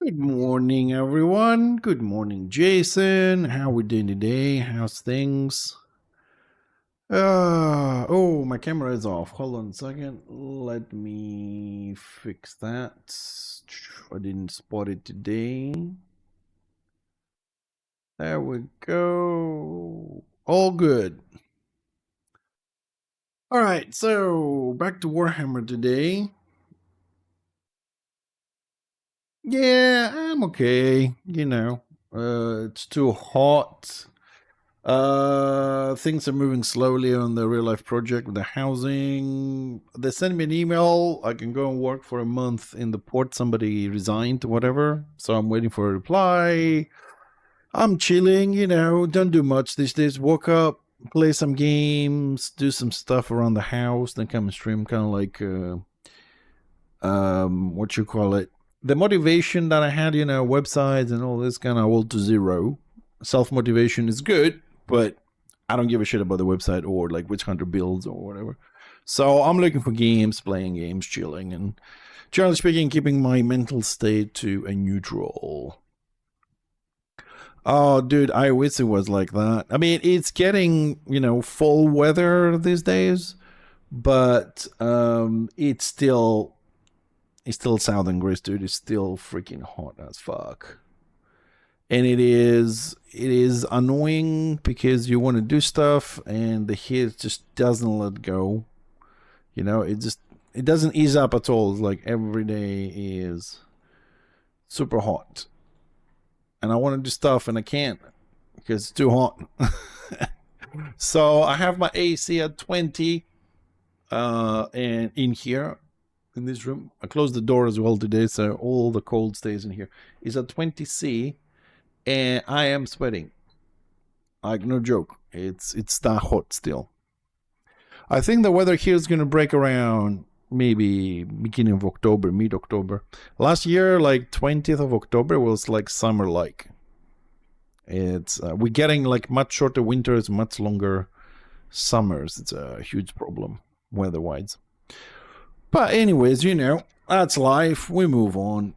Good morning, everyone. Good morning, Jason. How we doing today? How's things? Oh, my camera is off. Hold on a second. Let me fix that. I didn't spot it today. There we go. All good. All right, so back to Warhammer today. Yeah, I'm okay. It's too hot. Things are moving slowly on the real life project with the housing. They sent me an email. I can go and work for a month in the port. Somebody resigned, whatever. So I'm waiting for a reply. I'm chilling, don't do much these days. Woke up, play some games, do some stuff around the house, then come and stream, kind of like, what you call it? The motivation that I had, websites and all this kind of all to zero. Self-motivation is good, but I don't give a shit about the website or like Witch Hunter builds or whatever. So I'm looking for games, playing games, chilling, and generally speaking, keeping my mental state to a neutral. Oh, dude, I wish it was like that. I mean, it's getting, fall weather these days, but it's still Southern Greece, dude. It's still freaking hot as fuck. And it is annoying because you want to do stuff and the heat just doesn't let go. It doesn't ease up at all. It's like every day is super hot. And I want to do stuff and I can't because it's too hot. So I have my AC at 20 and in here in this room. I closed the door as well today, so all the cold stays in here. It's at 20C. And I am sweating. Like, no joke. It's that hot still. I think the weather here is going to break around maybe beginning of October, mid-October. Last year, like 20th of October was like summer-like. It's we're getting like much shorter winters, much longer summers. It's a huge problem weather-wise. But anyways, that's life. We move on.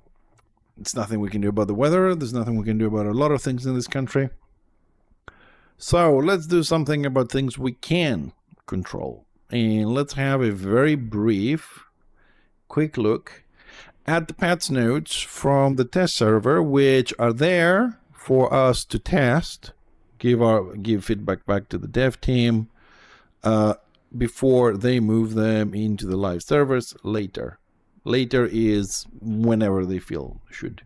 It's nothing we can do about the weather. There's nothing we can do about a lot of things in this country. So let's do something about things we can control. And let's have a very brief, quick look at the patch notes from the test server, which are there for us to test, give feedback back to the dev team before they move them into the live servers later. Later is whenever they feel should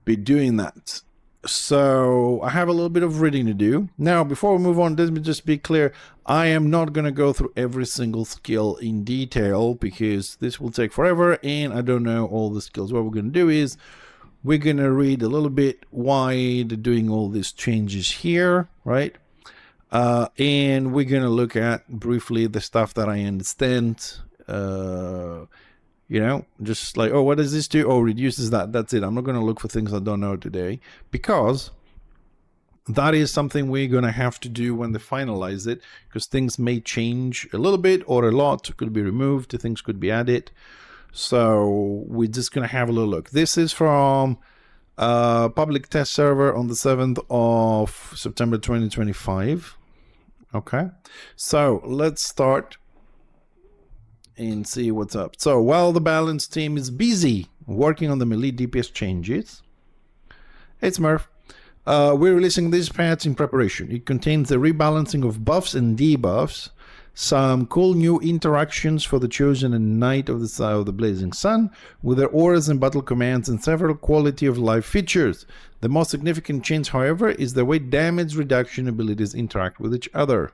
be doing that. So I have a little bit of reading to do. Now, before we move on, let me just be clear. I am not going to go through every single skill in detail because this will take forever and I don't know all the skills. What we're going to do is we're going to read a little bit why they're doing all these changes here, right? And we're going to look at briefly the stuff that I understand. Just like, oh, what does this do? Oh, reduces that. That's it. I'm not going to look for things I don't know today because that is something we're going to have to do when they finalize it because things may change a little bit or a lot could be removed. Things could be added. So we're just going to have a little look. This is from public test server on the 7th of September 2025. Okay. So let's start and see what's up. So while the balance team is busy working on the melee DPS changes, it's Murph. We're releasing this patch in preparation. It contains the rebalancing of buffs and debuffs, some cool new interactions for the Chosen and Knight of the Side of the Blazing Sun, with their auras and battle commands, and several quality of life features. The most significant change, however, is the way damage reduction abilities interact with each other.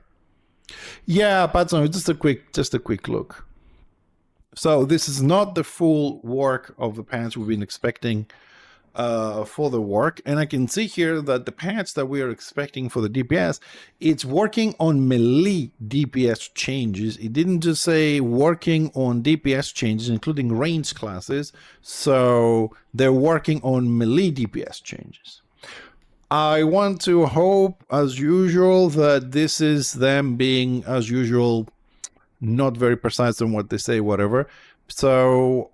Yeah, Patson, just a quick look. So this is not the full work of the patch we've been expecting. for the work, and I can see here that the patch that we are expecting for the DPS, it's working on melee DPS changes. It didn't just say working on DPS changes, including range classes, so they're working on melee DPS changes. I want to hope, as usual, that this is them being, as usual, not very precise on what they say, whatever. So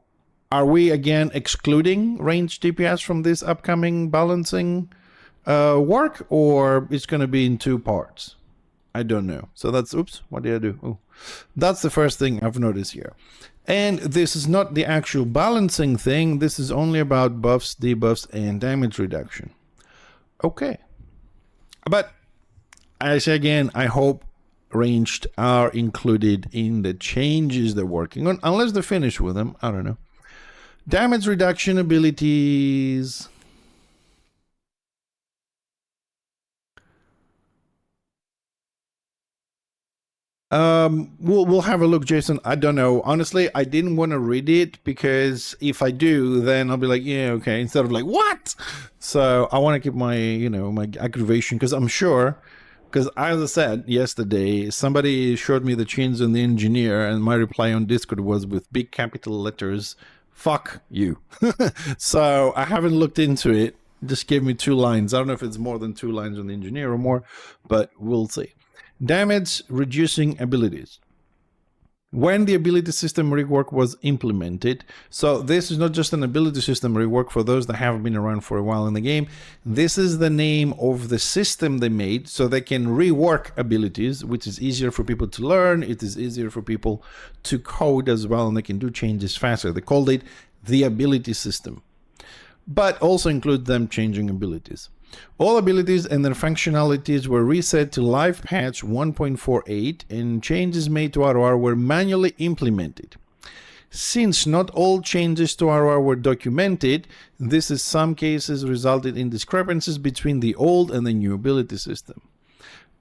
are we again excluding range DPS from this upcoming balancing work, or it's going to be in two parts? I don't know. So that's, oops, what did I do? Oh, that's the first thing I've noticed here. And this is not the actual balancing thing. This is only about buffs, debuffs, and damage reduction. Okay. But I say again, I hope ranged are included in the changes they're working on, unless they're finished with them. I don't know. Damage reduction abilities. We'll have a look, Jason. I don't know. Honestly, I didn't want to read it because if I do, then I'll be like, yeah, okay, instead of like, what? So I want to keep my, my aggravation, because I'm sure, because as I said yesterday, somebody showed me the changes in the engineer, and my reply on Discord was with big capital letters, fuck you. So I haven't looked into it. Just gave me 2 lines. I don't know if it's more than 2 lines on the engineer or more, but we'll see. Damage reducing abilities. When the ability system rework was implemented, so this is not just an ability system rework for those that have been around for a while in the game. This is the name of the system they made so they can rework abilities, which is easier for people to learn. It is easier for people to code as well, and they can do changes faster. They called it the ability system, but also include them changing abilities. All abilities and their functionalities were reset to live patch 1.48, and changes made to ROR were manually implemented. Since not all changes to ROR were documented, this in some cases resulted in discrepancies between the old and the new ability system.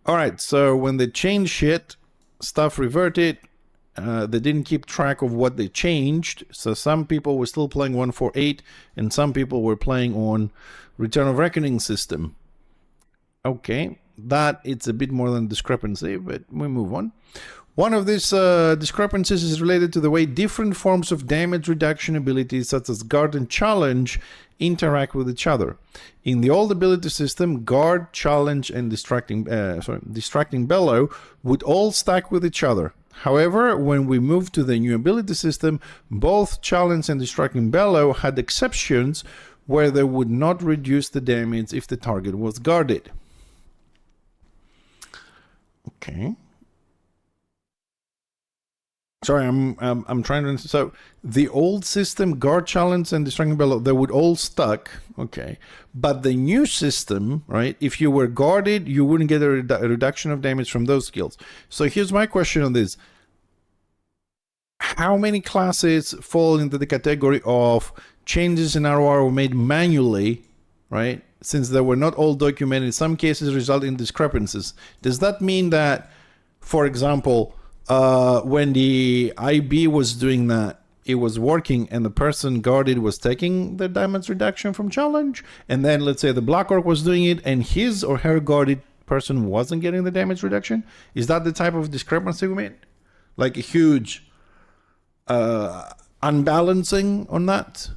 Alright, so when they changed shit, stuff reverted. They didn't keep track of what they changed, so some people were still playing 1.48 and some people were playing on Return of Reckoning system. Okay, that it's a bit more than discrepancy, but we move on. One of these discrepancies is related to the way different forms of damage reduction abilities such as Guard and Challenge interact with each other. In the old ability system, Guard, Challenge, and Distracting Bellow would all stack with each other. However, when we moved to the new ability system, both Challenge and Distracting Bellow had exceptions where they would not reduce the damage if the target was guarded. Okay. Sorry, I'm trying to. So the old system, Guard, Challenge, and Distracting Bellow, they would all stuck. Okay, but the new system, right? If you were guarded, you wouldn't get a reduction of damage from those skills. So here's my question on this: how many classes fall into the category of changes in ROR were made manually, right? Since they were not all documented, in some cases result in discrepancies. Does that mean that, for example, when the IB was doing that, it was working and the person guarded was taking the damage reduction from Challenge, and then let's say the Black Orc was doing it and his or her guarded person wasn't getting the damage reduction? Is that the type of discrepancy we made? Like a huge unbalancing on that,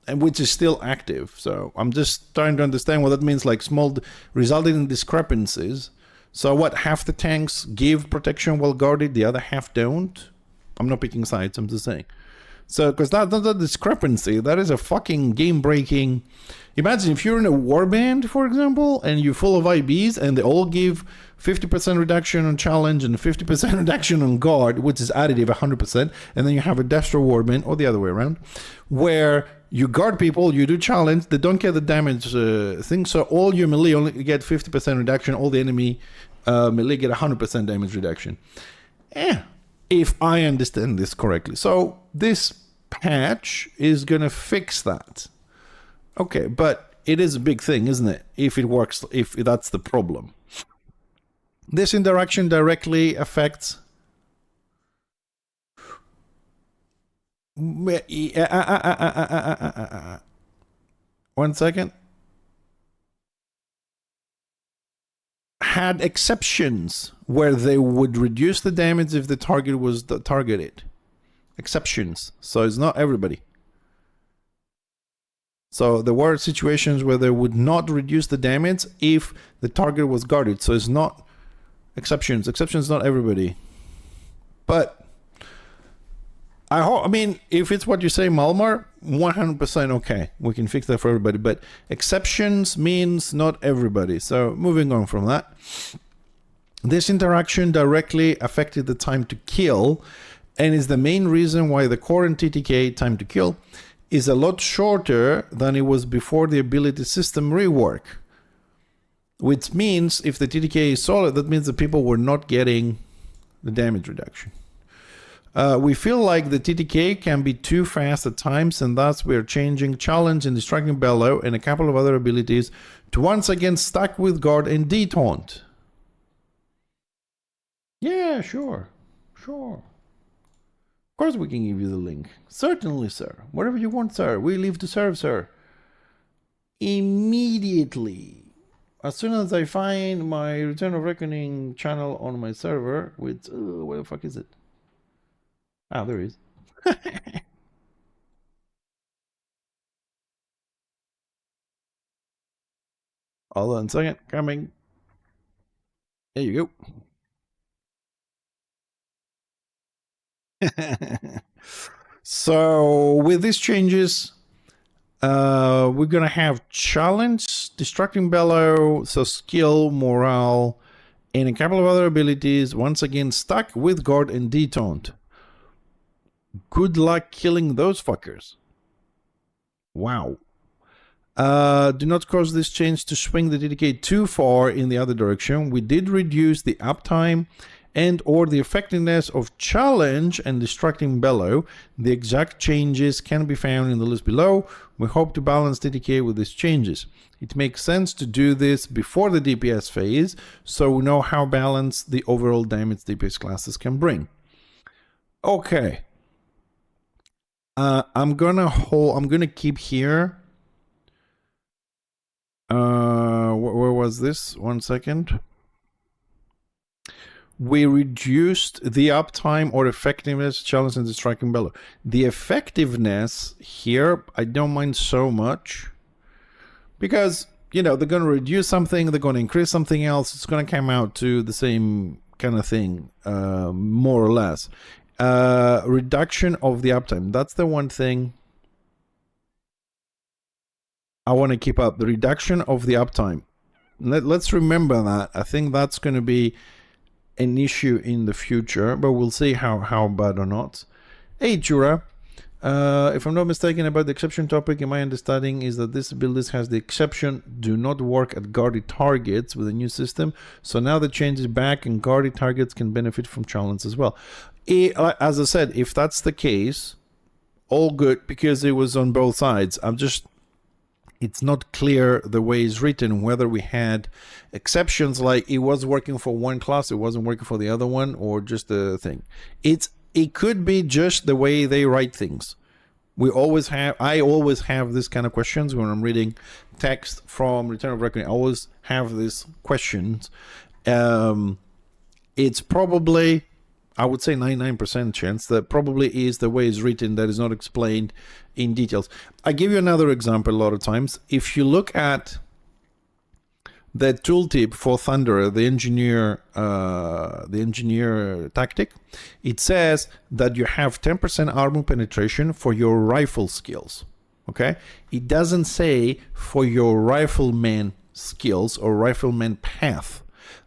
and which is still active. So I'm just trying to understand what that means, like small resulting in discrepancies. So what, half the tanks give protection while guarded, the other half don't? I'm not picking sides, I'm just saying. So, because that's a discrepancy, that is a fucking game-breaking. Imagine if you're in a warband, for example, and you're full of IBs, and they all give 50% reduction on Challenge and 50% reduction on Guard, which is additive 100%, and then you have a Destro warband, or the other way around, where you guard people, you do Challenge, they don't get the damage thing, so all your melee only get 50% reduction, all the enemy melee get 100% damage reduction. If I understand this correctly. So this patch is going to fix that. Okay, but it is a big thing, isn't it? If it works, if that's the problem. This interaction directly affects... Wait, 1 second. Had exceptions where they would reduce the damage if the target was targeted. Exceptions. So it's not everybody. So there were situations where they would not reduce the damage if the target was guarded. So it's not exceptions. Exceptions, not everybody. But I mean, if it's what you say, Malmar, 100% okay. We can fix that for everybody. But exceptions means not everybody. So moving on from that. This interaction directly affected the time to kill and is the main reason why the current TTK, time to kill, is a lot shorter than it was before the ability system rework. Which means if the TTK is solid, that means the people were not getting the damage reduction. We feel like the TTK can be too fast at times, and thus we are changing Challenge and Distracting Bellow and a couple of other abilities to once again stack with Guard and Detaunt. Yeah, sure. Of course we can give you the link. Certainly, sir. Whatever you want, sir. We live to serve, sir. Immediately. As soon as I find my Return of Reckoning channel on my server, which, where the fuck is it? Ah, there it is. Hold on a second. Coming. There you go. So with these changes, we're gonna have Challenge, Distracting Bellow, so skill, morale, and a couple of other abilities once again stuck with Guard and Detaunt. Good luck killing those fuckers. Wow. Do not cause this change to swing the TTK too far in the other direction. We did reduce the uptime and or the effectiveness of Challenge and Distracting Bellow. The exact changes can be found in the list below. We hope to balance TTK with these changes. It makes sense to do this before the DPS phase, so we know how balanced the overall damage DPS classes can bring. Okay. I'm gonna keep here. Where was this? 1 second. We reduced the uptime or effectiveness, Challenge and Distracting Bellow. The effectiveness here, I don't mind so much. Because, you know, they're going to reduce something, they're going to increase something else. It's going to come out to the same kind of thing, more or less. Reduction of the uptime. That's the one thing I want to keep up. The reduction of the uptime. Let's remember that. I think that's going to be an issue in the future, but we'll see how bad or not. Hey Jura, if I'm not mistaken about the exception topic, in my understanding is that this ability has the exception do not work at guarded targets with the new system, so now the change is back and guarded targets can benefit from challenge as well. As I said, if that's the case, all good, because it was on both sides. It's not clear the way it's written whether we had exceptions like it was working for one class, it wasn't working for the other one, or just the thing. It could be just the way they write things. I always have this kind of questions when I'm reading text from Return of Reckoning. I always have these questions. It's probably, I would say 99% chance that probably is the way it's written that is not explained in details. I give you another example a lot of times. If you look at the tooltip for Thunderer, the engineer tactic, it says that you have 10% armor penetration for your rifle skills. Okay, it doesn't say for your rifleman skills or rifleman path.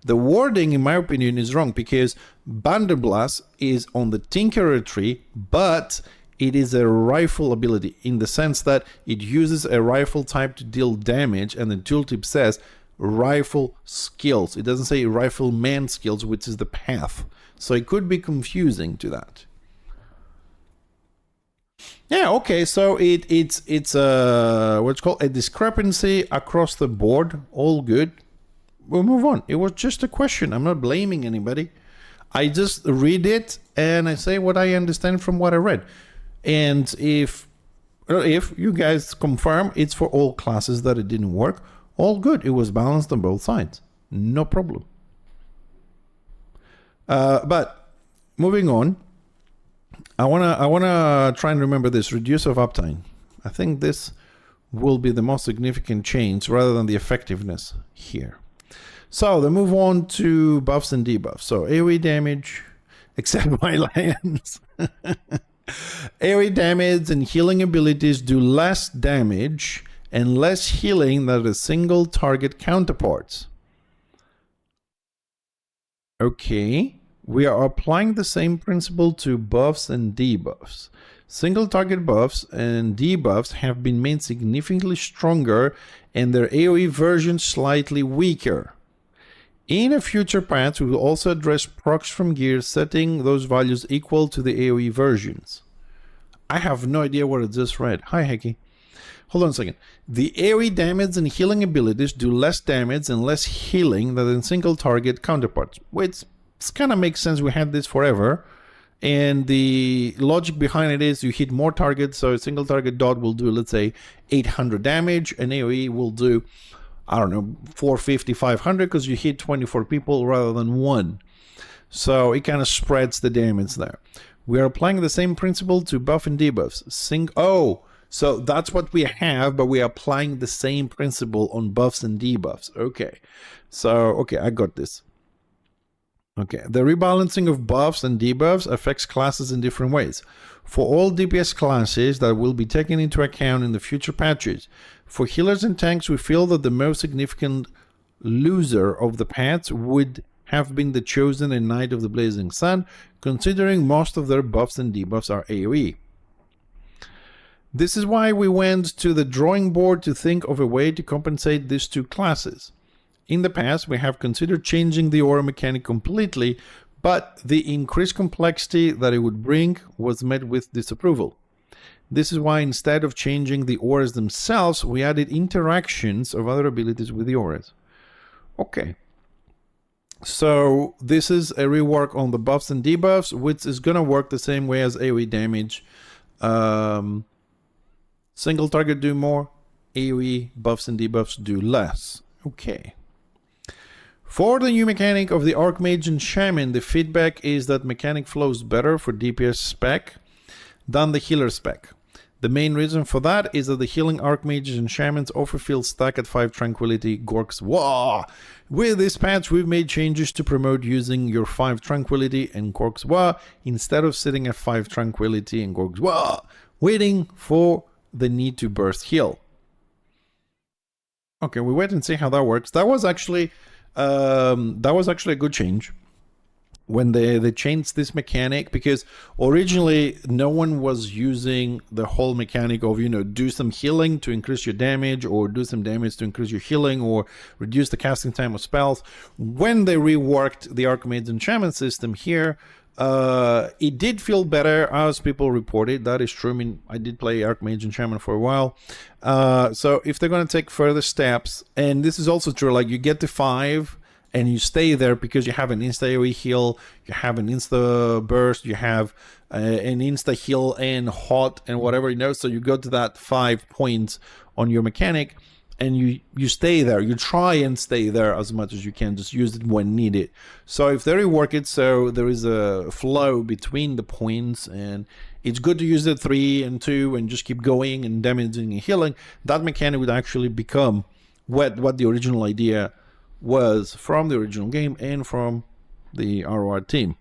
The wording, in my opinion, is wrong because Banderblast is on the Tinkerer tree, but it is a rifle ability in the sense that it uses a rifle type to deal damage, and the tooltip says rifle skills. It doesn't say rifleman skills, which is the path. So it could be confusing to that. Yeah, okay, so it's what's called a discrepancy across the board. All good. We'll move on. It was just a question. I'm not blaming anybody. I just read it and I say what I understand from what I read. And if If you guys confirm it's for all classes that it didn't work, all good. It was balanced on both sides. No problem. But moving on, I wanna try and remember this reduce of uptime. I think this will be the most significant change rather than the effectiveness here. So then move on to buffs and debuffs. So AoE damage, except my lands. AoE damage and healing abilities do less damage and less healing than the single target counterparts. Okay, we are applying the same principle to buffs and debuffs. Single target buffs and debuffs have been made significantly stronger and their AoE version slightly weaker. In a future patch, we will also address procs from gear, setting those values equal to the AoE versions. I have no idea what I just read. Hi, Heki. Hold on a second. The AoE damage and healing abilities do less damage and less healing than single target counterparts, which kind of makes sense. We had this forever. And the logic behind it is you hit more targets. So a single target dot will do, let's say, 800 damage, and AoE will do, I don't know, 450, 500, because you hit 24 people rather than one. So it kind of spreads the damage there. We are applying the same principle to buff and debuffs. So that's what we have, but we are applying the same principle on buffs and debuffs. Okay. So, okay, I got this. Okay, the rebalancing of buffs and debuffs affects classes in different ways. For all DPS classes, that will be taken into account in the future patches. For healers and tanks, we feel that the most significant loser of the patch would have been the Chosen and Knight of the Blazing Sun, considering most of their buffs and debuffs are AoE. This is why we went to the drawing board to think of a way to compensate these two classes. In the past, we have considered changing the aura mechanic completely, but the increased complexity that it would bring was met with disapproval. This is why instead of changing the auras themselves, we added interactions of other abilities with the auras. Okay. So this is a rework on the buffs and debuffs, which is going to work the same way as AoE damage. Single target do more, AoE buffs and debuffs do less. Okay. For the new mechanic of the Archmage and Shaman, the feedback is that mechanic flows better for DPS spec than the healer spec. The main reason for that is that the healing Archmages and Shamans offer field stack at 5 Tranquility Gorks. Wah! With this patch, we've made changes to promote using your 5 Tranquility and Gorks Wah instead of sitting at 5 Tranquility and Gorks Wah, waiting for the need to burst heal. Okay, we wait and see how that works. That was actually a good change when they changed this mechanic, because originally no one was using the whole mechanic of, you know, do some healing to increase your damage, or do some damage to increase your healing, or reduce the casting time of spells. When they reworked the Archmage and Shaman system here, it did feel better, as people reported. That is true. I mean, I did play Archmage and Shaman for a while. So if they're going to take further steps, and this is also true, like you get to 5 and you stay there because you have an insta AoE heal, you have an insta burst, you have an insta heal and hot and whatever, you know. So you go to that 5 points on your mechanic and you stay there. You try and stay there as much as you can, just use it when needed. So if they rework it so there is a flow between the points, and it's good to use the 3 and 2 and just keep going and damaging and healing, that mechanic would actually become what the original idea was from the original game and from the ROR team.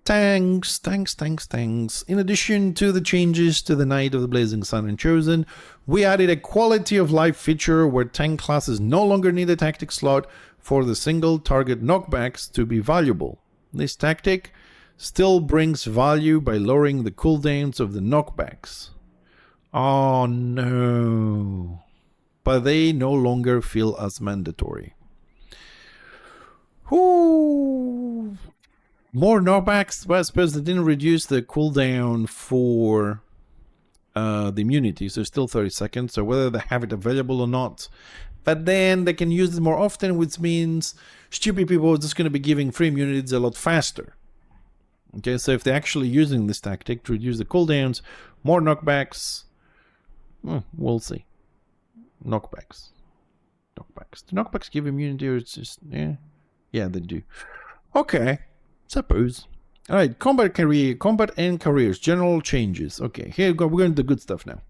Tanks. In addition to the changes to the Knight of the Blazing Sun and Chosen, we added a quality of life feature where tank classes no longer need a tactic slot for the single target knockbacks to be valuable. This tactic still brings value by lowering the cooldowns of the knockbacks. Oh no. But they no longer feel as mandatory. Ooh. More knockbacks. Well, I suppose they didn't reduce the cooldown for the immunity, so still 30 seconds. So whether they have it available or not, but then they can use it more often, which means stupid people are just going to be giving free immunities a lot faster. Okay, so if they're actually using this tactic to reduce the cooldowns, More knockbacks. We'll see. Knockbacks. Do knockbacks give immunity, or it's just yeah, they do. Okay, suppose. All right, combat and careers, general changes. Okay, here we go. We're going to the good stuff now.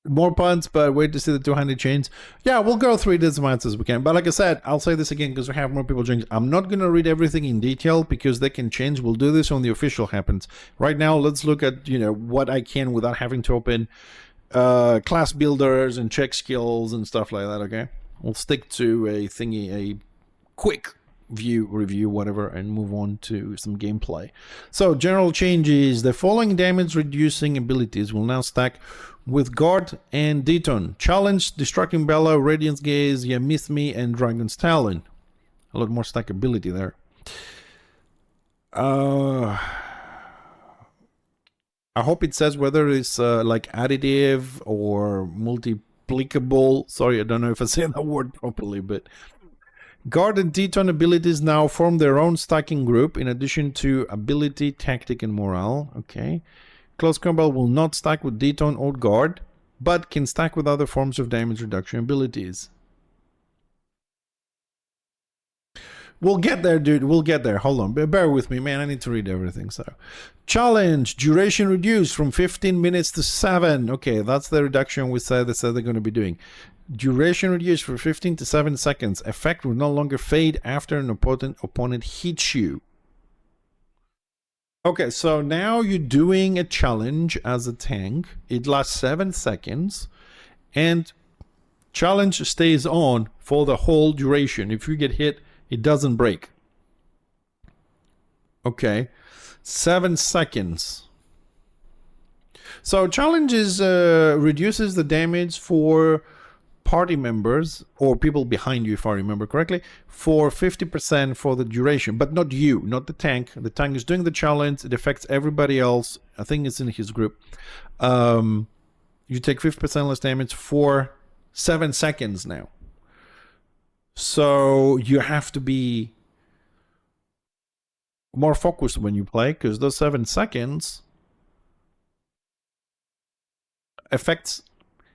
More puns, but wait to see the 200 chains. Yeah, we'll go through it as much as we can. But like I said, I'll say this again because we have more people joining. I'm not going to read everything in detail because they can change. We'll do this when the official happens. Right now, let's look at, what I can without having to open class builders and check skills and stuff like that, okay? We'll stick to a quick review, whatever, and move on to some gameplay. So, general changes. The following damage reducing abilities will now stack with Guard and Deton. Challenge, Destructing Bellow, Radiance Gaze, Ya Miss Me, and Dragon's Talon. A lot more stackability there. I hope it says whether it's like additive or multiplicable. Sorry, I don't know if I say that word properly, but Guard and Deton abilities now form their own stacking group in addition to ability, tactic, and morale. Okay. Close combat will not stack with Deton or Guard, but can stack with other forms of damage reduction abilities. We'll get there, dude. We'll get there. Hold on. Bear with me, man. I need to read everything. So, challenge. Duration reduced from 15 minutes to 7. Okay, that's the reduction we said they're going to be doing. Duration reduced from 15 to 7 seconds. Effect will no longer fade after an opponent hits you. Okay, so now you're doing a challenge as a tank. It lasts 7 seconds. And challenge stays on for the whole duration. If you get hit, it doesn't break. Okay, 7 seconds. So challenge reduces the damage for party members or people behind you, if I remember correctly, for 50% for the duration, but not you, not the tank. The tank is doing the challenge. It affects everybody else. I think it's in his group. You take 50% less damage for 7 seconds now. So you have to be more focused when you play because those 7 seconds affects.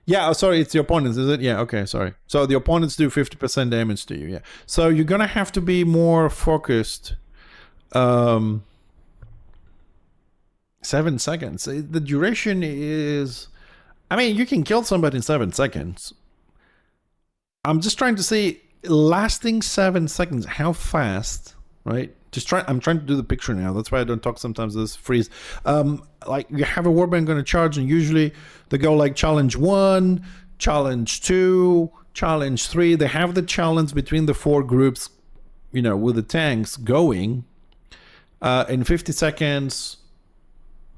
Yeah, sorry, it's the opponents, is it? Yeah, okay, sorry. So the opponents do 50% damage to you, yeah. So you're gonna have to be more focused. 7 seconds. The duration is... I mean, you can kill somebody in 7 seconds. I'm just trying to see, lasting 7 seconds, how fast, right? I'm trying to do the picture now. That's why I don't talk sometimes. This freeze. Like you have a warband going to charge, and usually they go like challenge 1, challenge 2, challenge 3. They have the challenge between the 4 groups, with the tanks going. In 50 seconds,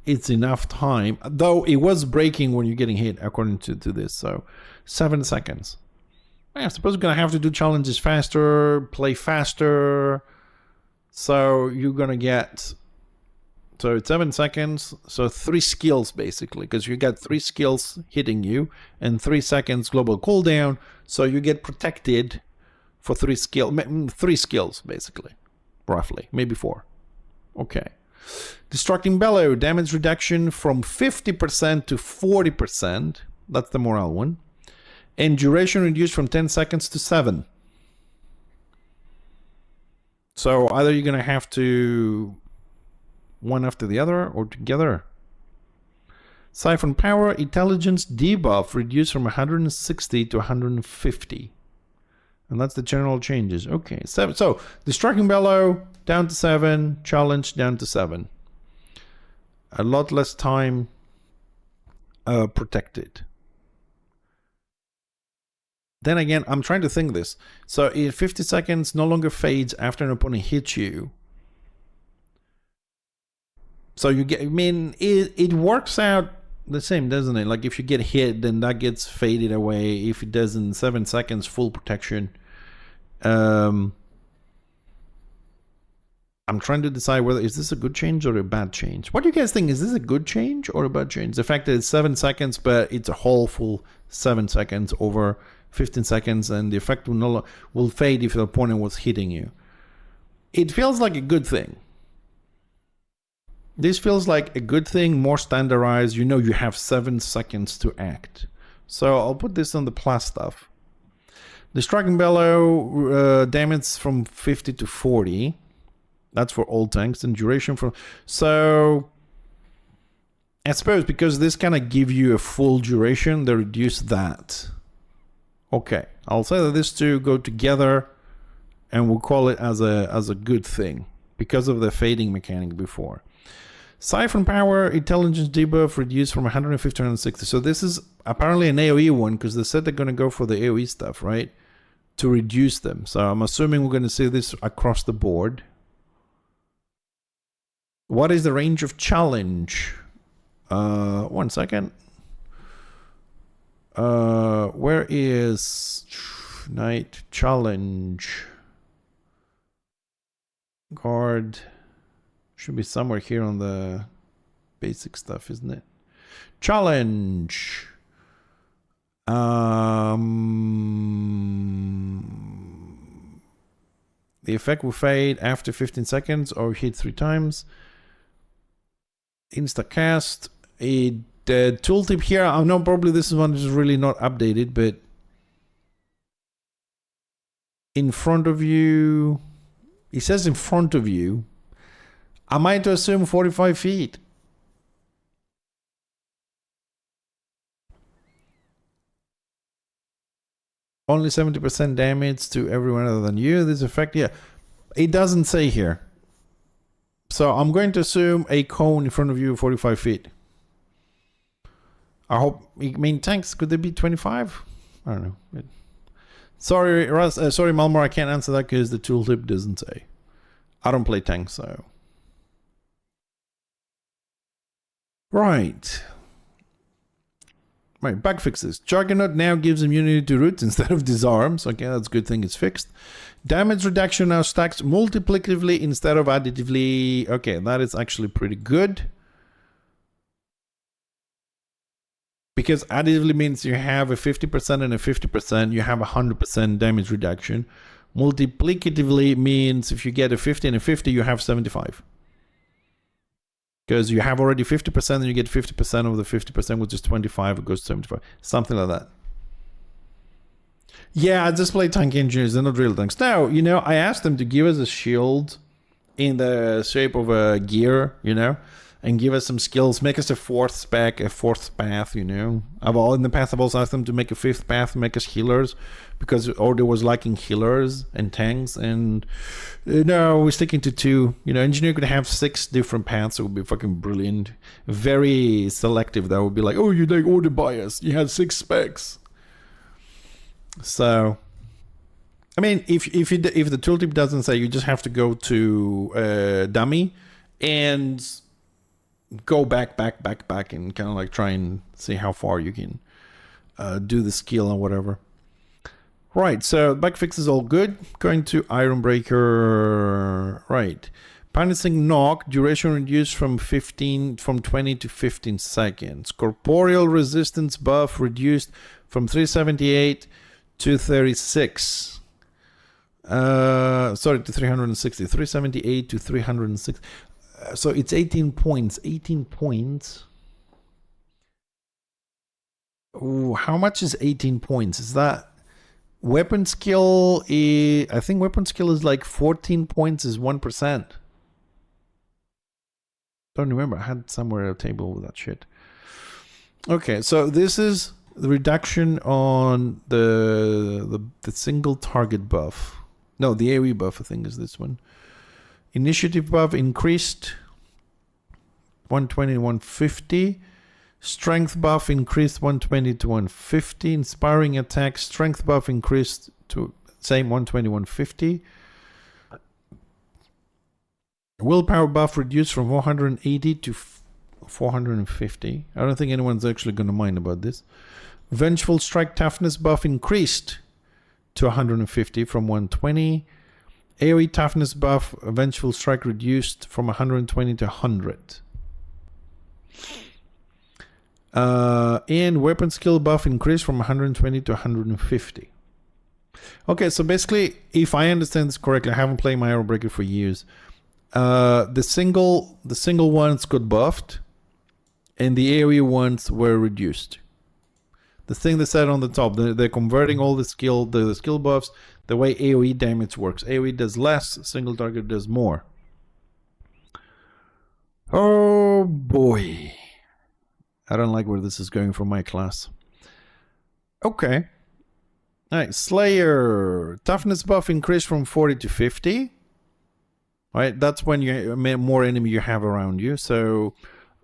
it's enough time. Though it was breaking when you're getting hit, according to this. So 7 seconds. I suppose we're going to have to do challenges faster, play faster. So you're going to get, so it's 7 seconds, so 3 skills basically, because you got 3 skills hitting you and 3 seconds global cooldown. So you get protected for 3 skills basically, roughly, maybe 4. Okay. Destructing Bellow, damage reduction from 50% to 40%. That's the morale one. And duration reduced from 10 seconds to 7. So either you're going to have to one after the other or together. Siphon Power, Intelligence debuff reduced from 160 to 150. And that's the general changes. Okay, 7. So Destructing Bellow down to 7, Challenge down to 7. A lot less time protected. Then again, I'm trying to think this. So in 50 seconds, no longer fades after an opponent hits you. So you get, I mean, it works out the same, doesn't it? Like if you get hit, then that gets faded away. If it doesn't, 7 seconds, full protection. I'm trying to decide whether, is this a good change or a bad change? What do you guys think? Is this a good change or a bad change? The fact that it's 7 seconds, but it's a whole full 7 seconds over 15 seconds, and the effect will fade if the opponent was hitting you. It feels like a good thing. This feels like a good thing, more standardized. You know, you have 7 seconds to act. So I'll put this on the plus stuff. The striking bellow damage from 50 to 40. That's for all tanks, and duration from. So I suppose because this kind of give you a full duration, they reduce that. Okay, I'll say that these two go together, and we'll call it as a good thing because of the fading mechanic before. Siphon power, intelligence debuff reduced from 150 to 160. So this is apparently an AoE one because they said they're going to go for the AoE stuff, right? To reduce them. So I'm assuming we're going to see this across the board. What is the range of challenge? 1 second. Where is Night Challenge? Guard. Should be somewhere here on the basic stuff, isn't it? Challenge. The effect will fade after 15 seconds or hit 3 times. Insta cast. The tooltip here, I know probably this one is really not updated, but in front of you, it says in front of you. I might assume 45 feet. Only 70% damage to everyone other than you. This effect, yeah. It doesn't say here. So I'm going to assume a cone in front of you 45 feet. I hope, I mean, tanks, could they be 25? I don't know. Sorry, Russ, sorry, Malmor, I can't answer that because the tooltip doesn't say. I don't play tanks, so. Right. Right, bug fixes. Juggernaut now gives immunity to roots instead of disarms. Okay, that's a good thing, it's fixed. Damage reduction now stacks multiplicatively instead of additively. Okay, that is actually pretty good. Because additively means you have a 50% and a 50%, you have 100% damage reduction. Multiplicatively means if you get a 50 and a 50, you have 75. Because you have already 50% and you get 50% of the 50%, which is 25, it goes to 75. Something like that. Yeah, I just play tank engineers, they're not real tanks. Now, you know, I asked them to give us a shield in the shape of a gear, you know, and give us some skills, make us a 4th spec, a 4th path, you know. In the past, I've also asked them to make a 5th path, make us healers, because Order was liking healers and tanks, and no, we're sticking to 2. You know, engineer could have 6 different paths, it would be fucking brilliant. Very selective, that would be like, oh, you like Order bias, you had 6 specs. So, I mean, if the tooltip doesn't say, you just have to go to dummy and go back and kind of like try and see how far you can do the skill or whatever. Right, so bug fix is all good. Going to Ironbreaker. Right, punishing knock duration reduced from 20 to 15 seconds. Corporeal resistance buff reduced from 378 to 36. Sorry, to 360. 378 to 360. So it's 18 points. 18 points. Ooh, how much is 18 points? Is that weapon skill? I think weapon skill is like 14 points is 1%. Don't remember. I had somewhere a table with that shit. Okay, so this is the reduction on the single target buff. No, the AoE buff, I think, is this one. Initiative buff increased 120 to 150. Strength buff increased 120 to 150. Inspiring attack strength buff increased to same 120 150. Willpower buff reduced from 480 to 450. I don't think anyone's actually going to mind about this. Vengeful strike toughness buff increased to 150 from 120. AoE toughness buff, vengeful strike reduced from 120 to 100. And weapon skill buff increased from 120 to 150. Okay, so basically, if I understand this correctly, I haven't played my Arrow Breaker for years. The single ones got buffed, and the AoE ones were reduced. The thing they said on the top, they're converting all the skill buffs the way AoE damage works. AoE does less, single target does more. Oh boy. I don't like where this is going for my class. Okay. Alright, Slayer. Toughness buff increased from 40 to 50. Right, that's when you more enemy you have around you. So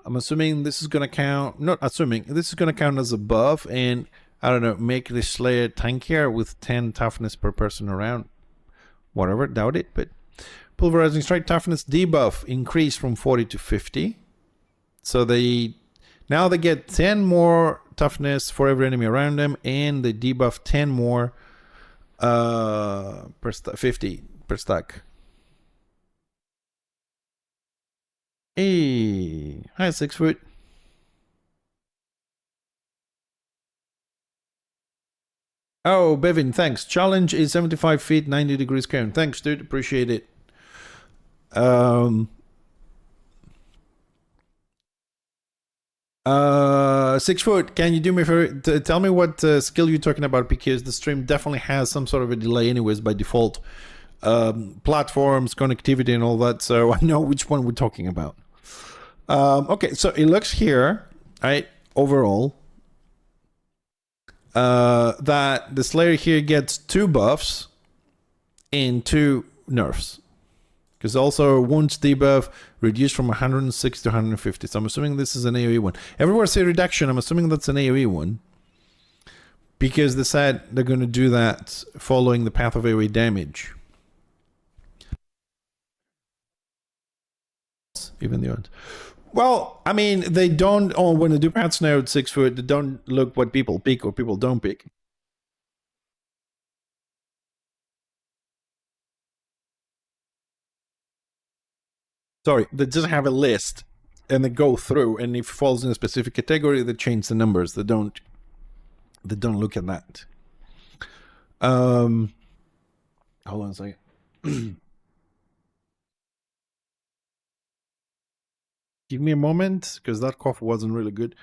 I'm assuming this is gonna count, not assuming, this is gonna count as a buff, and I don't know, make the Slayer tankier with 10 toughness per person around. Whatever, doubt it, but Pulverizing Strike toughness debuff increased from 40 to 50. So now they get 10 more toughness for every enemy around them, and they debuff 10 more 50 per stack. Hey, hi 6 foot. Oh, Bevin, thanks. Challenge is 75 feet, 90 degrees cone. Thanks, dude. Appreciate it. 6 foot, can you do me a favor? Tell me what skill you're talking about, because the stream definitely has some sort of a delay anyways by default. Platforms, connectivity and all that, so I know which one we're talking about. Okay, so it looks here, right, overall, that the Slayer here gets 2 buffs and 2 nerfs. Because also wounds debuff reduced from 106 to 150. So I'm assuming this is an AoE one. Everywhere I say reduction, I'm assuming that's an AoE one. Because they said they're going to do that following the path of AoE damage. Even the odds. Well, I mean, they don't, when they do patch node 6 foot, they don't look what people pick or people don't pick. Sorry, they just have a list and they go through, and if it falls in a specific category, they change the numbers. They don't look at that. Hold on a second. Give me a moment, because that cough wasn't really good.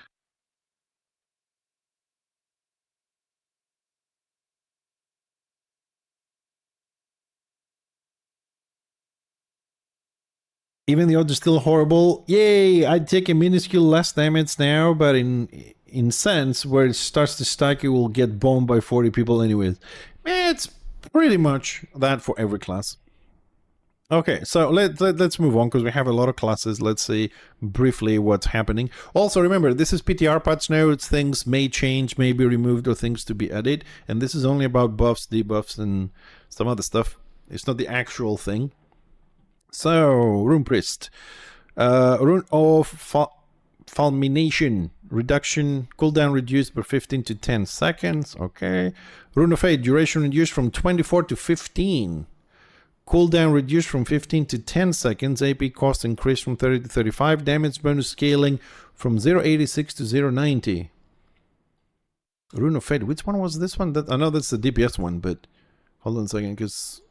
Even the odds are still horrible. Yay! I take a minuscule less damage now, but in sense where it starts to stack, it will get bombed by 40 people anyways. It's pretty much that for every class. Okay, so let's move on, because we have a lot of classes. Let's see briefly what's happening. Also, remember, this is PTR patch notes. Things may change, may be removed, or things to be added. And this is only about buffs, debuffs, and some other stuff. It's not the actual thing. So, Rune Priest. Rune of Fulmination. Reduction, cooldown reduced by 15 to 10 seconds. Okay. Rune of Fate. Duration reduced from 24 to 15. Cooldown reduced from 15 to 10 seconds. AP cost increased from 30 to 35. Damage bonus scaling from 0.86 to 0.90. Rune of Fate. Which one was this one? I know that's the DPS one, but hold on a second, because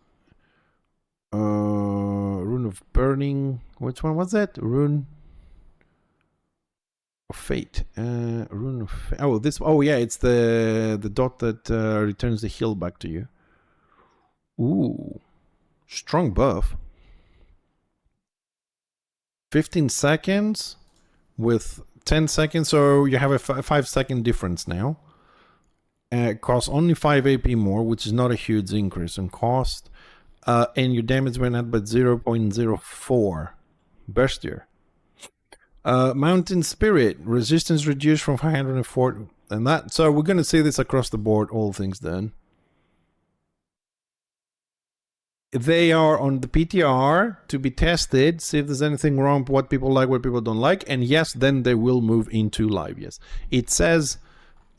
Rune of Burning. Which one was that? Rune of Fate. Rune of Fate. Oh, this. Oh, yeah, it's the dot that returns the heal back to you. Ooh. Strong buff. 15 seconds with 10 seconds, so you have a 5-second difference now. It costs only 5 AP more, which is not a huge increase in cost. And your damage went up by 0.04. Burstier. Mountain Spirit. Resistance reduced from 540. And that. So we're going to see this across the board, all things done. They are on the PTR to be tested, see if there's anything wrong, what people like, what people don't like, and yes, then they will move into live. Yes, it says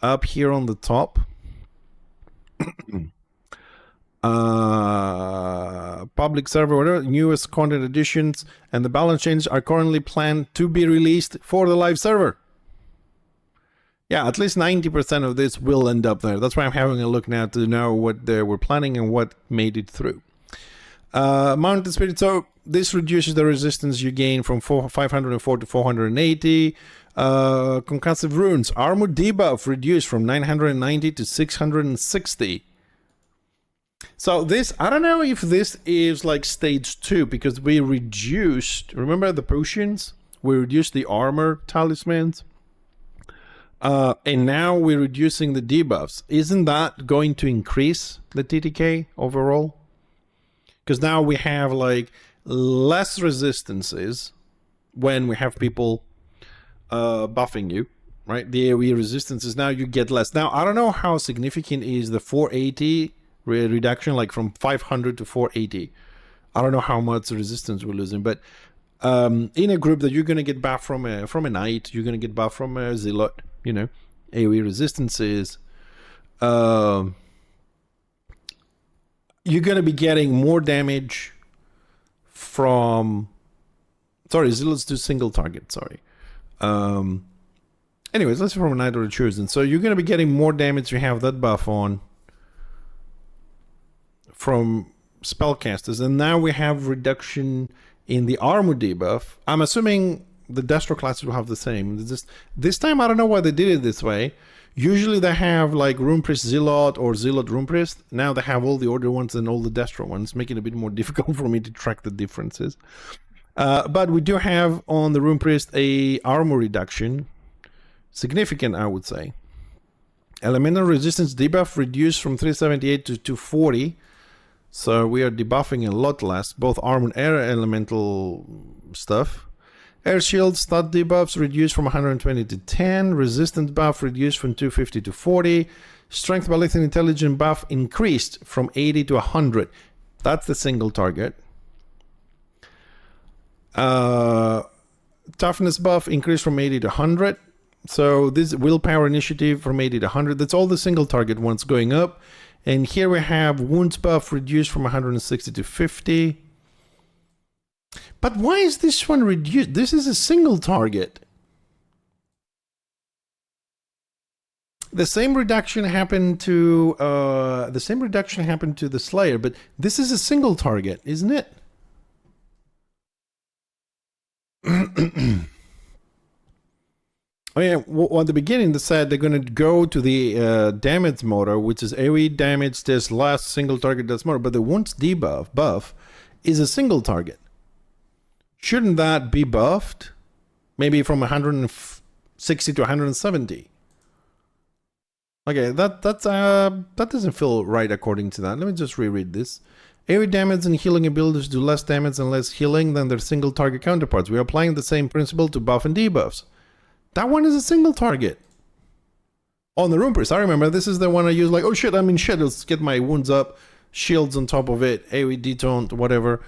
up here on the top, public server, whatever, newest content additions, and the balance changes are currently planned to be released for the live server. Yeah, at least 90% of this will end up there. That's why I'm having a look now to know what they were planning and what made it through. Mountain Spirit, so this reduces the resistance you gain from 504 to 480. Concussive Runes, armor debuff reduced from 990 to 660. So this, I don't know if this is like stage 2, because we reduced, remember the potions? We reduced the armor talismans. And now we're reducing the debuffs. Isn't that going to increase the TTK overall? Because now we have like less resistances when we have people buffing you, right? The AoE resistances, now you get less. Now, I don't know how significant is the 480 reduction, like from 500 to 480. I don't know how much resistance we're losing, but in a group that you're going to get buff from a knight, you're going to get buff from a zealot, you know, AoE resistances. You're going to be getting more damage from, sorry, zealots do single target, sorry. Anyways, let's say from a knight or a chosen. So you're going to be getting more damage, you have that buff on from spellcasters, and now we have reduction in the armor debuff. I'm assuming the Destro classes will have the same. This time, I don't know why they did it this way. Usually they have like Rune Priest Zealot or Zealot Rune Priest. Now they have all the Order ones and all the Destro ones, making it a bit more difficult for me to track the differences. But we do have on the Rune Priest a armor reduction. Significant, I would say. Elemental resistance debuff reduced from 378 to 240. So we are debuffing a lot less, both armor and air elemental stuff. Air shield stat debuffs reduced from 120 to 10. Resistance buff reduced from 250 to 40. Strength, ballistic intelligence buff increased from 80 to 100. That's the single target. Toughness buff increased from 80 to 100. So this willpower initiative from 80 to 100. That's all the single target ones going up. And here we have wounds buff reduced from 160 to 50. But why is this one reduced? This is a single target. The same reduction happened to the Slayer, but this is a single target, isn't it? Oh yeah, well, at the beginning they said they're going to go to the damage motor, which is AoE damage, this last single target does more, but the wounds debuff buff is a single target. Shouldn't that be buffed? Maybe from 160 to 170. Okay, that doesn't feel right according to that. Let me just reread this. AoE damage and healing abilities do less damage and less healing than their single target counterparts. We are applying the same principle to buff and debuffs. That one is a single target. On the Rune Priest, I remember this is the one I use, like, oh shit, I'm in shit, let's get my wounds up, shields on top of it, AoE detoned, whatever.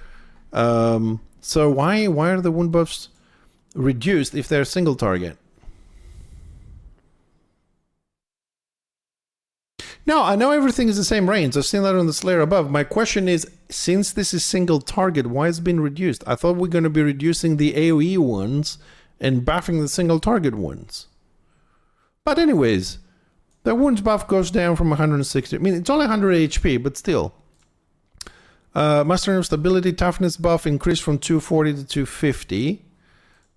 So why are the wound buffs reduced if they're single target? No, I know everything is the same range. I've seen that on the Slayer above. My question is, since this is single target, why is it been reduced? I thought we're going to be reducing the AoE ones and buffing the single target ones. But anyways, the wounds buff goes down from 160. I mean, it's only 100 HP, but still. Mastering of Stability, Toughness buff increased from 240 to 250.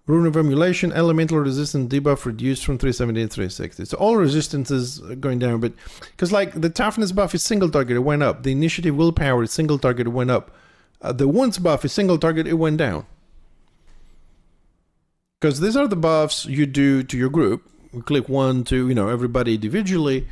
Rune of Emulation, Elemental Resistance debuff reduced from 370 to 360. So all resistances are going down, but because like the Toughness buff is single target, it went up. The Initiative Willpower is single target, it went up. The Wounds buff is single target, it went down. Because these are the buffs you do to your group. You click 1, 2, you know, everybody individually,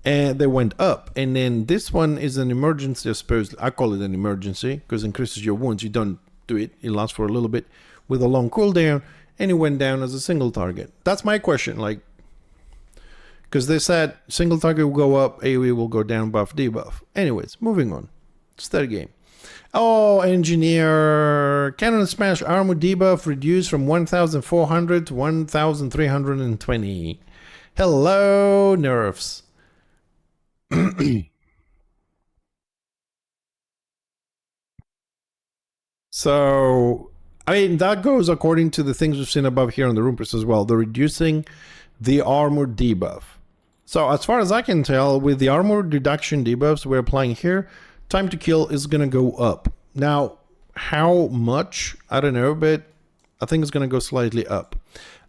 and they went up. And then this one is an emergency, I suppose. I call it an emergency because it increases your wounds. You don't do it. It lasts for a little bit with a long cooldown, and it went down as a single target. That's my question. Like, because they said single target will go up, AoE will go down, buff, debuff. Anyways, moving on. It's their game. Oh, Engineer. Cannon Smash armor debuff reduced from 1,400 to 1,320. Hello, nerfs. So, I mean, that goes according to the things we've seen above here on the Rune Priest as well. They're reducing the armor debuff. So as far as I can tell, with the armor reduction debuffs we're applying here, time to kill is going to go up. Now, how much? I don't know, but I think it's going to go slightly up.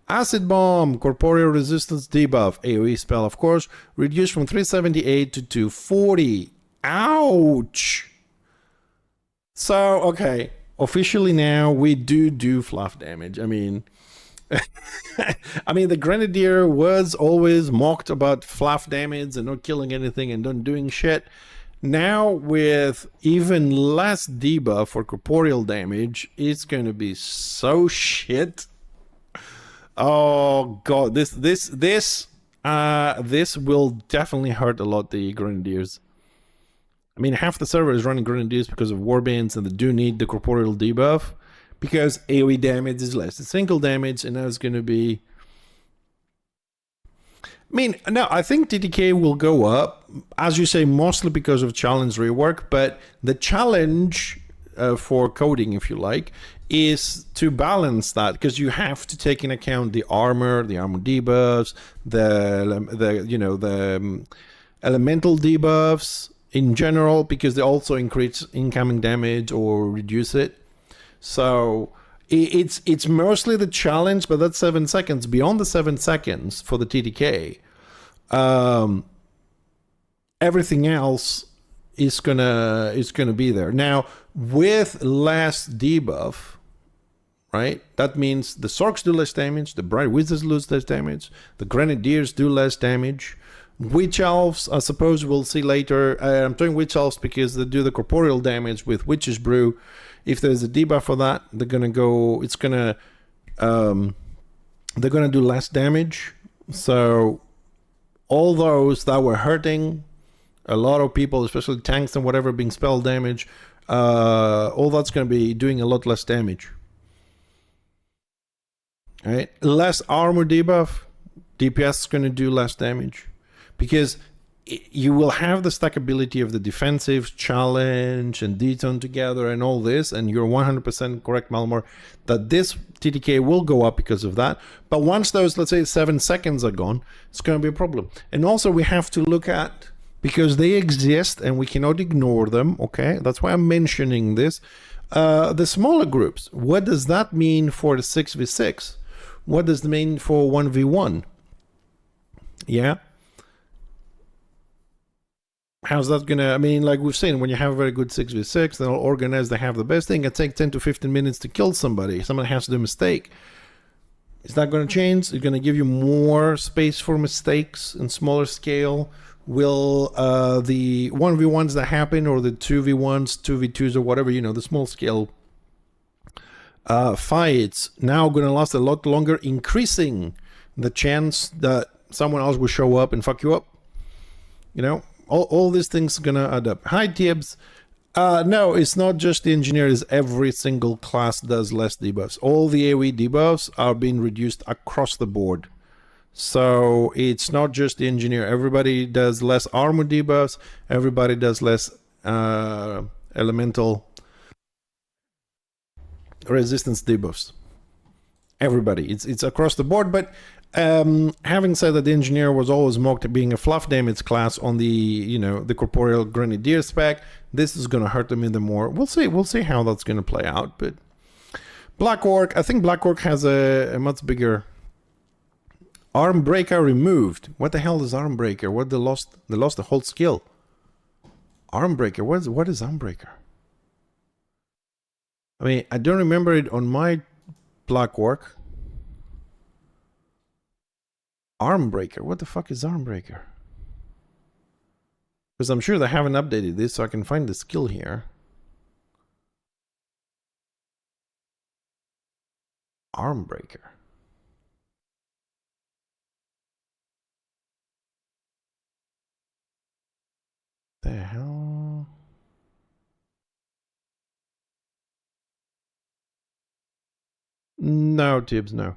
Acid Bomb, corporeal resistance debuff, AoE spell, of course, reduced from 378 to 240. Ouch! So, okay, officially now we do fluff damage. I mean, the Grenadier was always mocked about fluff damage and not killing anything and not doing shit. Now, with even less debuff for corporeal damage, it's going to be so shit. Oh god, this will definitely hurt a lot the Grenadiers. I mean, half the server is running Grenadiers because of Warbands, and they do need the corporeal debuff because AoE damage is less than single damage, and now it's going to be. I mean, no, I think TTK will go up, as you say, mostly because of challenge rework, but the challenge for coding, if you like, is to balance that, because you have to take into account the armor debuffs, the elemental debuffs in general, because they also increase incoming damage or reduce it. So it's mostly the challenge, but that's 7 seconds. Beyond the 7 seconds for the TTK, everything else is gonna be there. Now, with less debuff, right? That means the Sorks do less damage, the Bright Wizards lose less damage, the Grenadiers do less damage. Witch Elves, I suppose we'll see later. I'm doing Witch Elves because they do the corporeal damage with Witch's Brew. If there's a debuff for that, they're gonna go. They're gonna do less damage. So all those that were hurting a lot of people, especially tanks and whatever, being spell damage, all that's going to be doing a lot less damage. All right, less armor debuff, DPS is going to do less damage, because you will have the stackability of the defensive, challenge, and detone together and all this, and you're 100% correct, Malmor, that this TTK will go up because of that. But once those, let's say, 7 seconds are gone, it's going to be a problem. And also we have to look at, because they exist and we cannot ignore them, okay? That's why I'm mentioning this. The smaller groups, what does that mean for the 6v6? What does it mean for 1v1? Yeah? How's that gonna, I mean, like we've seen, when you have a very good 6v6, they'll organize, they have the best thing, it takes 10 to 15 minutes to kill somebody. Someone has to do a mistake. Is that gonna change? It's gonna give you more space for mistakes in smaller scale. Will the 1v1s that happen, or the 2v1s, 2v2s, or whatever, you know, the small scale fights now going to last a lot longer, increasing the chance that someone else will show up and fuck you up? You know, all these things are going to add up. Hi, Tibbs. No, it's not just the engineers. Every single class does less debuffs. All the AoE debuffs are being reduced across the board. So it's not just the engineer. Everybody does less armor debuffs. Everybody does less elemental resistance debuffs. Everybody. It's across the board. But having said that, the engineer was always mocked at being a fluff damage class on the, you know, the corporeal grenadier spec. This is going to hurt them even more. We'll see. We'll see how that's going to play out. But Black Orc, I think Black Orc has a much bigger. Armbreaker removed. What the hell is Armbreaker? What they lost the whole skill. Armbreaker. What is Armbreaker? I mean, I don't remember it on my Black Orc. Armbreaker. What the fuck is Armbreaker? Because I'm sure they haven't updated this, so I can find the skill here. Armbreaker. The hell? No, Tibbs, no.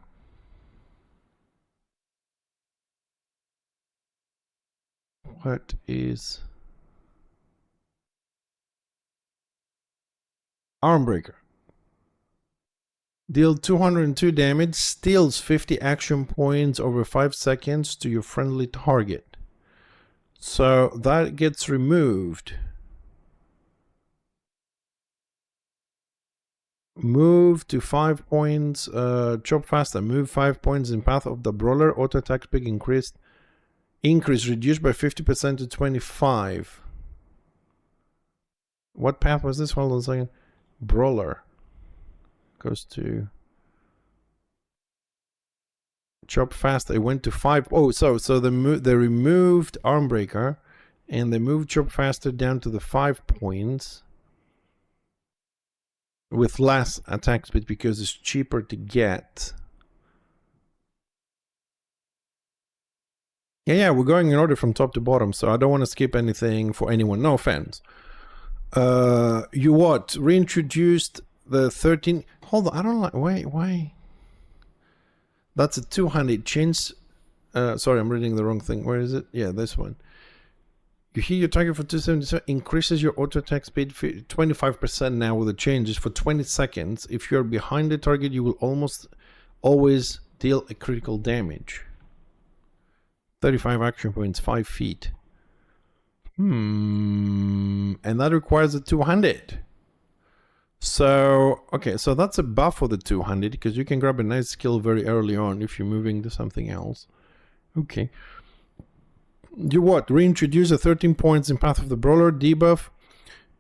What is Armbreaker? Deal 202 damage, steals 50 action points over 5 seconds to your friendly target. So that gets removed. Move to 5 points, chop faster, move 5 points in path of the brawler, auto attack speed increased. Increase reduced by 50% to 25. What path was this? Hold on a second. Brawler. Goes to chop fast. It went to 5. Oh, so they removed Armbreaker and they moved chop faster down to the 5 points with less attack speed because it's cheaper to get. Yeah, we're going in order from top to bottom, so I don't want to skip anything for anyone. No offense. You what? Reintroduced the 13. Hold on, I don't like. Wait, why? That's a 200 change. Sorry, I'm reading the wrong thing. Where is it? Yeah, this one. You hit your target for 277, increases your auto attack speed 25% now with the changes for 20 seconds. If you're behind the target, you will almost always deal a critical damage. 35 action points, 5 feet. And that requires a 200. So, okay, so that's a buff for the 200 because you can grab a nice skill very early on if you're moving to something else. Okay. You what? Reintroduce a 13 points in Path of the Brawler, debuff,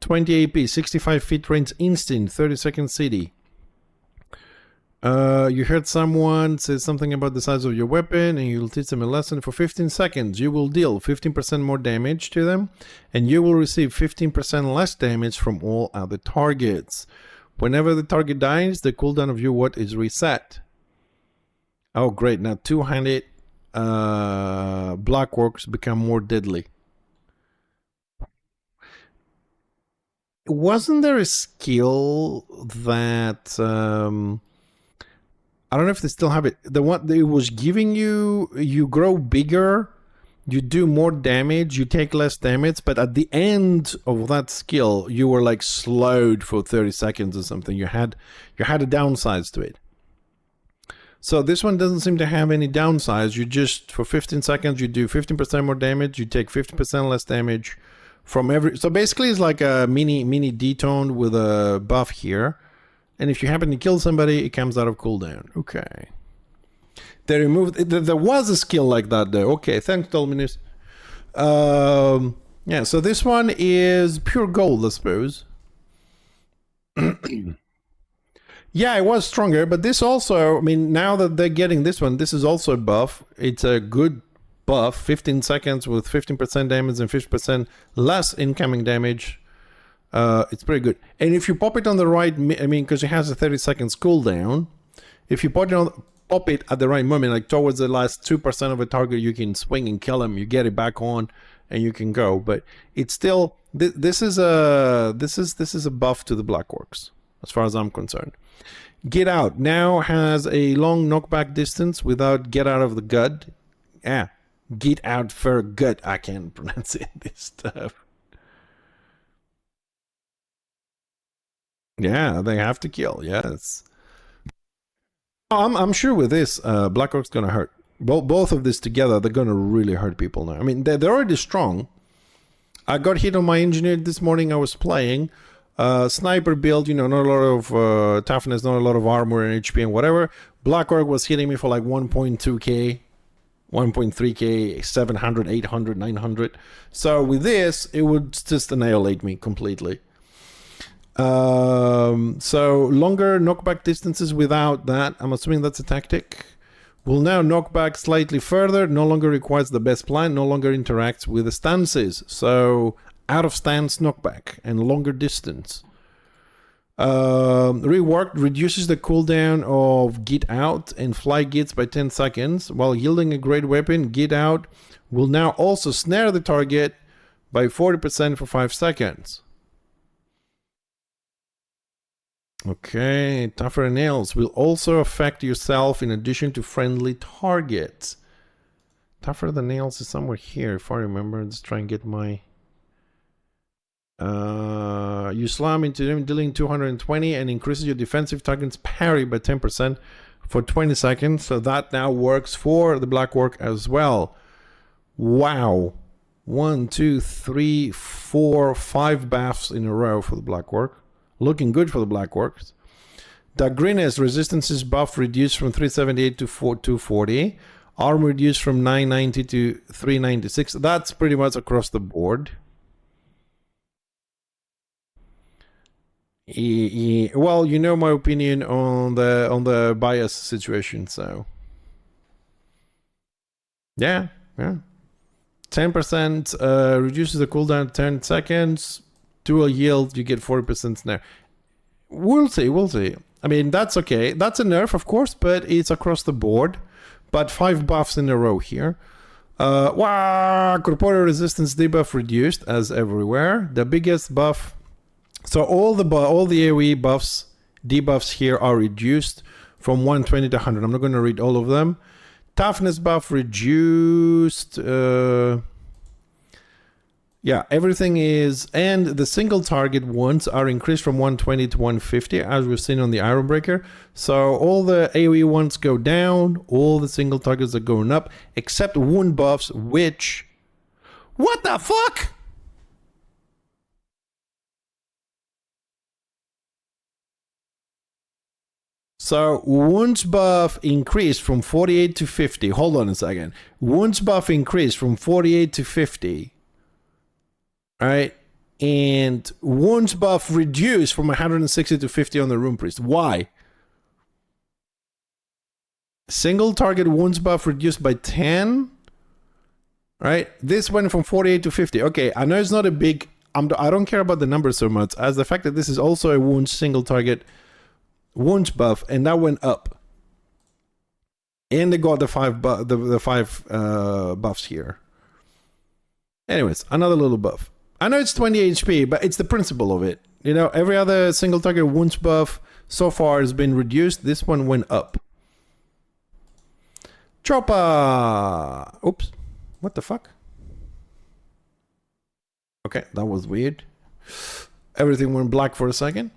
20 AP, 65 feet range instant, 30-second city. You heard someone say something about the size of your weapon and you'll teach them a lesson. For 15 seconds, you will deal 15% more damage to them and you will receive 15% less damage from all other targets. Whenever the target dies, the cooldown of your what is reset. Oh, great. Now 200 Blackworks become more deadly. Wasn't there a skill that... I don't know if they still have it. The one that was giving you, you grow bigger, you do more damage, you take less damage, but at the end of that skill, you were like slowed for 30 seconds or something. You had a downside to it. So this one doesn't seem to have any downsides. You just, for 15 seconds, you do 15% more damage, you take 50% less damage from every... So basically it's like a mini detone with a buff here. And if you happen to kill somebody, it comes out of cooldown. Okay. They removed... There was a skill like that, though. Okay, thanks, Dolminus. Yeah, so this one is pure gold, I suppose. Yeah, it was stronger, but this also... I mean, now that they're getting this one, this is also a buff. It's a good buff. 15 seconds with 15% damage and 50% less incoming damage. It's pretty good. And if you pop it on the right, I mean, because it has a 30 seconds cooldown, if you pop it at the right moment, like towards the last 2% of a target, you can swing and kill him. You get it back on, and you can go. But it's still this is a buff to the Blackworks, as far as I'm concerned. Get Out now has a long knockback distance without Get Out of the Gut. Yeah, Get Out for Gut. I can't pronounce it, this stuff. Yeah, they have to kill. Yes, I'm sure with this, Blackrock's gonna hurt. Both of this together, they're gonna really hurt people now. I mean, they're already strong. I got hit on my engineer this morning. I was playing sniper build. You know, not a lot of toughness, not a lot of armor and HP and whatever. Blackrock was hitting me for like 1.2k, 1.3k, 700, 800, 900. So with this, it would just annihilate me completely. So longer knockback distances without that, I'm assuming that's a tactic, will now knock back slightly further, no longer requires the best plan, no longer interacts with the stances. So out of stance knockback and longer distance. Reworked reduces the cooldown of Get Out and Fly Gits by 10 seconds. While yielding a great weapon, Get Out will now also snare the target by 40% for 5 seconds. Okay, Tougher Nails will also affect yourself in addition to friendly targets. Tougher the Nails is somewhere here, if I remember. Let's try and get my... You slam into them, dealing 220 and increases your defensive target's parry by 10% for 20 seconds. So that now works for the black orc as well. Wow. 1, 2, 3, 4, 5 buffs in a row for the black orc. Looking good for the black orcs. Dagrinus resistances buff reduced from 378 to 240. Arm reduced from 990 to 396. That's pretty much across the board. Well, you know my opinion on the bias situation, so yeah. 10% reduces the cooldown to 10 seconds. Dual yield, you get 40% snare. We'll see. I mean, that's okay. That's a nerf, of course, but it's across the board. But 5 buffs in a row here. Corporeal resistance debuff reduced as everywhere. The biggest buff. So all the AoE buffs, debuffs here are reduced from 120 to 100. I'm not going to read all of them. Toughness buff reduced. Yeah, everything is, and the single target wounds are increased from 120 to 150, as we've seen on the Ironbreaker. So all the AoE ones go down, all the single targets are going up, except wound buffs, which... What the fuck? So wounds buff increased from 48 to 50. Hold on a second. Wounds buff increased from 48 to 50. All right, and wounds buff reduced from 160 to 50 on the Rune Priest. Why? Single target wounds buff reduced by 10. Right, this went from 48 to 50. Okay, I know it's not a big. I don't care about the numbers so much as the fact that this is also a wounds single target wounds buff, and that went up. And they got the five buffs here. Anyways, another little buff. I know it's 20 HP, but it's the principle of it. You know, every other single target wounds buff so far has been reduced. This one went up. Chopper! Oops. What the fuck? Okay, that was weird. Everything went black for a second.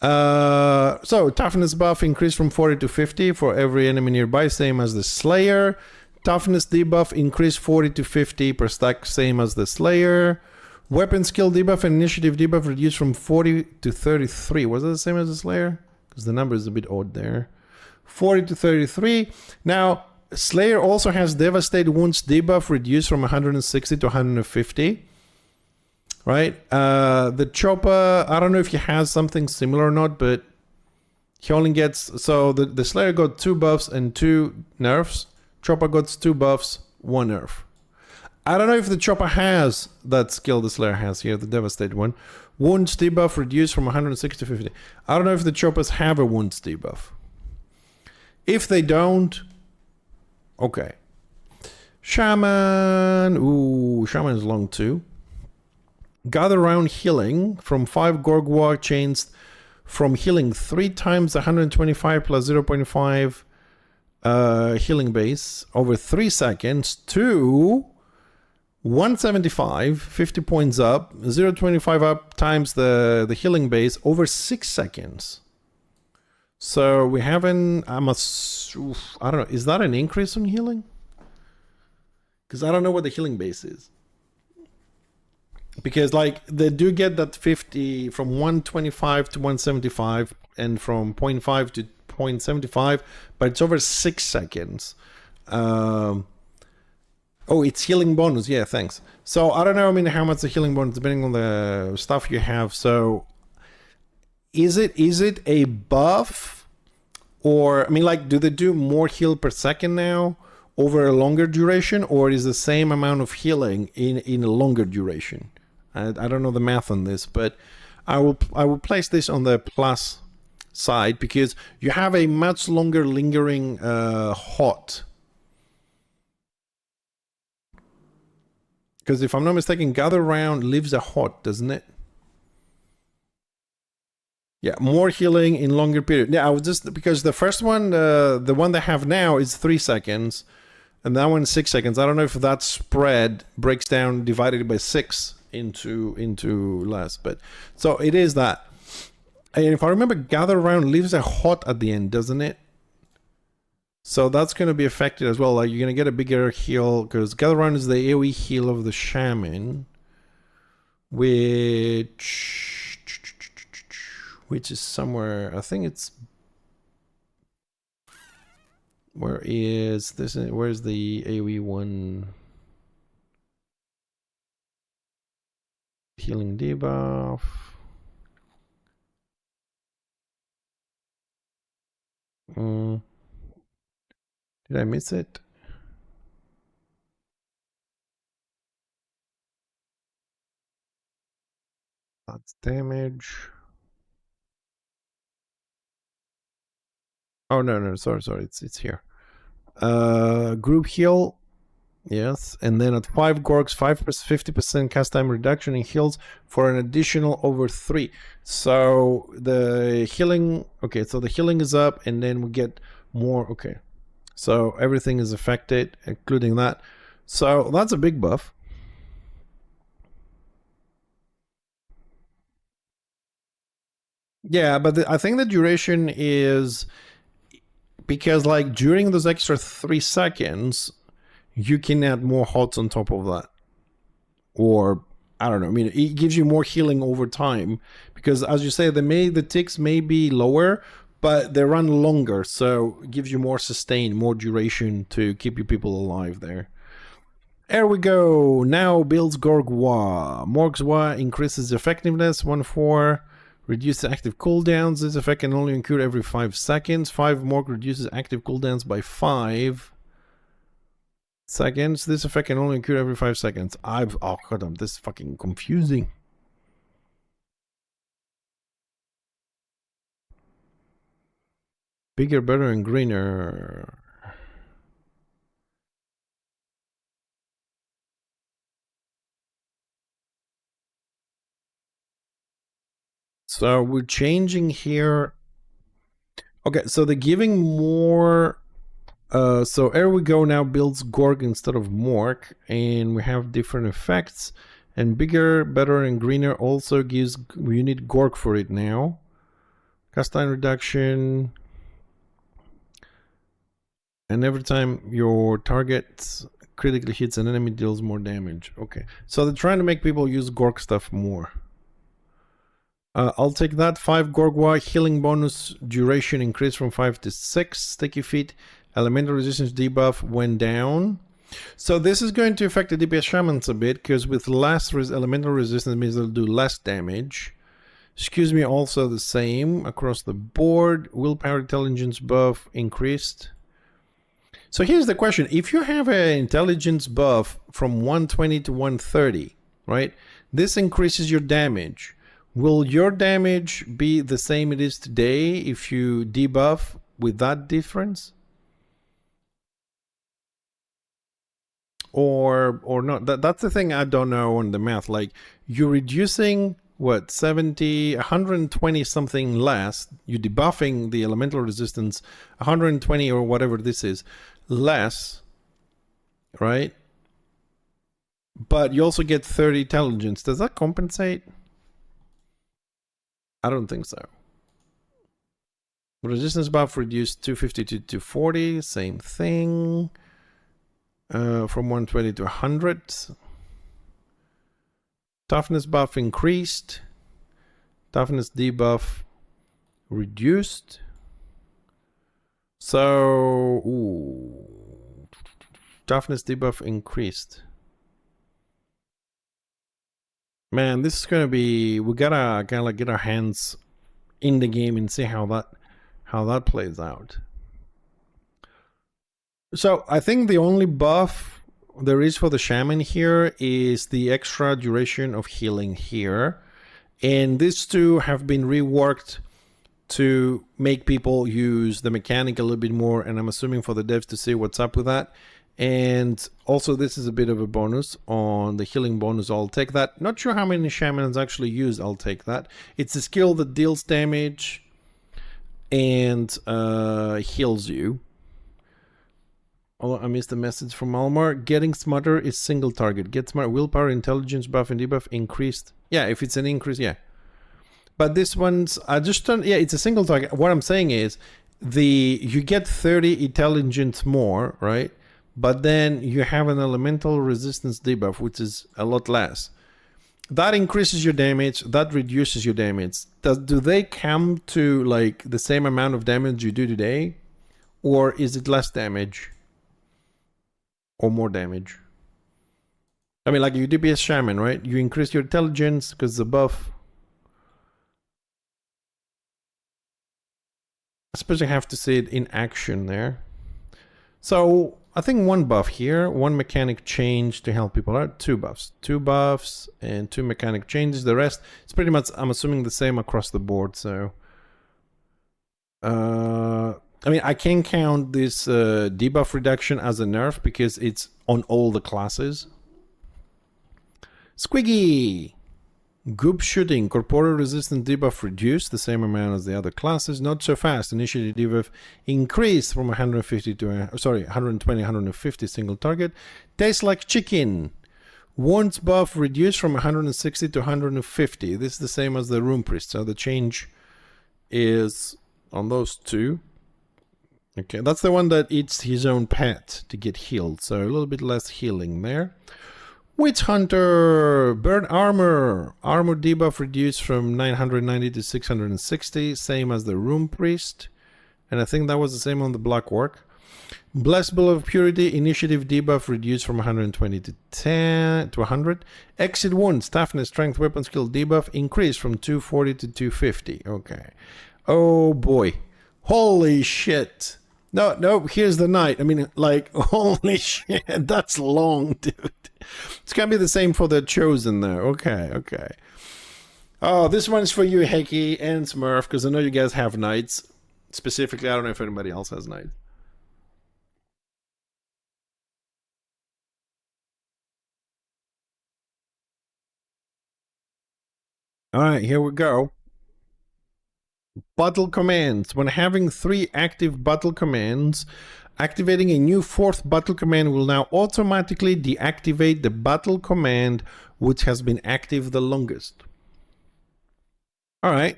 So, toughness buff increased from 40 to 50 for every enemy nearby, same as the Slayer. Toughness debuff increased 40 to 50 per stack, same as the Slayer. Weapon skill debuff and initiative debuff reduced from 40 to 33. Was it the same as the Slayer? Because the number is a bit odd there. 40 to 33. Now, Slayer also has Devastate Wounds debuff reduced from 160 to 150. Right? The Chopper, I don't know if he has something similar or not, but he only gets... So the Slayer got 2 buffs and 2 nerfs. Chopper got 2 buffs, 1 nerf. I don't know if the Chopper has that skill the Slayer has here, the Devastate one. Wounds debuff reduced from 160 to 50. I don't know if the Choppers have a wounds debuff. If they don't, okay. Shaman. Ooh, Shaman is long too. Gather round healing from 5 Gorgwar chains from healing 3 times 125 plus 0.5 healing base over 3 seconds to 175, 50 points up, 0.25 up times the healing base over 6 seconds. So we haven't, I don't know, is that an increase on healing? Because I don't know what the healing base is. Because like they do get that 50 from 125 to 175 and from 0.5 to 0.75, but it's over 6 seconds. Oh, it's healing bonus. Yeah, thanks. So I don't know, I mean, how much the healing bonus, depending on the stuff you have. So is it a buff? Or, I mean, like, do they do more heal per second now over a longer duration? Or is the same amount of healing in a longer duration? I don't know the math on this, but I will place this on the plus side because you have a much longer lingering hot. Because if I'm not mistaken, Gather Round lives a hot, doesn't it? Yeah, more healing in longer period. Yeah, I was just, because the first one, the one they have now is 3 seconds, and that one's 6 seconds. I don't know if that spread breaks down divided by 6 into less. But so it is that. And if I remember, gather around leaves a hot at the end, doesn't it? So that's going to be affected as well. Like you're going to get a bigger heal because gather around is the AoE heal of the shaman, which is somewhere. I think it's where's the AoE one? Healing debuff. Did I miss it? That's damage. Oh no, sorry, it's here. Group heal, yes, and then at 5 Gorgs, 50% cast time reduction in heals for an additional over 3. So the healing, okay, so the healing is up, and then we get more. Okay, so everything is affected, including that. So that's a big buff. Yeah, but I think the duration is because like during those extra 3 seconds, you can add more hots on top of that. Or I don't know. I mean, it gives you more healing over time because, as you say, the ticks may be lower, but they run longer, so it gives you more sustain, more duration to keep your people alive there. There we go. Now builds Gorgwa. Morgswa increases effectiveness 1/4. Reduces active cooldowns. This effect can only occur every 5 seconds. 5 Morg reduces active cooldowns by 5 seconds. This effect can only occur every 5 seconds. Oh god, this is fucking confusing. Bigger, better, and greener. So we're changing here. Okay, so they're giving more. So here we go now builds Gorg instead of Mork, and we have different effects. And bigger, better, and greener also gives, you need Gorg for it now. Cast time reduction. And every time your target critically hits an enemy, deals more damage. Okay, so they're trying to make people use Gorg stuff more. I'll take that. 5 Gorgwa, healing bonus duration increased from 5 to 6. Sticky feet, elemental resistance debuff went down. So this is going to affect the DPS shamans a bit, because with less elemental resistance means they'll do less damage. Excuse me, also the same across the board. Willpower intelligence buff increased. So here's the question. If you have an intelligence buff from 120 to 130, right? This increases your damage. Will your damage be the same it is today if you debuff with that difference? Or not? That's the thing I don't know on the math. Like, you're reducing, what, 70, 120 something less. You're debuffing the elemental resistance 120 or whatever this is less, right? But you also get 30 intelligence. Does that compensate? I don't think so. Resistance buff reduced 250 to 240, same thing. From 120 to 100. Toughness buff increased. Toughness debuff reduced. So, ooh. Toughness debuff increased. Man, this is gonna be, we gotta kind of like get our hands in the game and see how that plays out. So I think the only buff there is for the shaman here is the extra duration of healing here, and these two have been reworked to make people use the mechanic a little bit more, and I'm assuming for the devs to see what's up with that. And also this is a bit of a bonus on the healing bonus. I'll take that. Not sure how many shamans actually use. I'll take that. It's a skill that deals damage and heals you. Oh, I missed the message from Almar. Getting smarter is single target. Get smart. Willpower, intelligence buff, and debuff increased. Yeah, if it's an increase, yeah. But this one's I just don't. Yeah, it's a single target. What I'm saying is, you get 30 intelligence more, right? But then you have an elemental resistance debuff, which is a lot less. That increases your damage. That reduces your damage. Do they come to like the same amount of damage you do today, or is it less damage? Or more damage? I mean, like you DPS Shaman, right? You increase your intelligence because the buff. I suppose I have to see it in action there. So I think one buff here, one mechanic change to help people out. Two buffs and two mechanic changes. The rest is pretty much, I'm assuming, the same across the board. So I mean, I can count this debuff reduction as a nerf because it's on all the classes. Squiggy! Goop shooting, corporeal resistance debuff reduced, the same amount as the other classes. Not so fast. Initiative debuff increased from 150 to 120, 150 single target. Tastes like chicken. Wounds buff reduced from 160 to 150. This is the same as the Rune Priest. So the change is on those two. Okay, that's the one that eats his own pet to get healed. So a little bit less healing there. Witch Hunter, burn armor. Armor debuff reduced from 990 to 660, same as the Rune Priest. And I think that was the same on the Black Orc. Blessed Bull of Purity, initiative debuff reduced from 120 to 100. Exit Wounds, toughness, strength, weapon skill debuff increased from 240 to 250. Okay. Oh boy. Holy shit. No, here's the night. I mean, like, holy shit, that's long, dude. It's gonna be the same for the Chosen, though. Okay. Oh, this one's for you, Heki and Smurf, because I know you guys have nights. Specifically, I don't know if anybody else has nights. All right, here we go. Battle commands. When having 3 active battle commands, activating a new 4th battle command will now automatically deactivate the battle command which has been active the longest. All right,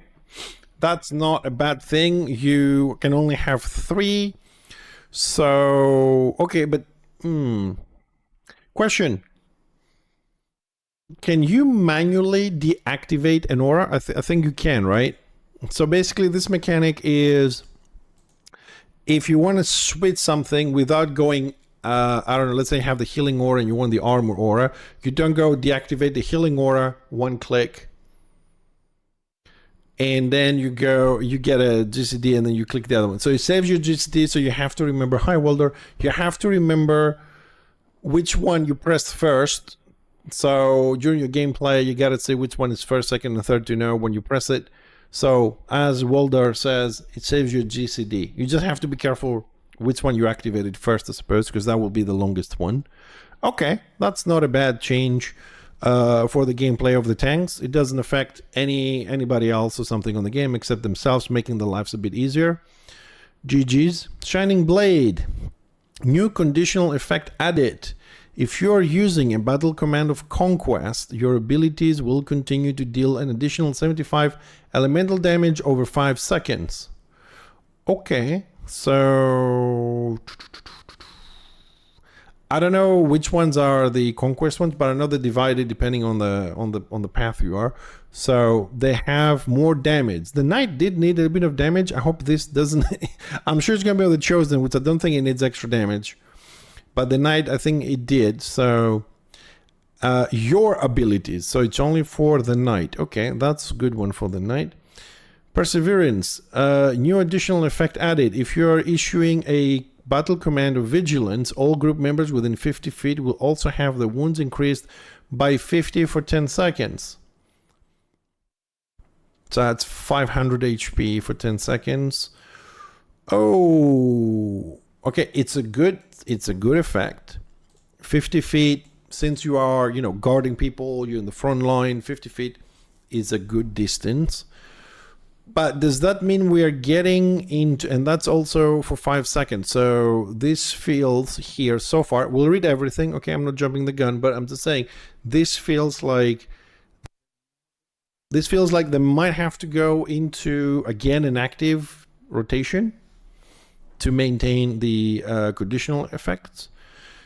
that's not a bad thing. You can only have 3. So, okay, but question. Can you manually deactivate an aura? I think you can, right? So basically this mechanic is if you want to switch something without going, I don't know, let's say you have the healing aura and you want the armor aura, you don't go deactivate the healing aura, one click, and then you get a GCD and then you click the other one. So it saves you GCD, so you have to remember, hi Welder, you have to remember which one you pressed first. So during your gameplay, you gotta say which one is first, second, and third to know when you press it. So as Waldar says, it saves you GCD. You just have to be careful which one you activated first, I suppose, because that will be the longest one. Okay, that's not a bad change for the gameplay of the tanks. It doesn't affect anybody else or something on the game except themselves, making their lives a bit easier. GG's. Shining Blade. New conditional effect added. If you are using a battle command of Conquest, your abilities will continue to deal an additional 75 elemental damage over 5 seconds. Okay, so I don't know which ones are the Conquest ones, but I know they're divided depending on the path you are. So they have more damage. The Knight did need a bit of damage. I hope this doesn't. I'm sure it's gonna be on the Chosen, which I don't think it needs extra damage. But the Knight, I think it did. So your abilities. So it's only for the Knight. Okay, that's a good one for the Knight. Perseverance. New additional effect added. If you are issuing a battle command of Vigilance, all group members within 50 feet will also have the wounds increased by 50 for 10 seconds. So that's 500 HP for 10 seconds. Oh, okay. It's a good effect. 50 feet, since you are, guarding people, you're in the front line, 50 feet is a good distance. But does that mean we are getting into, and that's also for 5 seconds. So this feels here so far, we'll read everything. Okay, I'm not jumping the gun, but I'm just saying this feels like they might have to go into, again, an active rotation to maintain the conditional effects.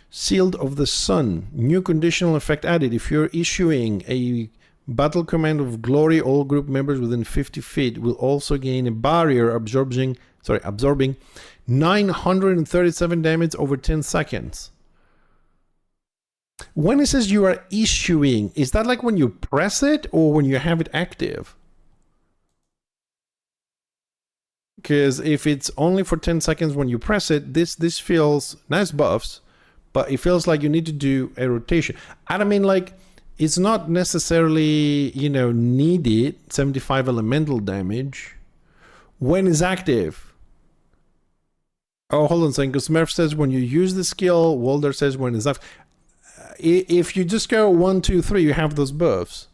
Shield of the Sun, new conditional effect added. If you're issuing a battle command of glory, all group members within 50 feet will also gain a barrier absorbing 937 damage over 10 seconds. When it says you are issuing, is that like when you press it or when you have it active? Because if it's only for 10 seconds when you press it, this feels nice buffs, but it feels like you need to do a rotation. And I mean, like, it's not necessarily, you know, needed 75 elemental damage when it's active. Oh, hold on a second, because Smurf says when you use the skill, Walder says when it's active. If you just go 1, 2, 3, you have those buffs.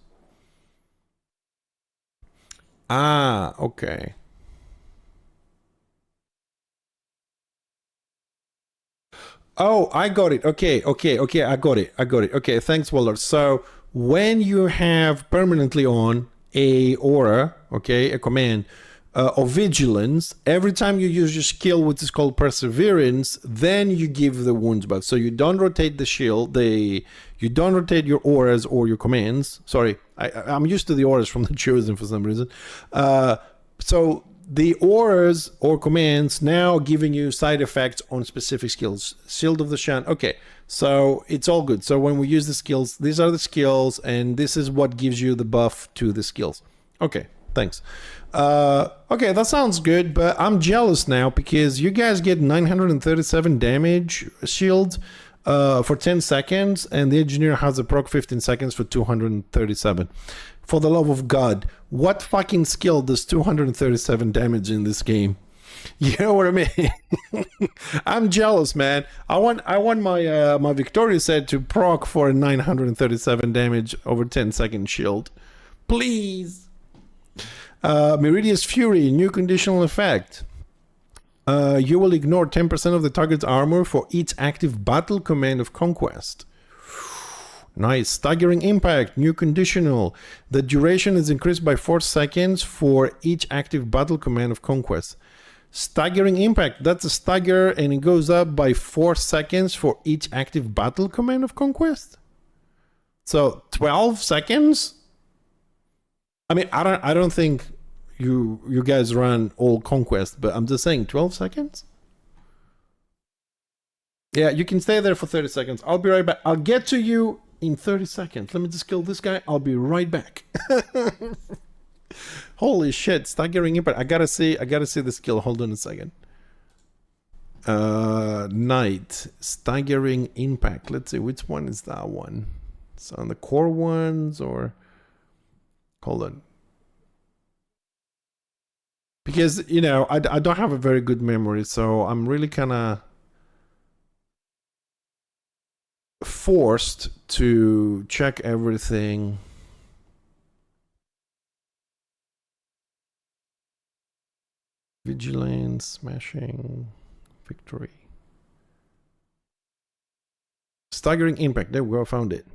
Ah, okay. Oh, I got it. Okay, I got it. Okay, thanks, Waller. So when you have permanently on a aura, okay, a command of vigilance, every time you use your skill, which is called perseverance, then you give the wounds buff. So you don't rotate the shield, you don't rotate your auras or your commands. Sorry, I'm used to the auras from the Chosen for some reason. So the auras or commands now giving you side effects on specific skills. Shield of the Shan. Okay, so it's all good. So when we use the skills, these are the skills, and this is what gives you the buff to the skills. Okay, thanks. Okay, that sounds good, but I'm jealous now because you guys get 937 damage shield for 10 seconds, and the engineer has a proc 15 seconds for 237. For the love of God, what fucking skill does 237 damage in this game? You know what I mean? I'm jealous, man. I want my my Victoria set to proc for a 937 damage over 10 second shield. Please. Meridia's Fury, new conditional effect. You will ignore 10% of the target's armor for each active battle command of conquest. Nice. Staggering Impact, new conditional. The duration is increased by 4 seconds for each active battle command of conquest. Staggering Impact, that's a stagger, and it goes up by 4 seconds for each active battle command of conquest. So 12 seconds? I mean, I don't think you guys run all conquest, but I'm just saying 12 seconds? Yeah, you can stay there for 30 seconds. I'll be right back. I'll get to you in 30 seconds. Let me just kill this guy. I'll be right back. Holy shit, staggering impact. I gotta see the skill. Hold on a second. Knight, staggering impact. Let's see, which one is that one? It's on the core ones, or hold on. Because, you know, I don't have a very good memory, so I'm really kind of forced to check everything. Vigilance, smashing, victory. Staggering impact. There we go, found it.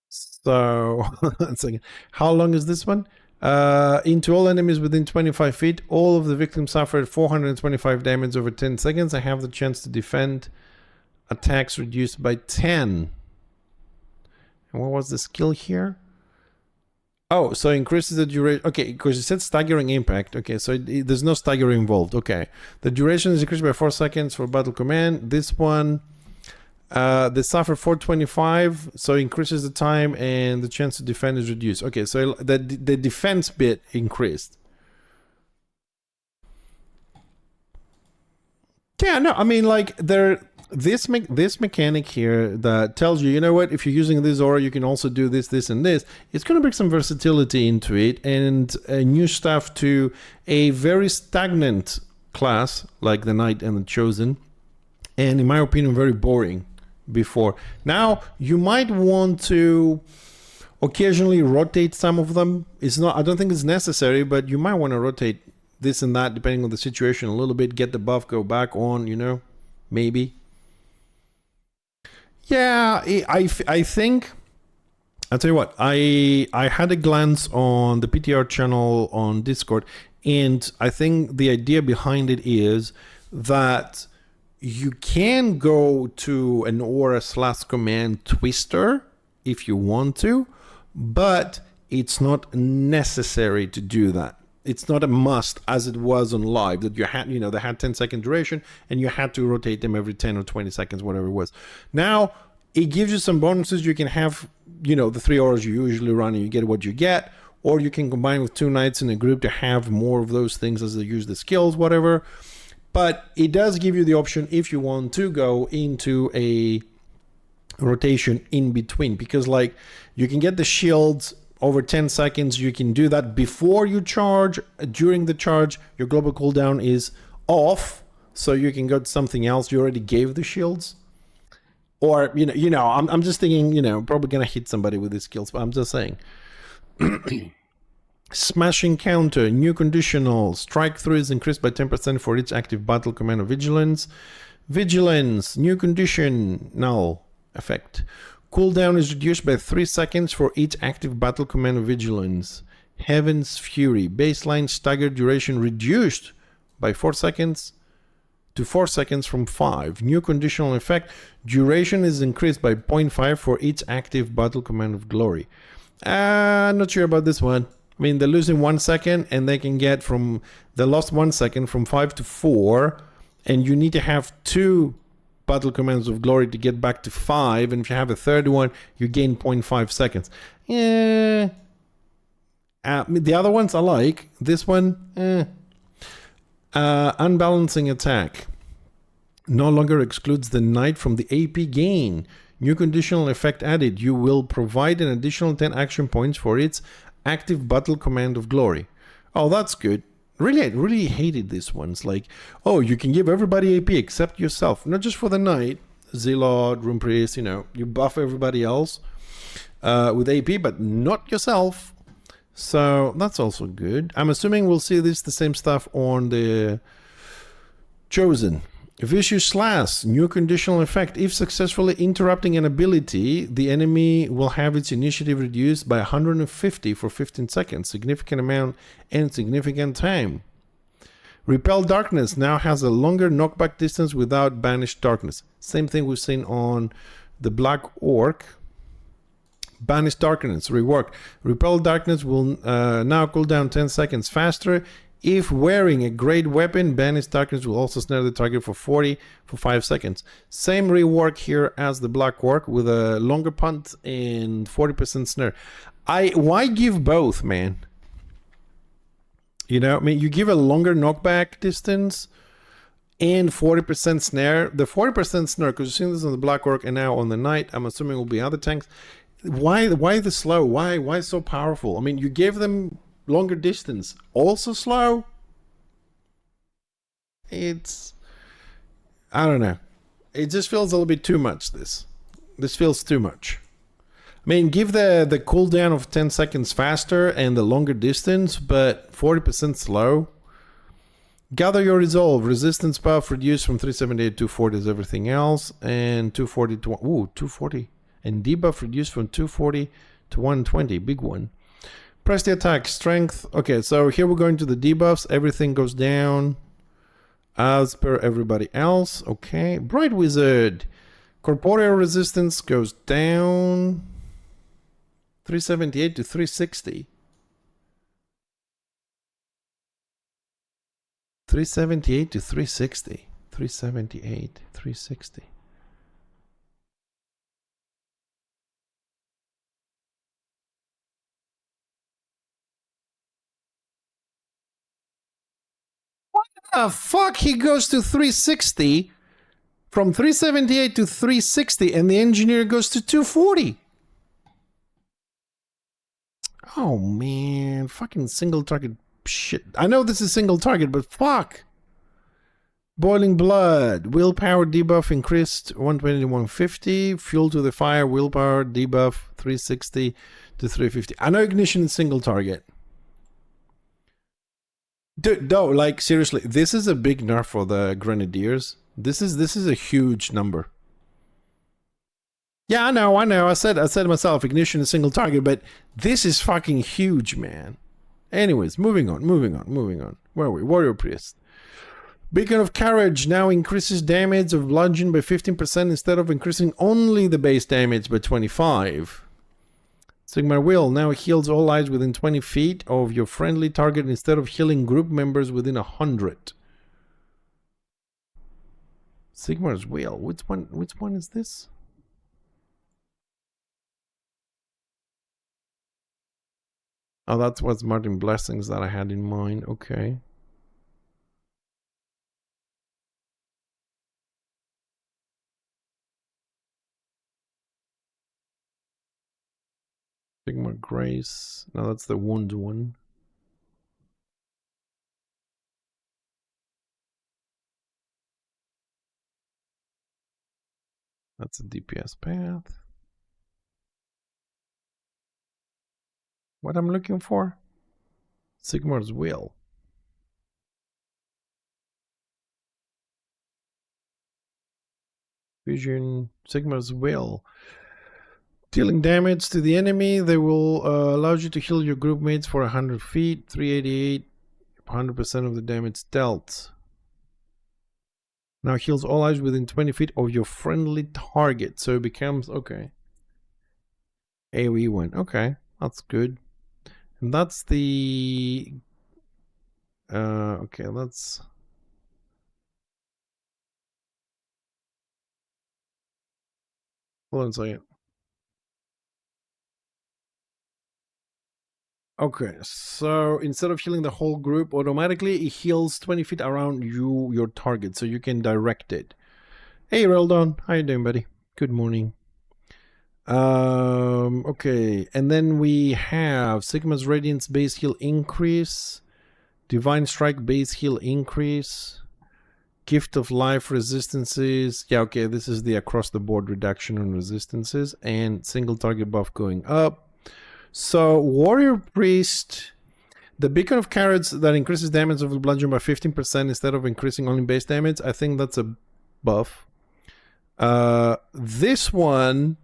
So, how long is this one? Into all enemies within 25 feet, all of the victims suffered 425 damage over 10 seconds. I have the chance to defend. Attacks reduced by 10. And what was the skill here? Oh, so increases the duration. Okay, because it said staggering impact. Okay, so there's no staggering involved. Okay, the duration is increased by 4 seconds for battle command. This one, they suffer 425, so increases the time and the chance to defend is reduced. Okay, so the defense bit increased. Yeah, no, I mean, like, this mechanic here that tells you, you know what, if you're using this aura, you can also do this, this, and this. It's going to bring some versatility into it and new stuff to a very stagnant class like the Knight and the Chosen, and in my opinion, very boring before. Now, you might want to occasionally rotate some of them. It's not, I don't think it's necessary, but you might want to rotate this and that depending on the situation a little bit. Get the buff, go back on, you know, maybe. Yeah, I think, I'll tell you what, I had a glance on the PTR channel on Discord, and I think the idea behind it is that you can go to an aura/command twister if you want to, but it's not necessary to do that. It's not a must as it was on live, that you had, you know, they had 10-second duration and you had to rotate them every 10 or 20 seconds, whatever it was. Now, it gives you some bonuses. You can have, you know, the 3 hours you usually run and you get what you get, or you can combine with 2 nights in a group to have more of those things as they use the skills, whatever. But it does give you the option if you want to go into a rotation in between, because like you can get the shields over 10 seconds. You can do that before you charge. During the charge, your global cooldown is off, so you can go to something else. You already gave the shields. Or, I'm just thinking, probably gonna hit somebody with these skills, but I'm just saying. Smashing counter, new conditional, strike through is increased by 10% for each active battle command of vigilance. Vigilance, new condition, null effect. Cooldown is reduced by 3 seconds for each active battle command of vigilance. Heaven's Fury, baseline staggered duration reduced by 4 seconds to 4 seconds from 5. New conditional effect, duration is increased by 0.5 for each active battle command of glory. Not sure about this one. I mean, they're losing 1 second and they can get from, they lost 1 second from 5 to 4, and you need to have 2 battle commands of glory to get back to 5, and if you have a third one, you gain 0.5 seconds. Yeah. The other ones I like. This one, unbalancing attack no longer excludes the knight from the AP gain. New conditional effect added. You will provide an additional 10 action points for its active battle command of glory. Oh, that's good. Really, I really hated these ones. Like, oh, you can give everybody AP except yourself. Not just for the knight, Zealot, Rune Priest, you buff everybody else with AP, but not yourself. So that's also good. I'm assuming we'll see the same stuff on the Chosen. Vicious Slash, new conditional effect. If successfully interrupting an ability, the enemy will have its initiative reduced by 150 for 15 seconds. Significant amount and significant time. Repel Darkness now has a longer knockback distance without Banished Darkness. Same thing we've seen on the Black Orc. Banished Darkness reworked. Repel Darkness will now cool down 10 seconds faster. If wearing a great weapon, Banished Darkness will also snare the target for 5 seconds. Same rework here as the Black Orc with a longer punt and 40% snare. Why give both, man? I mean, you give a longer knockback distance and 40% snare. The 40% snare, because you've seen this on the Black Orc and now on the Knight, I'm assuming will be other tanks. Why the slow? Why so powerful? I mean, you gave them longer distance, also slow. It's, I don't know, it just feels a little bit too much. This feels too much. I mean, give the cooldown of 10 seconds faster and the longer distance, but 40% slow. Gather Your Resolve, resistance buff reduced from 378 to 240 as everything else, and 240 to 240, and debuff reduced from 240 to 120, big one. Press the attack, strength. Okay, so here we're going to the debuffs. Everything goes down as per everybody else. Okay, Bright Wizard. Corporeal resistance goes down 378 to 360. 378 to 360. 378, 360. The fuck, he goes to 360 from 378 to 360 and the engineer goes to 240. Oh man, fucking single target shit. I know this is single target, but fuck. Boiling Blood. Willpower debuff increased 120 to 150. Fuel to the fire. Willpower debuff 360 to 350. I know ignition is single target. Dude, no, like seriously, this is a big nerf for the Grenadiers. This is a huge number. Yeah, I know. I said myself, ignition is single target, but this is fucking huge, man. Anyways, moving on. Where are we? Warrior Priest. Beacon of Courage now increases damage of bludgeon by 15% instead of increasing only the base damage by 25. Sigmar Will now heals all allies within 20 feet of your friendly target instead of healing group members within 100. Sigmar's Will. Which one is this? Oh, that was Martin Blessings that I had in mind. Okay. Sigmar Grace. No, that's the wound one. That's a DPS path. What I'm looking for? Sigmar's Will. Vision. Sigmar's Will. Dealing damage to the enemy, they will allow you to heal your group mates for 100 feet, 388, 100% of the damage dealt. Now heals all allies within 20 feet of your friendly target, so it becomes, okay. AoE one, okay, that's good. And that's the, okay, that's... Hold on a second. Okay, so instead of healing the whole group automatically, it heals 20 feet around you, your target, so you can direct it. Hey, Reldon, how you doing, buddy? Good morning. Okay, and then we have Sigma's Radiance base heal increase, Divine Strike base heal increase, Gift of Life resistances. Yeah, okay, this is the across the board reduction on resistances, and single target buff going up. So, Warrior Priest, the Beacon of Courage that increases damage of the bludgeon by 15% instead of increasing only base damage. I think that's a buff. This one,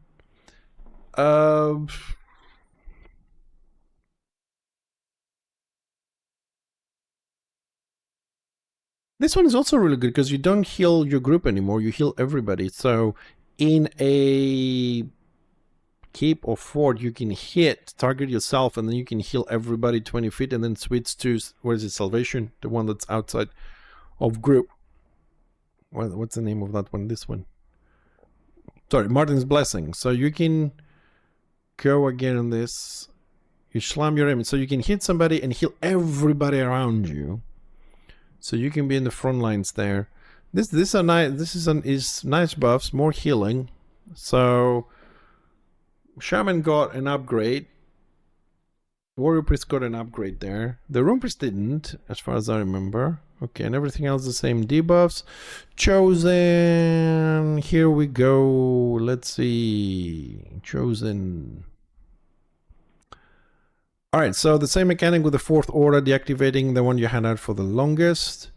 this one is also really good because you don't heal your group anymore, you heal everybody. So in a keep or fort, you can hit, target yourself, and then you can heal everybody 20 feet and then switch to, what is it, Salvation? The one that's outside of group. What's the name of that one? This one. Sorry, Martin's Blessing. So you can go again on this. You slam your aim, so you can hit somebody and heal everybody around you. So you can be in the front lines there. This is nice buffs, more healing. So Shaman got an upgrade. Warrior Priest got an upgrade there. The Rune Priest didn't, as far as I remember. Okay, and everything else the same. Debuffs. Chosen. Here we go. Let's see. Chosen. Alright, so the same mechanic with the fourth order, deactivating the one you had out for the longest.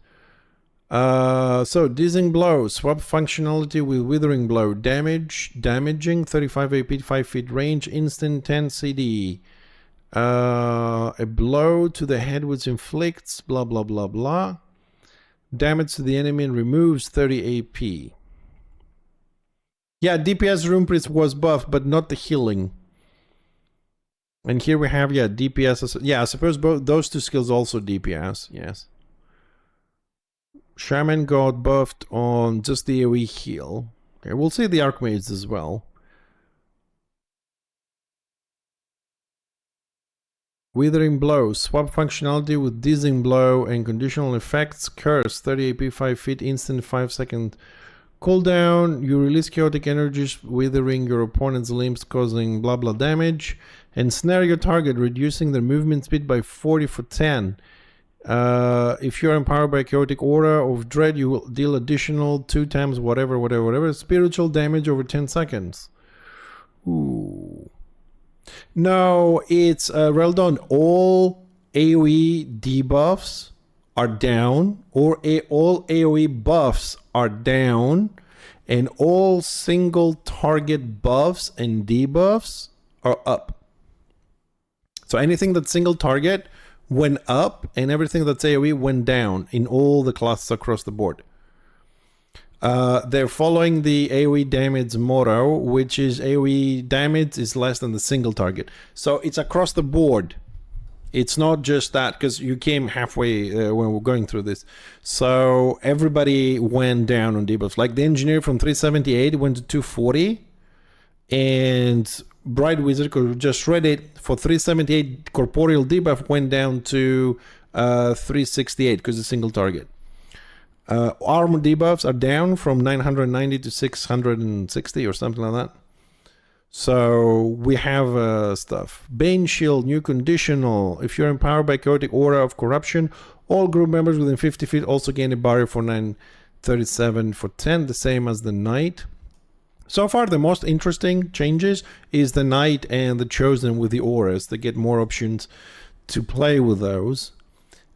So Dizzying Blow, swap functionality with Withering Blow, damaging, 35 AP, 5 feet range, instant 10 CD. A blow to the head which inflicts, blah blah blah blah. Damage to the enemy and removes 30 AP. Yeah, DPS Rune Priest was buffed, but not the healing. And here we have, yeah, DPS. Yeah, I suppose both those two skills also DPS, yes. Shaman got buffed on just the AoE heal. Okay, we'll see the Archmages as well. Withering Blow, swap functionality with Dizzying Blow and conditional effects. Curse, 30 AP, 5 feet, instant 5 second cooldown. You release chaotic energies, withering your opponent's limbs, causing blah blah damage. And snare your target, reducing their movement speed by 40 for 10. If you're empowered by chaotic aura of dread, you will deal additional 2 times whatever spiritual damage over 10 seconds. Ooh. No, it's Reldon. All AoE debuffs are down, or all AoE buffs are down, and all single target buffs and debuffs are up. So anything that's single target went up, and everything that's AoE went down in all the classes across the board. They're following the AoE damage motto, which is AoE damage is less than the single target. So it's across the board. It's not just that, because you came halfway when we're going through this. So everybody went down on debuffs. Like the engineer from 378 went to 240, and Bright Wizard, who just read it, for 378 corporeal debuff went down to 368 because it's a single target. Armor debuffs are down from 990 to 660 or something like that. So we have stuff. Bane Shield, new conditional. If you're empowered by chaotic aura of corruption, all group members within 50 feet also gain a barrier for 937 for 10, the same as the Knight. So far, the most interesting changes is the Knight and the Chosen with the auras. They get more options to play with those,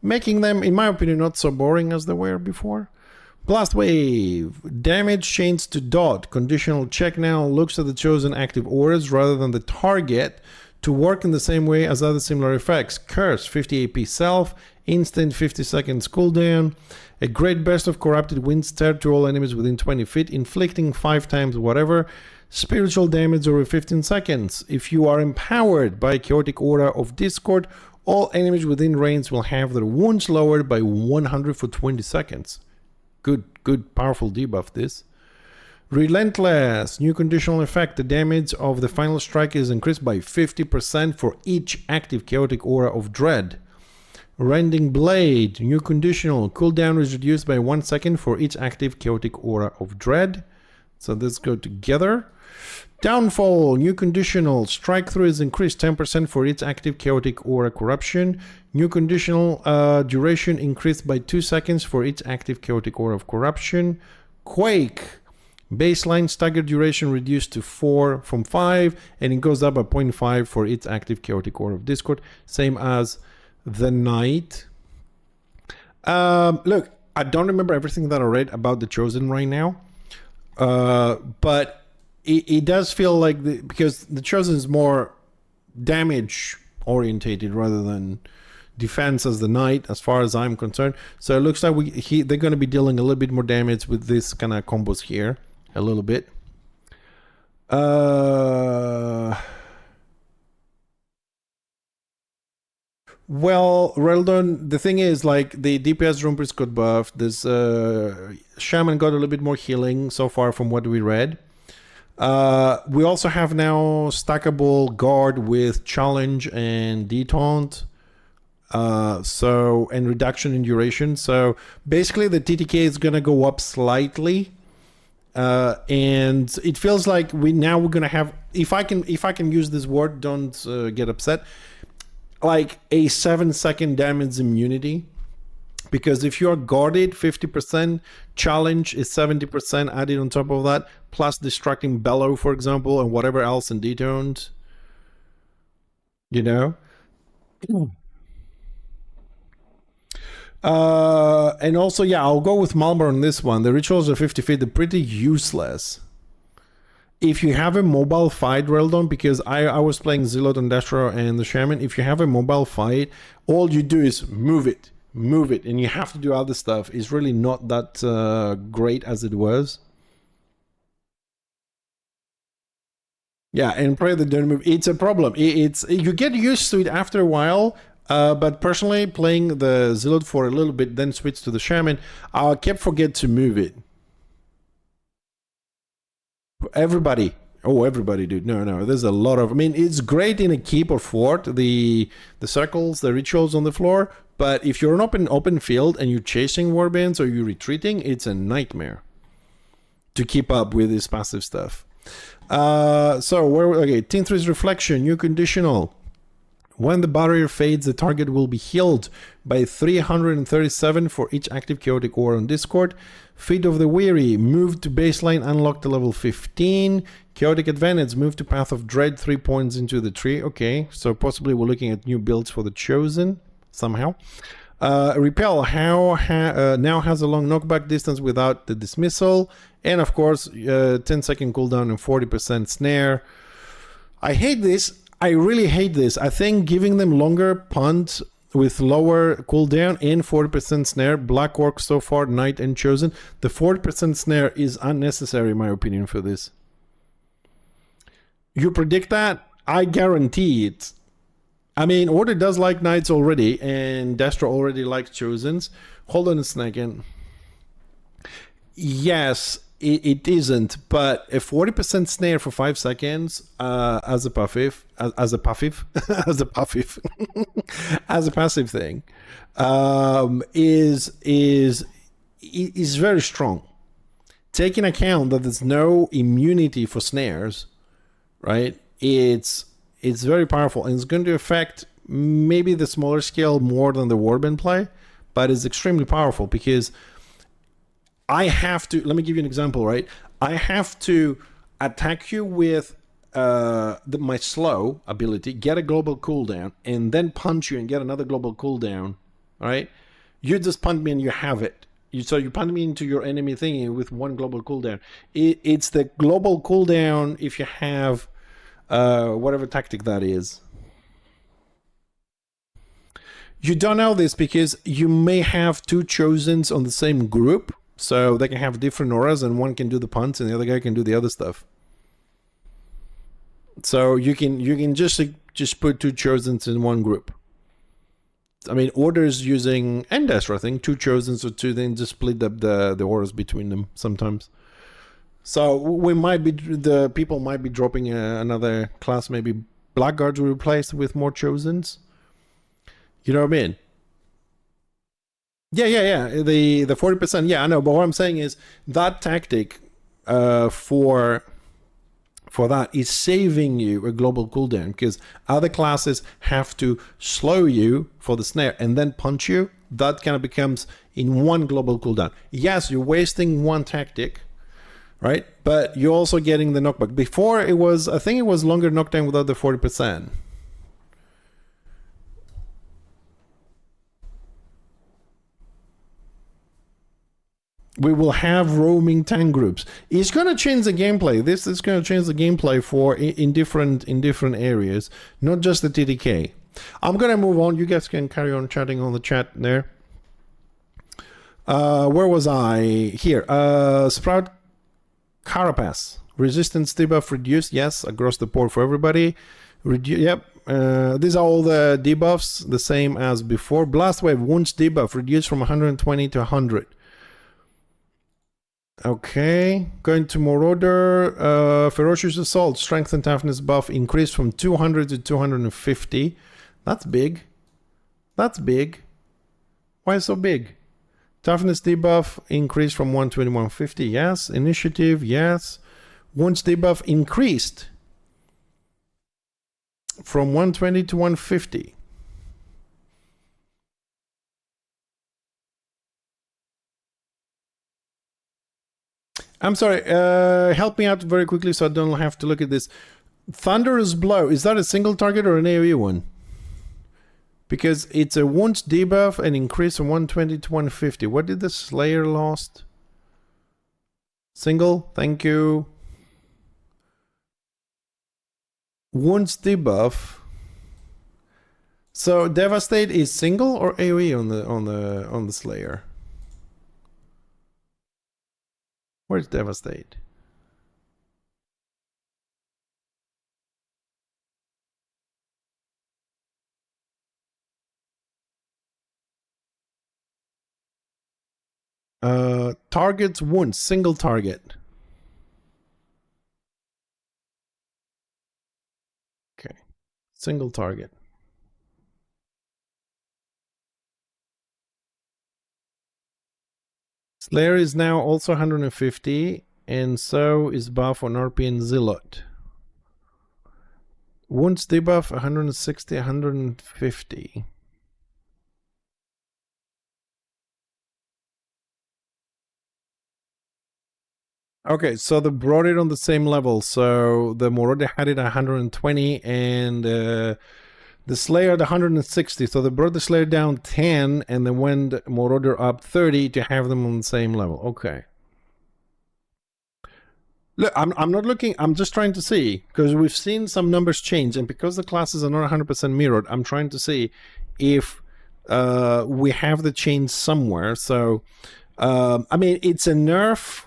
making them, in my opinion, not so boring as they were before. Blast Wave. Damage changed to dot. Conditional check now looks at the chosen active auras rather than the target to work in the same way as other similar effects. Curse, 50 AP self. Instant, 50 seconds cooldown. A great burst of corrupted wind stare to all enemies within 20 feet, inflicting 5 times whatever. Spiritual damage over 15 seconds. If you are empowered by chaotic aura of discord, all enemies within range will have their wounds lowered by 100 for 20 seconds. Good, powerful debuff this. Relentless, new conditional effect. The damage of the final strike is increased by 50% for each active chaotic aura of dread. Rending Blade, new conditional. Cooldown is reduced by 1 second for each active chaotic aura of dread. So let's go together. Downfall, new conditional. Strike through is increased 10% for each active chaotic aura corruption. New conditional duration increased by 2 seconds for each active chaotic aura of corruption. Quake, baseline stagger duration reduced to 4 from 5, and it goes up by 0.5 for each active chaotic aura of discord. Same as the Knight. Look, I don't remember everything that I read about the Chosen right now, but it does feel like because the Chosen is more damage orientated rather than defense as the Knight, as far as I'm concerned. So it looks like they're going to be dealing a little bit more damage with this kind of combos here, a little bit. Well, Reldon, the thing is, like, the DPS Rumpers got buffed. This Shaman got a little bit more healing so far from what we read. We also have now stackable guard with challenge and detaunt. And reduction in duration. So basically the TTK is gonna go up slightly. And it feels like we're gonna have, if I can use this word, don't get upset, like a 7-second damage immunity. Because if you're guarded, 50%, challenge is 70% added on top of that, plus distracting bellow, for example, and whatever else in detoned, you know. And also, yeah, I'll go with Malmber on this one. The rituals are 50 feet, they're pretty useless. If you have a mobile fight, Reldon, because I was playing Zealot and Destro and the Shaman, if you have a mobile fight, all you do is move it, and you have to do other stuff. It's really not that great as it was. Yeah, and pray that don't move. It's a problem. You get used to it after a while. But personally, playing the Zealot for a little bit, then switch to the Shaman, I kept forget to move it. Everybody, dude. No, there's a lot of, I mean, it's great in a keep or fort, the circles, the rituals on the floor, but if you're an open field and you're chasing warbands or you're retreating, it's a nightmare to keep up with this passive stuff. Okay, Team 3's Reflection, new conditional. When the barrier fades, the target will be healed by 337 for each active chaotic aura on Discord. Feet of the Weary, move to baseline, unlocked to level 15. Chaotic Advantage, move to Path of Dread, 3 points into the tree. Okay, so possibly we're looking at new builds for the Chosen, somehow. Repel now has a long knockback distance without the dismissal. And of course, 10-second cooldown and 40% snare. I hate this. I really hate this. I think giving them longer punt with lower cooldown and 40% snare, Black Orc so far, Knight and Chosen, the 40% snare is unnecessary in my opinion for this. You predict that? I guarantee it. I mean, Order does like Knights already, and Destro already likes Chosens. Hold on a second. Yes, it isn't, but a 40% snare for 5 seconds as a passive, as a passive thing is very strong. Taking account that there's no immunity for snares, right? It's very powerful, and it's going to affect maybe the smaller scale more than the Warband play, but it's extremely powerful because I have to, let me give you an example, right? I have to attack you with my slow ability, get a global cooldown, and then punch you and get another global cooldown, all right? You just punch me and you have it. So you punch me into your enemy thingy with one global cooldown. It's the global cooldown if you have whatever tactic that is. You don't know this because you may have 2 Chosens on the same group. So they can have different auras, and one can do the punts and the other guy can do the other stuff. So you can just put 2 Chosens in one group. I mean, Orders using Endestro, I think 2 Chosens or 2, then just split up the auras between them sometimes. So we might be, the people might be dropping another class, maybe Blackguards will replace with more Chosens. You know what I mean? Yeah. The 40%. Yeah, I know. But what I'm saying is that tactic for that is saving you a global cooldown, because other classes have to slow you for the snare and then punch you. That kind of becomes in one global cooldown. Yes, you're wasting one tactic, right? But you're also getting the knockback. Before it was, I think it was longer knockdown without the 40%. We will have roaming tank groups. It's going to change the gameplay. This is going to change the gameplay for in different areas, not just the TDK. I'm going to move on. You guys can carry on chatting on the chat there. Where was I? Here. Sprout Carapace. Resistance debuff reduced. Yes, across the board for everybody. Yep. These are all the debuffs, the same as before. Blast Wave wounds debuff reduced from 120 to 100. Okay, going to Marauder. Ferocious Assault, Strength and Toughness buff increased from 200 to 250. That's big. That's big. Why so big? Toughness debuff increased from 120 to 150. Yes. Initiative, yes. Wounds debuff increased from 120 to 150. I'm sorry, help me out very quickly so I don't have to look at this. Thunderous Blow, is that a single target or an AoE one? Because it's a wounds debuff and increase from 120 to 150. What did the Slayer lost? Single, thank you. Wounds debuff. So Devastate is single or AoE on the Slayer? Where's Devastate? Targets wounds, single target. Okay, single target. Slayer is now also 150, and so is buff on RP and Zilot. Wounds debuff 160, 150. Okay, so they brought it on the same level. So the Marauder had it 120 and the Slayer at 160. So they brought the Slayer down 10 and then went Marauder up 30 to have them on the same level. Okay. Look, I'm not looking, I'm just trying to see, because we've seen some numbers change, and because the classes are not 100% mirrored, I'm trying to see if we have the change somewhere. So, I mean, it's a nerf.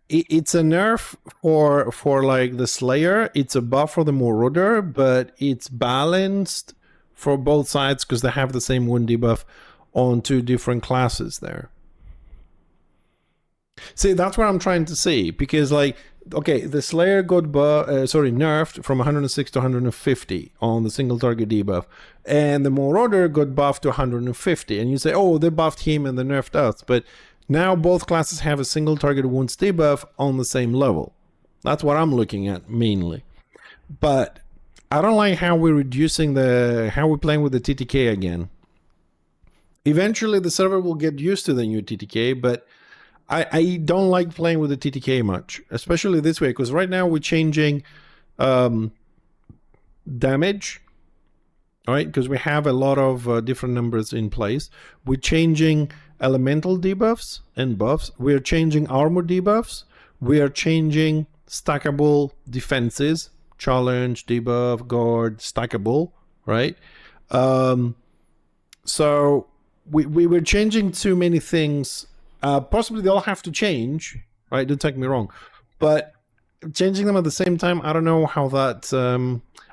It's a nerf for like the Slayer. It's a buff for the Marauder, but it's balanced for both sides because they have the same wound debuff on two different classes there. See, that's what I'm trying to see, because like, okay, the Slayer got nerfed from 106 to 150 on the single target debuff, and the Marauder got buffed to 150, and you say, oh, they buffed him and they nerfed us, but now both classes have a single target wounds debuff on the same level. That's what I'm looking at mainly. But I don't like how we're how we're playing with the TTK again. Eventually the server will get used to the new TTK, but I don't like playing with the TTK much, especially this way, because right now we're changing damage, right? Because we have a lot of different numbers in place. We're changing elemental debuffs and buffs. We're changing armor debuffs. We are changing stackable defenses, challenge, debuff, guard, stackable, right? So we were changing too many things. Possibly they all have to change, right? Don't take me wrong, but changing them at the same time, I don't know how that.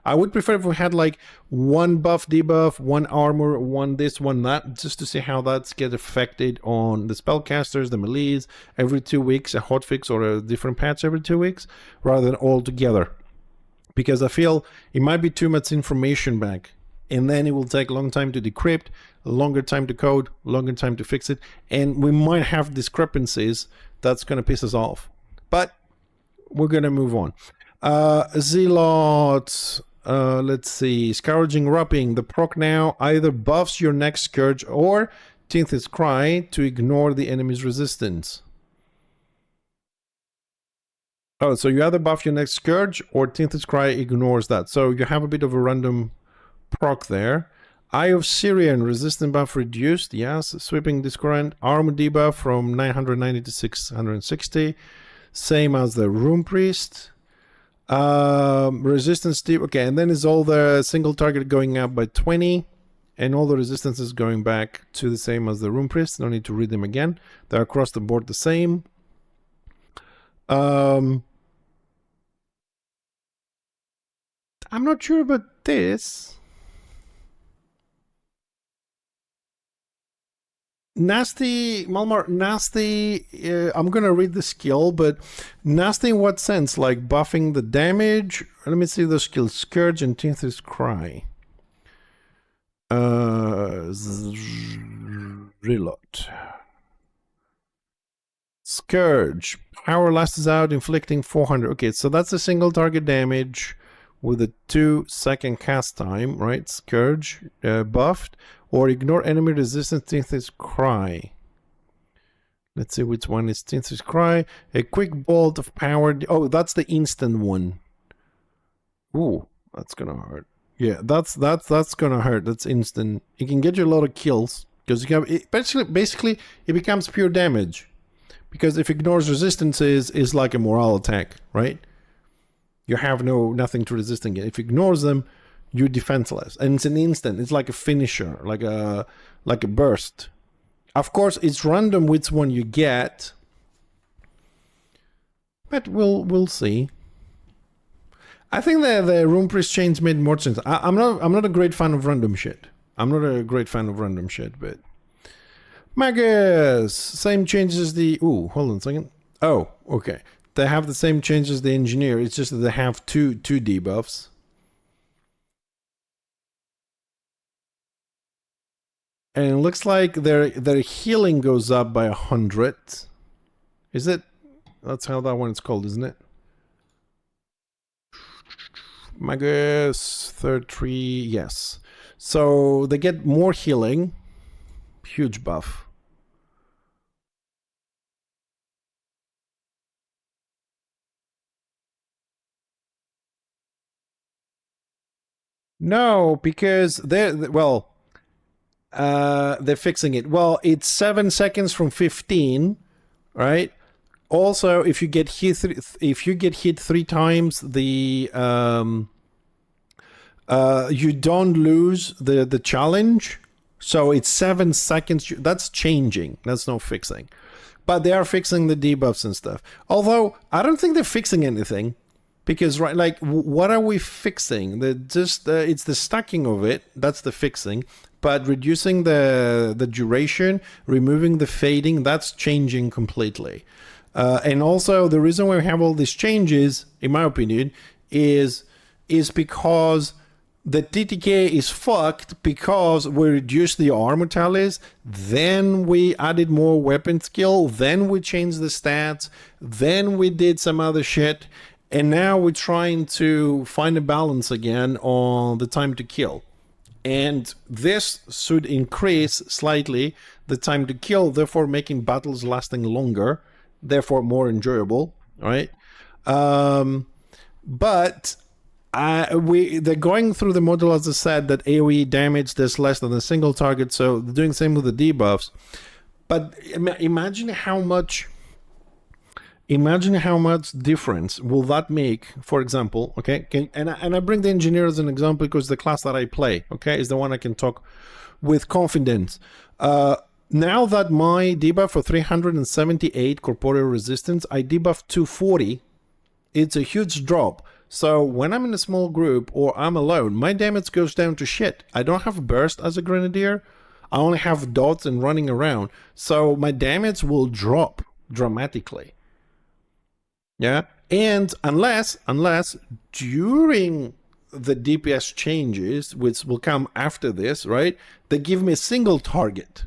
I would prefer if we had like one buff, debuff, one armor, one this, one that, just to see how that's get affected on the spellcasters, the melees, every 2 weeks, a hotfix or a different patch every 2 weeks, rather than all together. Because I feel it might be too much information back, and then it will take a long time to decrypt, a longer time to code, longer time to fix it, and we might have discrepancies that's going to piss us off. But we're going to move on. Zealot, let's see, Scourging Wrapping. The proc now either buffs your next Scourge or Tinth's Cry to ignore the enemy's resistance. Oh, so you either buff your next Scourge or Tinth's Cry ignores that. So you have a bit of a random proc there. Eye of Syrian, resistance buff reduced, yes. Sweeping Discordant, armor debuff from 990 to 660. Same as the Rune Priest. Resistance deep, okay, and then is all the single target going up by 20, and all the resistances going back to the same as the Rune Priest. No need to read them again. They're across the board the same. I'm not sure about this. Nasty, Malmar, nasty, I'm gonna read the skill, but nasty in what sense? Like buffing the damage? Let me see the skill. Scourge and Tinth's Cry. Reload. Scourge. Power lasts out, inflicting 400. Okay, so that's a single target damage with a 2-second cast time, right? Scourge, buffed. Or ignore enemy resistance, Tinth's Cry. Let's see which one is Tinth's Cry. A quick bolt of power. Oh, that's the instant one. Ooh, that's gonna hurt. Yeah, that's gonna hurt. That's instant. It can get you a lot of kills because you have it, basically it becomes pure damage. Because if ignores resistances is like a morale attack, right? You have nothing to resist again. If ignores them, you're defenseless, and it's an instant. It's like a finisher, like a burst. Of course, it's random which one you get, but we'll see. I think the Rune Priest change made more sense. I'm not a great fan of random shit. But Magus, same changes as the. Ooh, hold on a second. Oh, okay. They have the same changes as the Engineer. It's just that they have two debuffs. And it looks like their healing goes up by 100. Is it? That's how that one's called, isn't it? Magus, third tree, yes. So they get more healing. Huge buff. No, because they're fixing it. Well, it's 7 seconds from 15, right? Also, if you get hit, three times, you don't lose the challenge. So it's 7 seconds. That's changing. That's no fixing. But they are fixing the debuffs and stuff. Although I don't think they're fixing anything. Because like, what are we fixing? It's the stacking of it. That's the fixing. But reducing the duration, removing the fading, that's changing completely. And also, the reason why we have all these changes, in my opinion, is because the TTK is fucked because we reduced the armor tallies, then we added more weapon skill, then we changed the stats, then we did some other shit. And now we're trying to find a balance again on the time to kill. And this should increase slightly the time to kill, therefore making battles lasting longer, therefore more enjoyable, right? But they're going through the model, as I said, that AoE damage does less than a single target, so they're doing the same with the debuffs. But imagine how much difference will that make, for example, okay? And I bring the engineer as an example because the class that I play, okay, is the one I can talk with confidence. Now that my debuff for 378 corporeal resistance, I debuff 240, it's a huge drop. So when I'm in a small group or I'm alone, my damage goes down to shit. I don't have burst as a grenadier. I only have dots and running around. So my damage will drop dramatically. Yeah, and unless during the DPS changes, which will come after this, right, they give me a single target.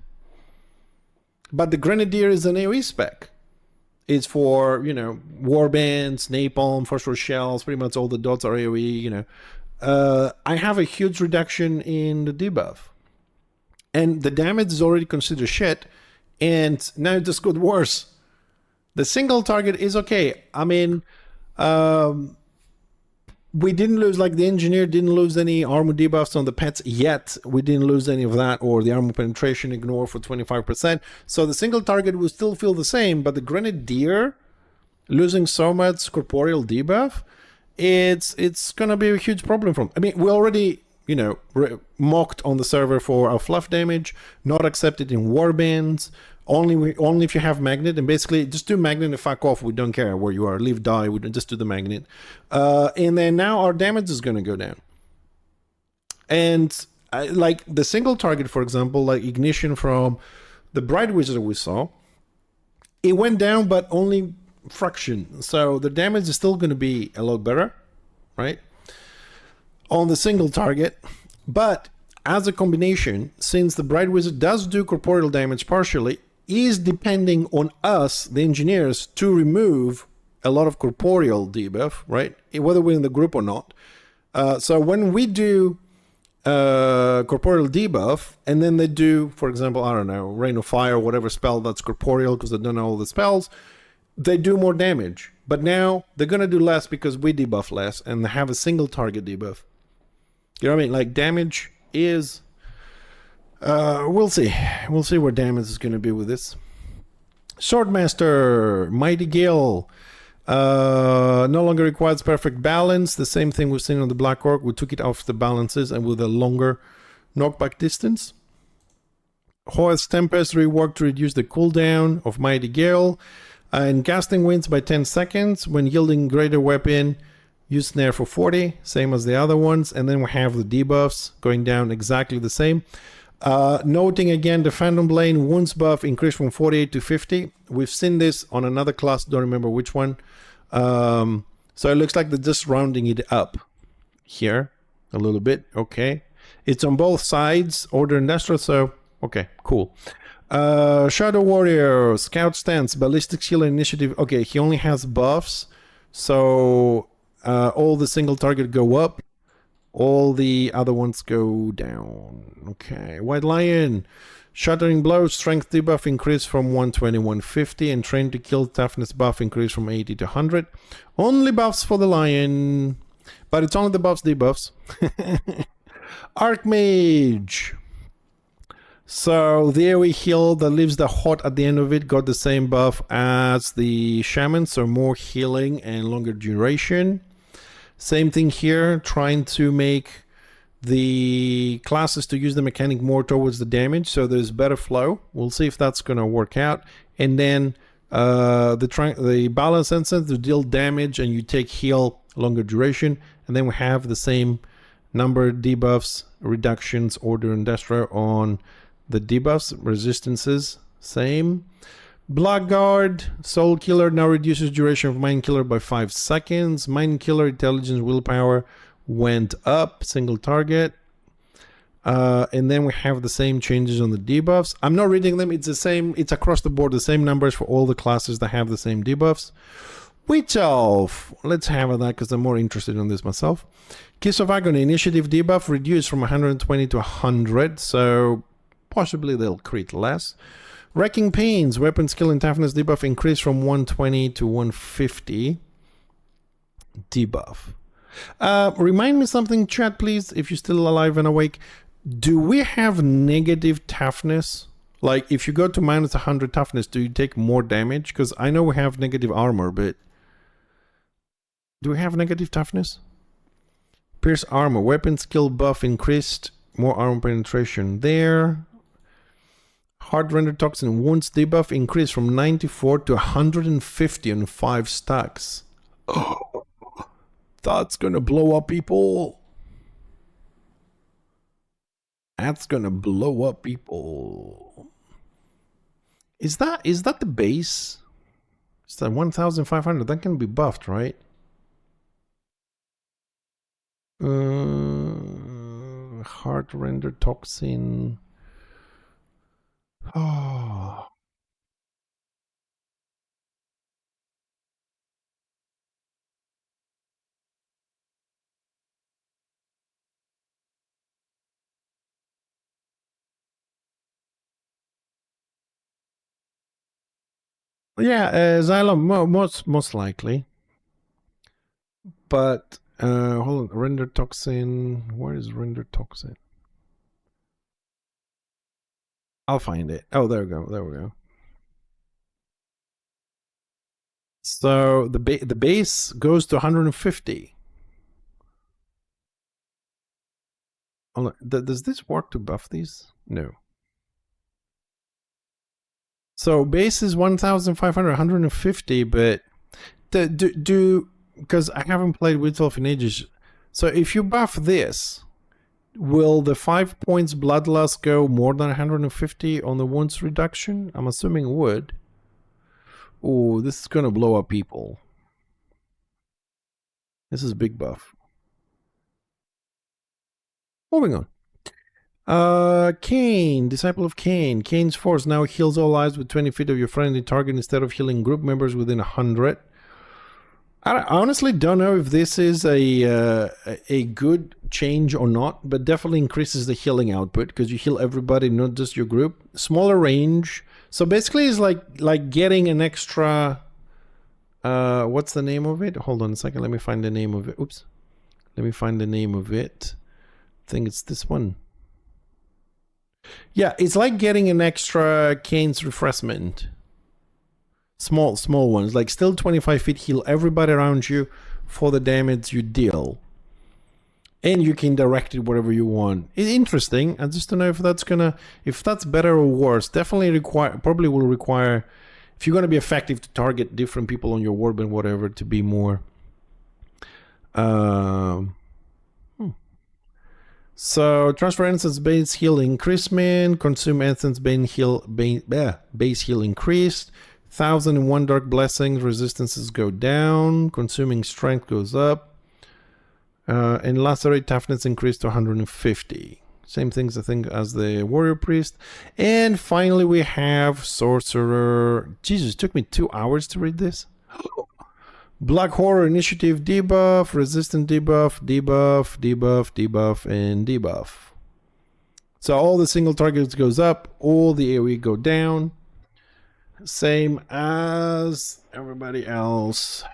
But the Grenadier is an AoE spec. It's for, warbands, napalm, phosphor shells, pretty much all the dots are AoE, I have a huge reduction in the debuff. And the damage is already considered shit, and now it just got worse. The single target is okay. I mean, we didn't lose, like the engineer didn't lose any armor debuffs on the pets yet. We didn't lose any of that, or the armor penetration ignore for 25%. So the single target will still feel the same, but the Grenadier losing so much corporeal debuff, it's gonna be a huge problem for him. I mean, we already, mocked on the server for our fluff damage, not accepted in warbands. Only if you have magnet, and basically just do magnet and fuck off. We don't care where you are, live, die. We don't, just do the magnet, and then now our damage is going to go down. And like the single target, for example, like ignition from the Bright Wizard we saw, it went down, but only fraction. So the damage is still going to be a lot better, right? On the single target, but as a combination, since the Bright Wizard does do corporeal damage partially, is depending on us, the engineers, to remove a lot of corporeal debuff, right? Whether we're in the group or not. So when we do corporeal debuff, and then they do, for example, I don't know, Rain of Fire, whatever spell that's corporeal, because they don't know all the spells, they do more damage. But now they're going to do less because we debuff less, and they have a single target debuff. You know what I mean? Like, damage is... we'll see. We'll see where damage is going to be with this. Swordmaster, Mighty Gale. No longer requires perfect balance. The same thing we've seen on the Black Orc. We took it off the balances and with a longer knockback distance. Horace Tempest reworked to reduce the cooldown of Mighty Gale. And casting winds by 10 seconds when yielding greater weapon. Use snare for 40, same as the other ones. And then we have the debuffs going down exactly the same. Noting again the Phantom Blade wounds buff increased from 48 to 50. We've seen this on another class, don't remember which one. So it looks like they're just rounding it up here a little bit. Okay, it's on both sides, Order and Destra, so Okay, cool. Shadow Warrior, Scout Stance, Ballistic Skill Initiative. Okay, he only has buffs, so all the single target go up, all the other ones go down. Okay, White Lion, Shattering Blow, Strength debuff increase from 120 150, and Train to Kill Toughness buff increase from 80 to 100. Only buffs for the Lion, but it's only the buffs debuffs. Archmage. So the AoE heal that leaves the hot at the end of it got the same buff as the Shaman, so more healing and longer duration. Same thing here, trying to make the classes to use the mechanic more towards the damage, so there's better flow. We'll see if that's going to work out. And then the balance instance to deal damage, and you take heal longer duration. And then we have the same number debuffs, reductions, order and destro on the debuffs, resistances, same. Blackguard, Soul Killer now reduces duration of Mind Killer by 5 seconds. Mind Killer, Intelligence, Willpower went up, single target. And then we have the same changes on the debuffs. I'm not reading them, it's the same, it's across the board, the same numbers for all the classes that have the same debuffs. Witch Elf, let's have that because I'm more interested in this myself. Kiss of Agony, Initiative debuff reduced from 120 to 100, so possibly they'll crit less. Wrecking Pains, Weapon Skill and Toughness debuff increased from 120 to 150 debuff. Remind me something, chat, please, if you're still alive and awake. Do we have negative toughness? Like, if you go to minus 100 toughness, do you take more damage? Because I know we have negative armor, but do we have negative toughness? Pierce Armor, Weapon Skill buff increased, more armor penetration there. Hard Render Toxin, Wounds debuff increased from 94 to 150 on 5 stacks. Oh, that's gonna blow up people. That's gonna blow up people. Is that the base? It's that 1,500. That can be buffed, right? Hard Render Toxin. Oh. Yeah, Xylem, most likely. But hold on, Render Toxin. Where is Render Toxin? I'll find it. Oh, there we go. There we go. So the base goes to 150. Does this work to buff these? No. So base is 1,500, 150, but because I haven't played Witch Elf in ages. So if you buff this, will the 5 points Bloodlust go more than 150 on the wounds reduction? I'm assuming it would. Oh, this is gonna blow up people. This is big buff. Moving on. Cain, Disciple of Cain. Cain's force now heals all lives with 20 feet of your friendly target instead of healing group members within 100. I honestly don't know if this is a good change or not, but definitely increases the healing output because you heal everybody, not just your group. Smaller range. So basically it's like getting an extra... what's the name of it? Hold on a second, let me find the name of it. Oops. Let me find the name of it. I think it's this one. Yeah, it's like getting an extra Cain's Refreshment. Small ones, like still 25 feet, heal everybody around you for the damage you deal. And you can direct it wherever you want. It's interesting. I just don't know if that's better or worse. Definitely probably will require, if you're going to be effective to target different people on your warband, whatever, to be more. So transfer essence base heal increasement, consume essence base heal increased, 1,001 dark blessings resistances go down, consuming strength goes up, and lacerate toughness increased to 150. Same things, I think, as the warrior priest. And finally, we have sorcerer. Jesus, it took me 2 hours to read this. Black horror initiative debuff, resistant debuff, debuff, debuff, debuff, and debuff. So all the single targets goes up, all the AoE go down. Same as everybody else.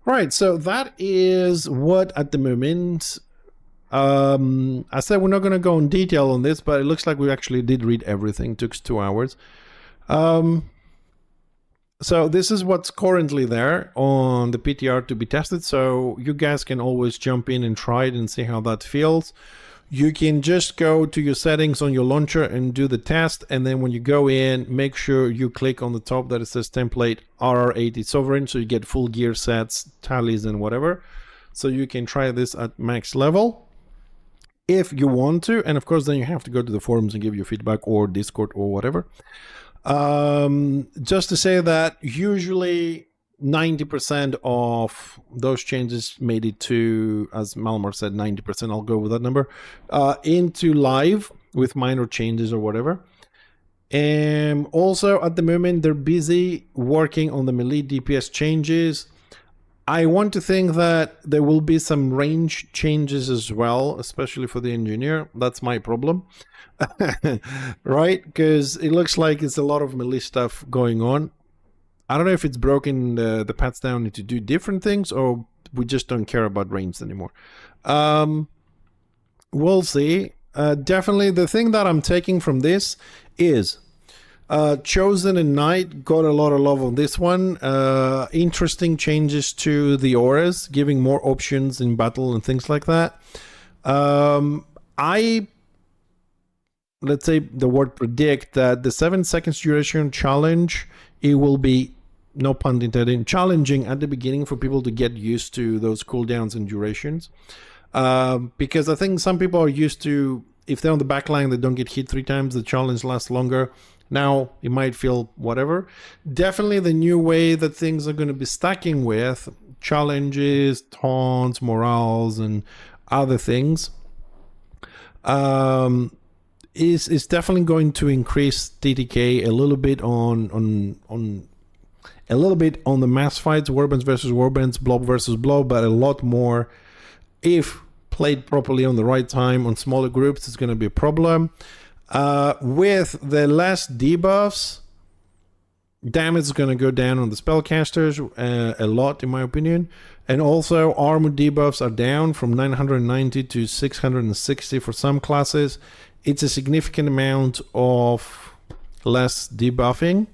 Right, so that is what at the moment. I said we're not going to go in detail on this, but it looks like we actually did read everything. It took us 2 hours. So this is what's currently there on the PTR to be tested. So you guys can always jump in and try it and see how that feels. You can just go to your settings on your launcher and do the test. And then when you go in, make sure you click on the top that it says template RR80 sovereign. So you get full gear sets, tallies, and whatever. So you can try this at max level if you want to. And of course, then you have to go to the forums and give your feedback, or Discord or whatever. Just to say that usually 90% of those changes made it to, as Malmar said, 90%, I'll go with that number, into live with minor changes or whatever. And also at the moment, they're busy working on the melee DPS changes. I want to think that there will be some range changes as well, especially for the engineer. That's my problem. Right? Because it looks like it's a lot of melee stuff going on. I don't know if it's broken the paths down to do different things, or we just don't care about range anymore. We'll see. Definitely the thing that I'm taking from this is Chosen and Knight got a lot of love on this one. Interesting changes to the auras, giving more options in battle and things like that. Let's say the word predict that the 7 seconds duration challenge, it will be, no pun intended, challenging at the beginning for people to get used to those cooldowns and durations. Because I think some people are used to, if they're on the back line, they don't get hit 3 times, the challenge lasts longer. Now it might feel whatever. Definitely the new way that things are going to be stacking with challenges, taunts, morals, and other things. Is definitely going to increase TTK a little bit on the mass fights, warbands versus warbands, blob versus blob, but a lot more if played properly on the right time on smaller groups. It's going to be a problem. With the less debuffs, damage is going to go down on the spellcasters a lot, in my opinion. And also armor debuffs are down from 990 to 660 for some classes. It's a significant amount of less debuffing,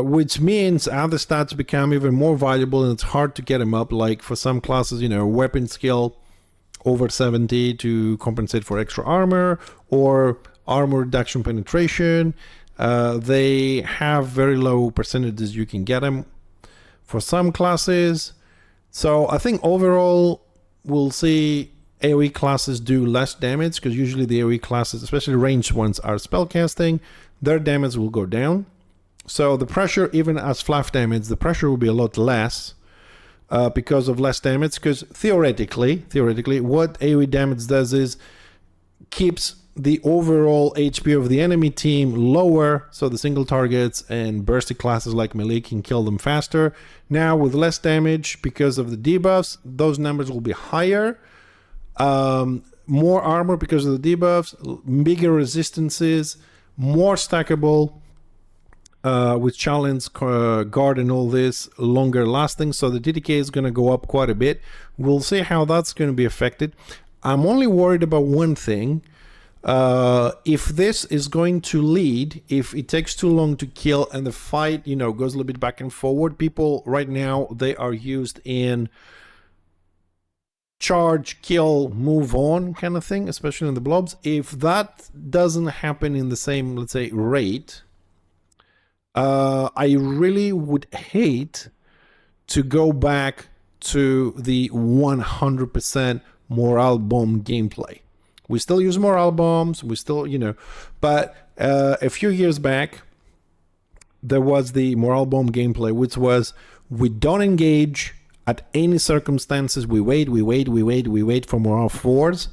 which means other stats become even more valuable, and it's hard to get them up. Like for some classes, you know, weapon skill over 70 to compensate for extra armor, or armor reduction penetration. They have very low percentages you can get them for some classes. So I think overall we'll see AoE classes do less damage, because usually the AoE classes, especially ranged ones, are spellcasting. Their damage will go down. So the pressure, even as fluff damage, the pressure will be a lot less because of less damage. Because theoretically, what AoE damage does is keeps the overall HP of the enemy team lower, so the single targets and bursty classes like melee can kill them faster. Now with less damage, because of the debuffs, those numbers will be higher. More armor because of the debuffs, bigger resistances, more stackable with challenge, guard, and all this, longer lasting. So the TTK is going to go up quite a bit. We'll see how that's going to be affected. I'm only worried about one thing. If this is going to lead, if it takes too long to kill and the fight, you know, goes a little bit back and forward, people right now, they are used in charge, kill, move on kind of thing, especially in the blobs. If that doesn't happen in the same, let's say, rate, I really would hate to go back to the 100% morale bomb gameplay. We still use morale bombs, we still, you know, but a few years back, there was the morale bomb gameplay, which was we don't engage At any circumstances, we wait for morale 4s.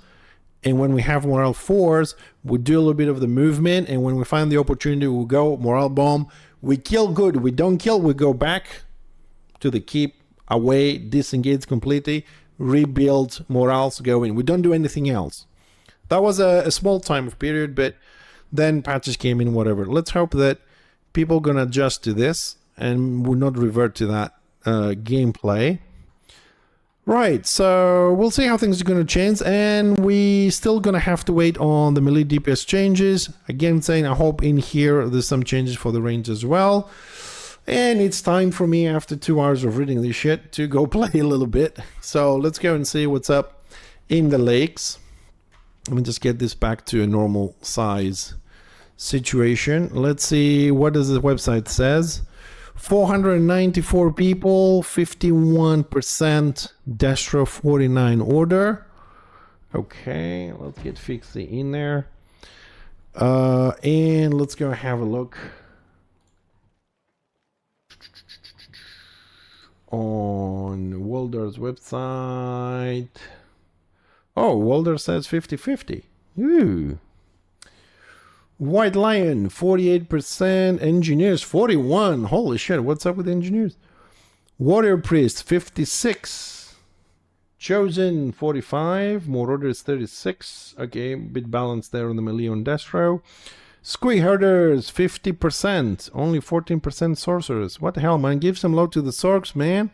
And when we have morale 4s, we do a little bit of the movement. And when we find the opportunity, we go morale bomb. We kill good. We don't kill. We go back to the keep, away, disengage completely, rebuild, morales go in. We don't do anything else. That was a small time of period, but then patches came in, whatever. Let's hope that people gonna adjust to this and will not revert to that gameplay. Right, so we'll see how things are going to change, and we still going to have to wait on the melee DPS changes. Again, saying I hope in here there's some changes for the range as well. And it's time for me, after 2 hours of reading this shit, to go play a little bit. So let's go and see what's up in the lakes. Let me just get this back to a normal size situation. Let's see, what does the website says. 494 people, 51% Destro, 49 order. Okay, let's get Fixie in there. And let's go have a look on Walder's website. Oh, Walder says 50-50. Ooh. White Lion, 48%. Engineers, 41. Holy shit, what's up with engineers? Warrior Priest, 56. Chosen, 45. More Orders, 36. Okay, a bit balanced there on the melee on Destro. Squee Herders, 50%. Only 14% Sorcerers. What the hell, man? Give some love to the Sorks, man.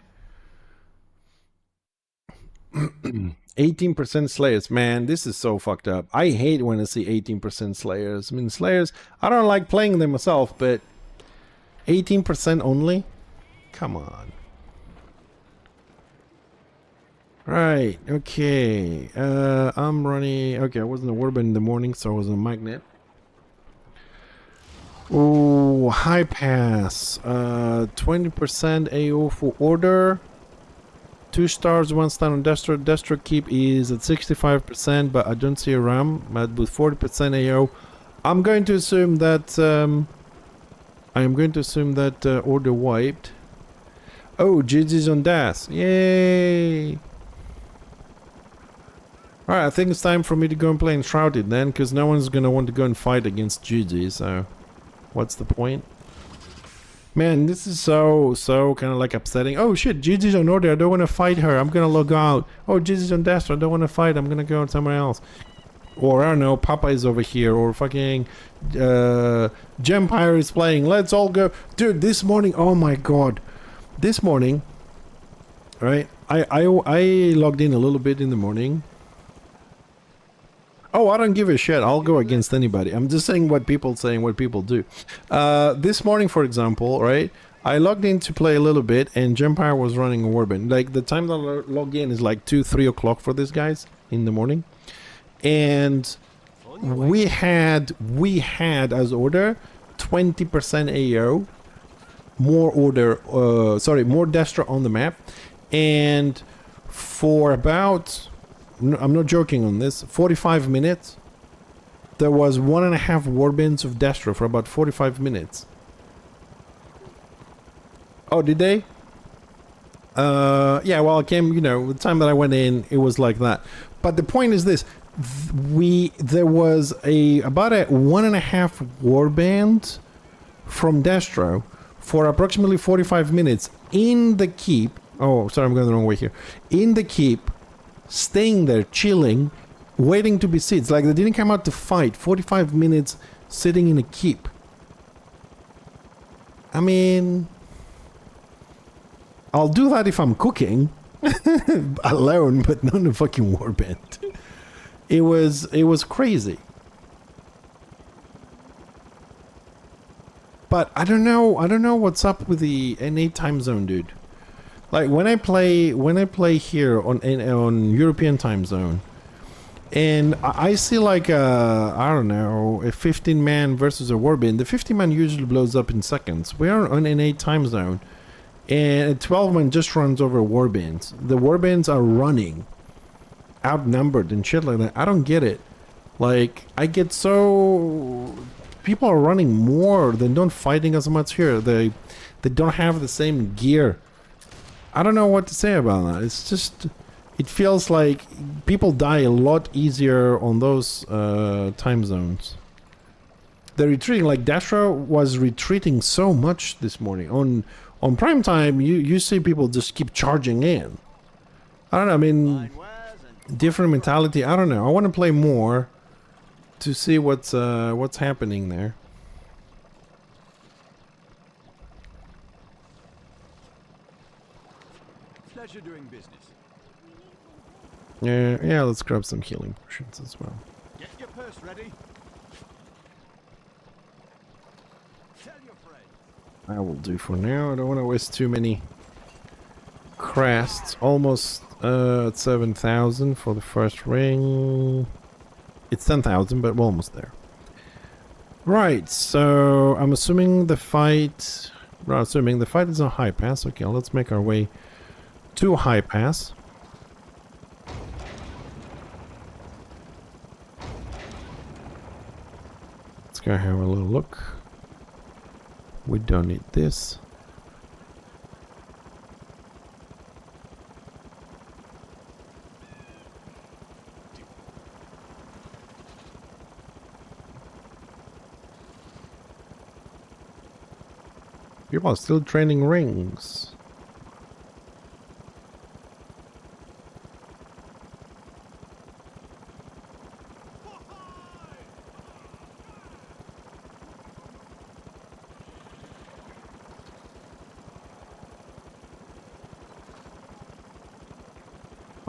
18% Slayers. Man, this is so fucked up. I hate when I see 18% Slayers. I mean, Slayers, I don't like playing them myself, but 18% only? Come on. Right, okay. I'm running... Okay, I wasn't a Warband in the morning, so I was a Magnet. Oh, High Pass. 20% AO for Order. 2 stars, 1 star on Destro. Destro Keep is at 65%, but I don't see a RAM. But with 40% AO, I'm going to assume that Order wiped. Oh, GG's on DAS. Yay! Alright, I think it's time for me to go and play Enshrouded then, because no one's gonna want to go and fight against GG, so what's the point? Man, this is so kind of like upsetting. Oh shit, Gigi's on Order, I don't want to fight her, I'm gonna log out. Oh, Gigi's on Destro, I don't want to fight, I'm gonna go somewhere else. Or I don't know, Papa is over here, or fucking Gempire is playing, let's all go. Dude, this morning, oh my god. This morning, right, I logged in a little bit in the morning. Oh, I don't give a shit. I'll go against anybody. I'm just saying what people do. This morning, for example, right? I logged in to play a little bit, and Gempire was running a Warband. Like, the time that I log in is like 2-3 o'clock for these guys in the morning. And we had as Order 20% AO, more Order, more Destro on the map, and for about... I'm not joking on this. 45 minutes. There was 1.5 Warbands of Destro for about 45 minutes. Oh, did they? Yeah, well, it came, you know, the time that I went in, it was like that. But the point is this. There was about a 1.5 Warband from Destro for approximately 45 minutes in the keep. Oh, sorry, I'm going the wrong way here. In the keep. Staying there, chilling, waiting to be seats. Like, they didn't come out to fight. 45 minutes sitting in a keep. I mean, I'll do that if I'm cooking alone, but not in a fucking warband. It was crazy. But I don't know what's up with the NA time zone, dude. Like, when I play here on European time zone, and I see like I don't know, a 15-man versus a warband. The 15-man usually blows up in seconds. We are on an 8 time zone, and a 12-man just runs over warbands. The warbands are running, outnumbered and shit like that. I don't get it. Like, I get so... People are running more. They don't fighting as much here. They don't have the same gear I don't know what to say about that. It's just, it feels like people die a lot easier on those time zones. They're retreating, like Dashra was retreating so much this morning. On prime time, you see people just keep charging in. I don't know, I mean, different mentality. I don't know. I want to play more to see what's happening there. Pleasure doing business. Yeah, let's grab some healing potions as well. Get your purse ready. Tell your friend. I will do for now. I don't want to waste too many crests. Almost at 7,000 for the first ring. It's 10,000, but we're almost there. Right, so I'm assuming the fight... Well, assuming the fight is on high pass. Okay, let's make our way to high pass. Let's go have a little look. We don't need this. People are still training rings.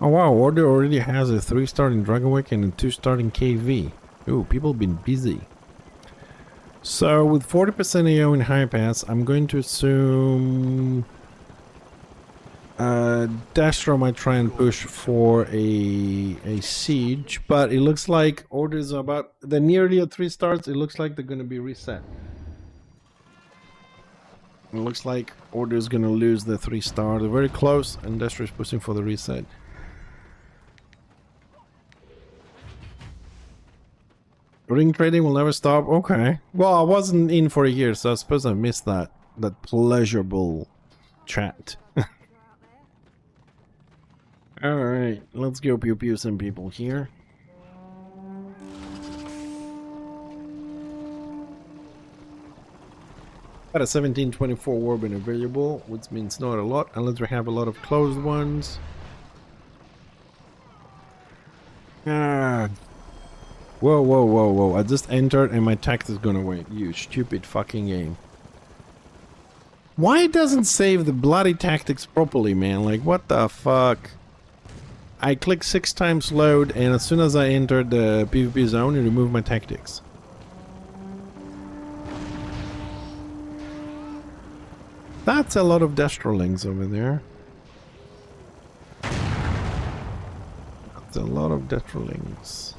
Oh wow, Order already has a 3-star in Dragonwick and a 2-star in KV. Ooh, people been busy. So with 40% AO in high pass, I'm going to assume Dastro might try and push for a siege, but it looks like orders are about, they're nearly at 3 stars. It looks like they're going to be reset. It looks like Order is going to lose the 3-star. They're very close, and Dastro is pushing for the reset. Ring trading will never stop. Okay. Well, I wasn't in for a year, so I suppose I missed that pleasurable chat. Alright, let's go pew pew some people here. Got a 1724 Warbin available, which means not a lot, unless we have a lot of closed ones. Ah. Whoa, whoa, whoa, whoa. I just entered and my tax is gonna wait. You stupid fucking game. Why it doesn't save the bloody tactics properly, man? Like, what the fuck? I click 6 times load, and as soon as I enter the PvP zone, it removed my tactics. That's a lot of Destrolings over there. That's a lot of Destrolings.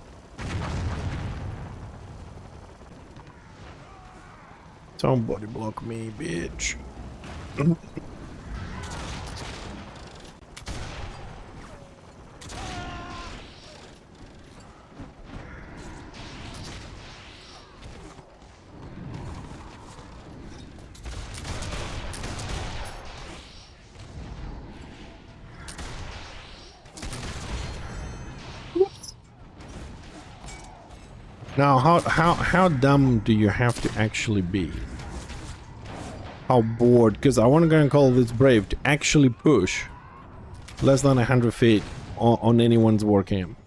Somebody block me, bitch. Now, how dumb do you have to actually be? How bored? Because I want to go and call this brave to actually push less than 100 feet on anyone's war camp.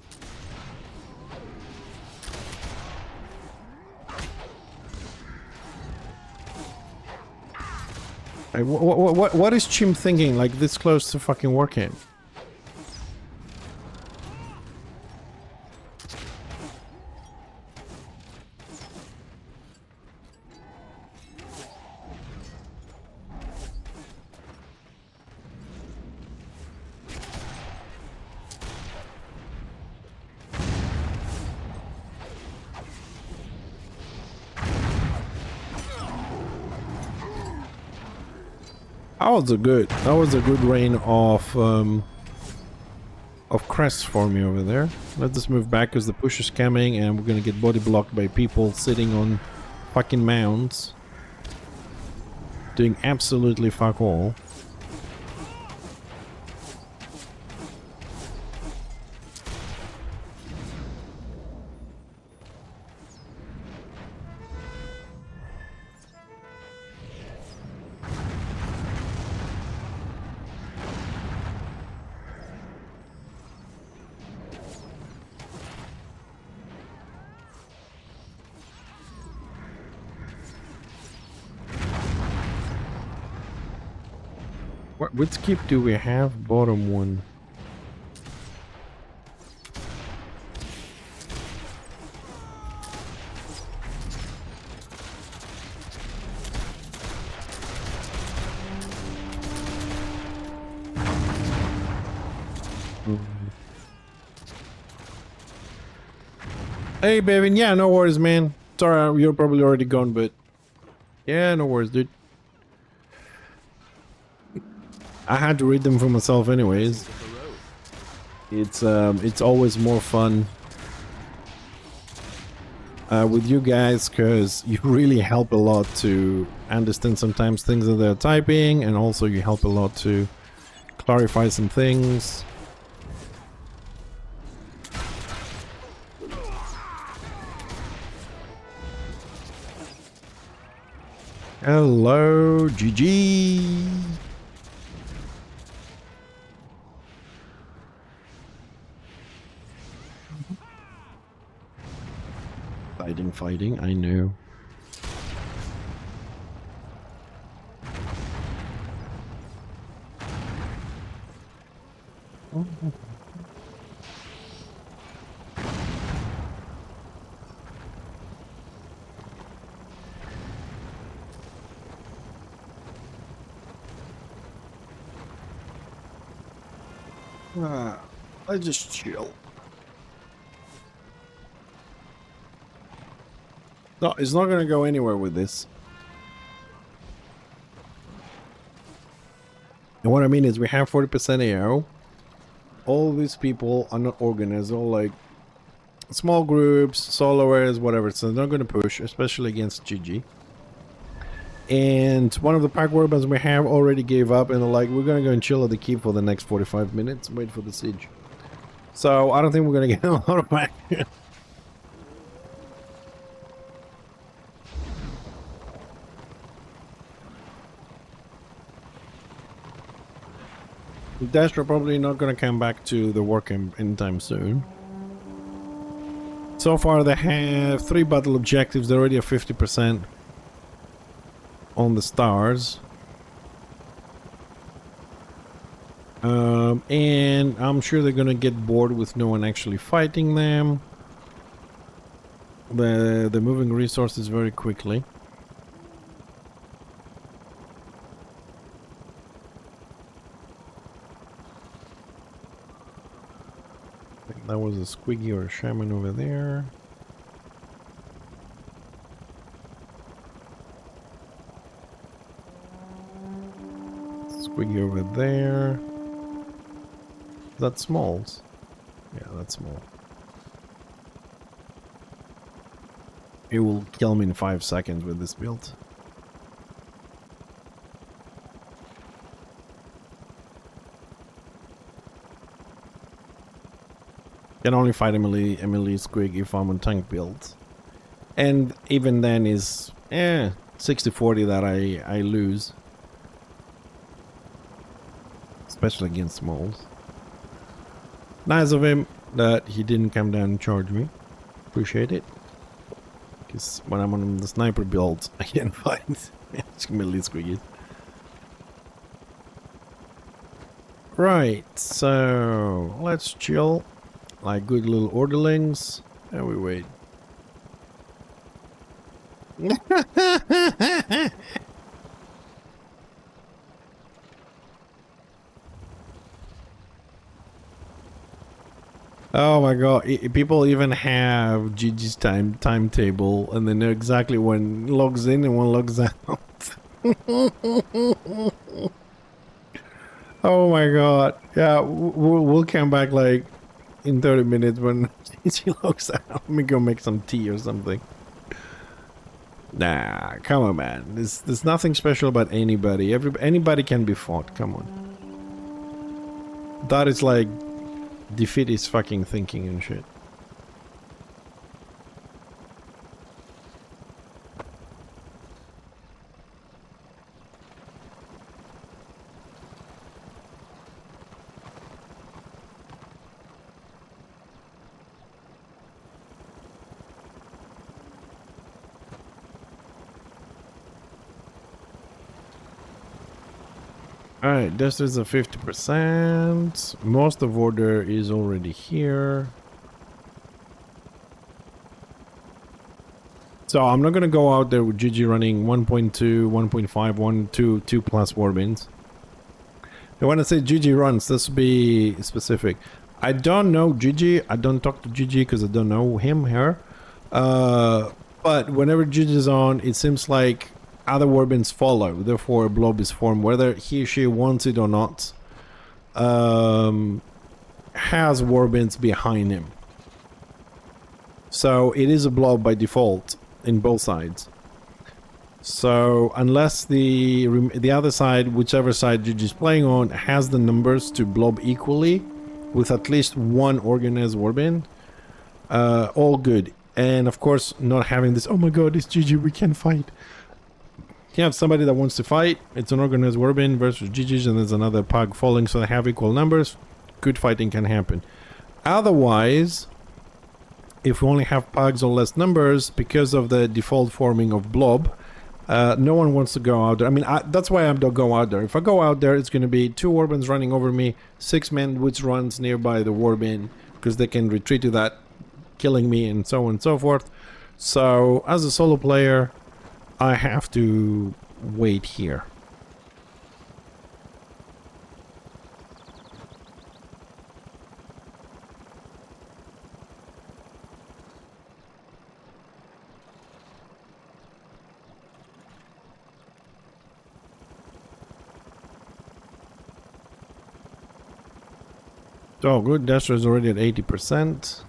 Like, what is Chim thinking? Like this close to fucking war camp? That was a good reign of crests for me over there. Let's just move back because the push is coming and we're gonna get body blocked by people sitting on fucking mounds doing absolutely fuck all. Which skip do we have? Bottom one. Hey, Bevin. Yeah, no worries, man. Sorry, you're probably already gone, but yeah, no worries, dude. I had to read them for myself, anyways. It's always more fun with you guys because you really help a lot to understand sometimes things that they're typing, and also you help a lot to clarify some things. Hello, GG. Fighting, I know. I just chill. No, it's not gonna go anywhere with this. And what I mean is we have 40% AO. All these people are not organized, all like small groups, solo areas, whatever, so they're not gonna push, especially against GG. And one of the pack warbands we have already gave up and they're like, we're gonna go and chill at the keep for the next 45 minutes and wait for the siege. So I don't think we're gonna get a lot of action. Dash are probably not going to come back to the work anytime soon. So far they have 3 battle objectives. They're already at 50% on the stars. And I'm sure they're going to get bored with no one actually fighting them. They're moving resources very quickly. That was a squiggy or a shaman over there. Squiggy over there. Is that smalls? Yeah, that's small. It will kill me in 5 seconds with this build. Can only fight Emily Squig if I'm on tank build. And even then is 60-40 that I lose. Especially against smalls. Nice of him that he didn't come down and charge me. Appreciate it. Because when I'm on the sniper build, I can't fight Emily Squiggies. Right, so let's chill. Like good little orderlings. And we wait. Oh my god, people even have GG's timetable and they know exactly when logs in and when logs out. Oh my god. Yeah, we'll come back like in 30 minutes when she logs out. Let me go make some tea or something. Nah, come on, man. There's nothing special about anybody. Anybody can be fought. Come on. That is like defeat is fucking thinking and shit. Alright, this is a 50%. Most of order is already here. So I'm not gonna go out there with GG running 1.2, 1.5, 1, 2, 2 plus warbins. And when I say GG runs, this will be specific. I don't know GG. I don't talk to GG because I don't know him, her. But whenever GG is on, it seems like other warbins follow. Therefore, a blob is formed, whether he or she wants it or not. Has warbins behind him. So it is a blob by default in both sides. So unless the other side, whichever side GG is playing on, has the numbers to blob equally with at least one organized warbin, all good. And of course, not having this, oh my god, it's GG, we can fight. You have somebody that wants to fight, it's an organized warbin versus GG's, and there's another pug falling, so they have equal numbers. Good fighting can happen. Otherwise, if we only have pugs or less numbers, because of the default forming of blob, no one wants to go out there. I mean, that's why I don't go out there. If I go out there, it's going to be 2 warbins running over me, 6 men which runs nearby the warbin, because they can retreat to that, killing me, and so on and so forth. So, as a solo player, I have to wait here. So good, Dasher is already at 80%.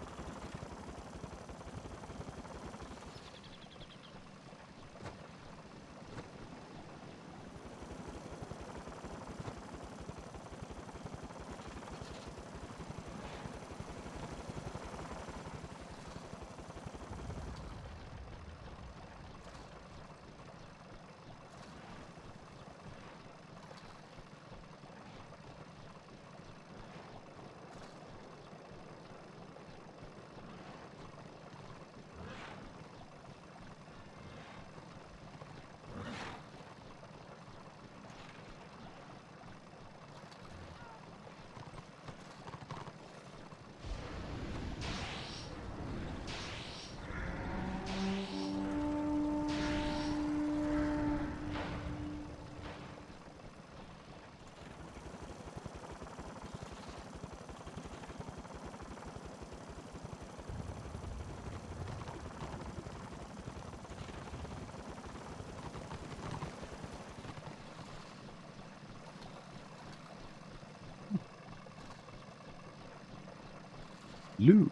Loot.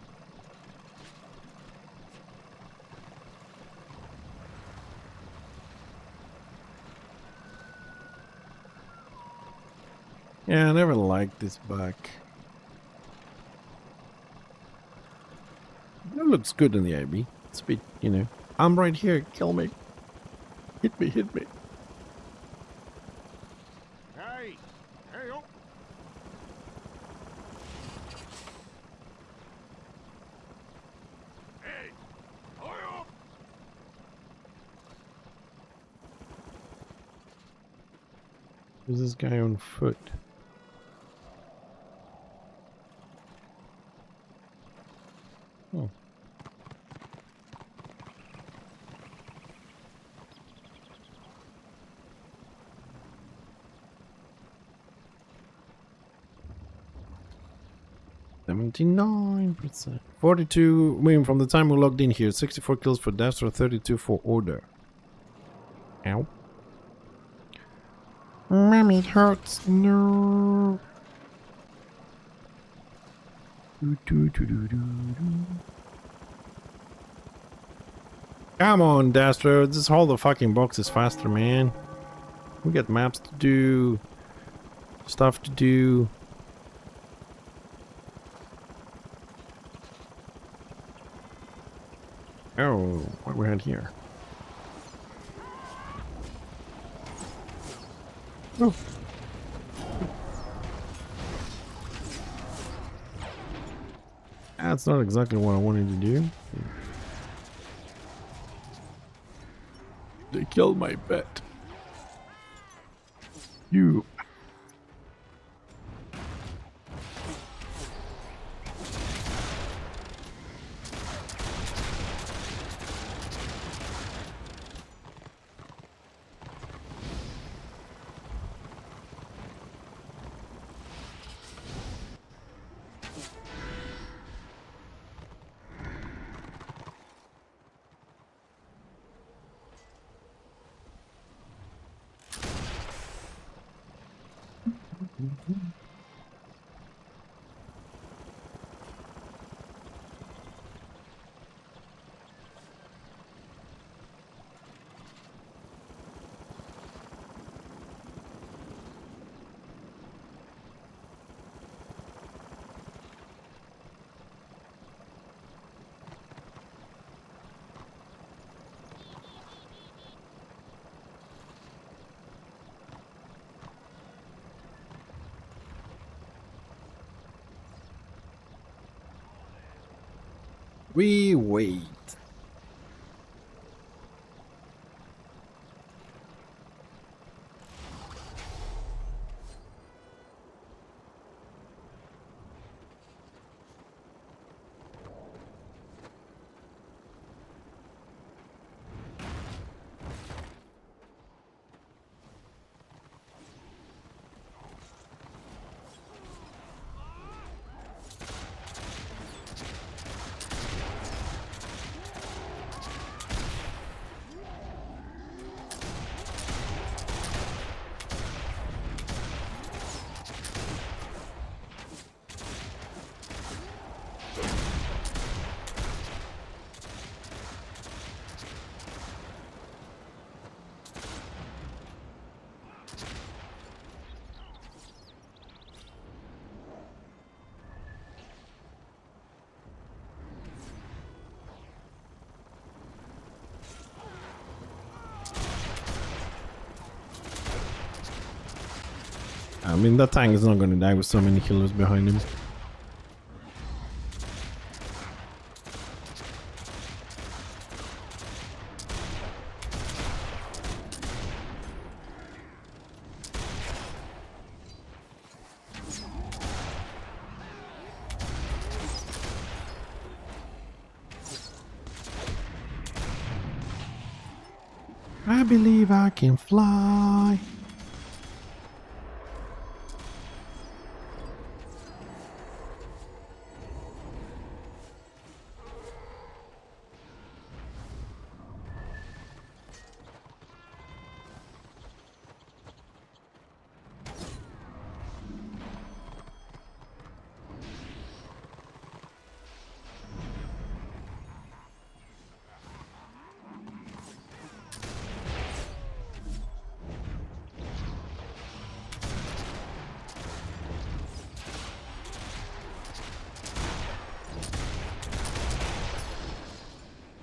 Yeah, I never liked this back. It looks good in the AB. It's a bit, you know. I'm right here, kill me. Hit me, hit me. Hey! Hey up! Hey! Hurry up! Who's this guy on foot? Oh. %. 42. I mean, from the time we logged in here, 64 kills for Dasher, 32 for Order. Ow. Mommy, it hurts. No. Come on, Dasher. Just hold the fucking boxes faster, man. We got maps to do. Stuff to do. Oh, what we had here? Oh. That's not exactly what I wanted to do. They killed my pet. You. We wait. I mean, that tank is not going to die with so many killers behind him. I believe I can fly.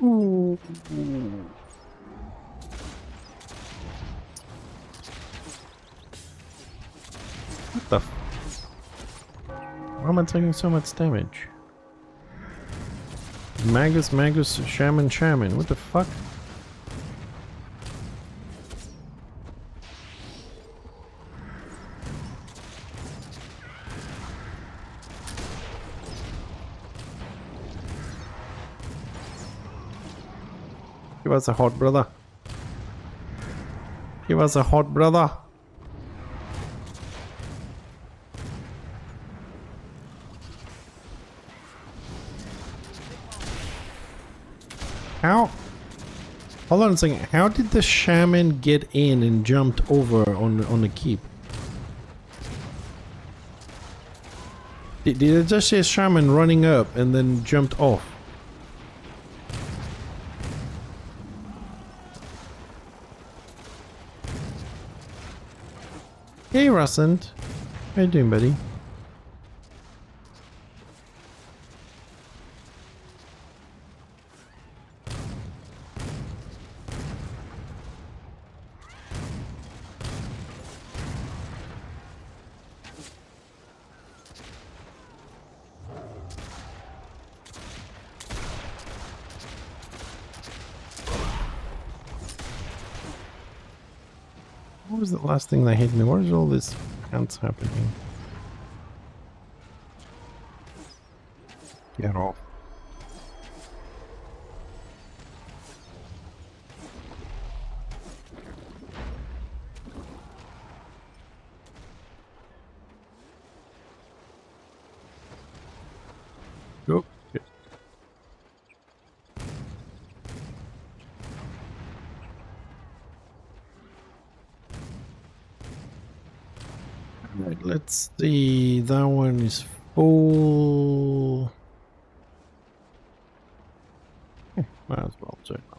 Ooh. What the why am I taking so much damage? Magus, Magus, Shaman, Shaman. What the fuck? Give us a hot brother. Give us a hot brother. How? Hold on a second. How did the shaman get in and jumped over on the keep? Did it just say shaman running up and then jumped off? Hey, Russent. How you doing, buddy? What was the last thing that hit me? What is all this ants happening? Get off. Go. Shit. Alright. let's see. That one is full. Might as well check now.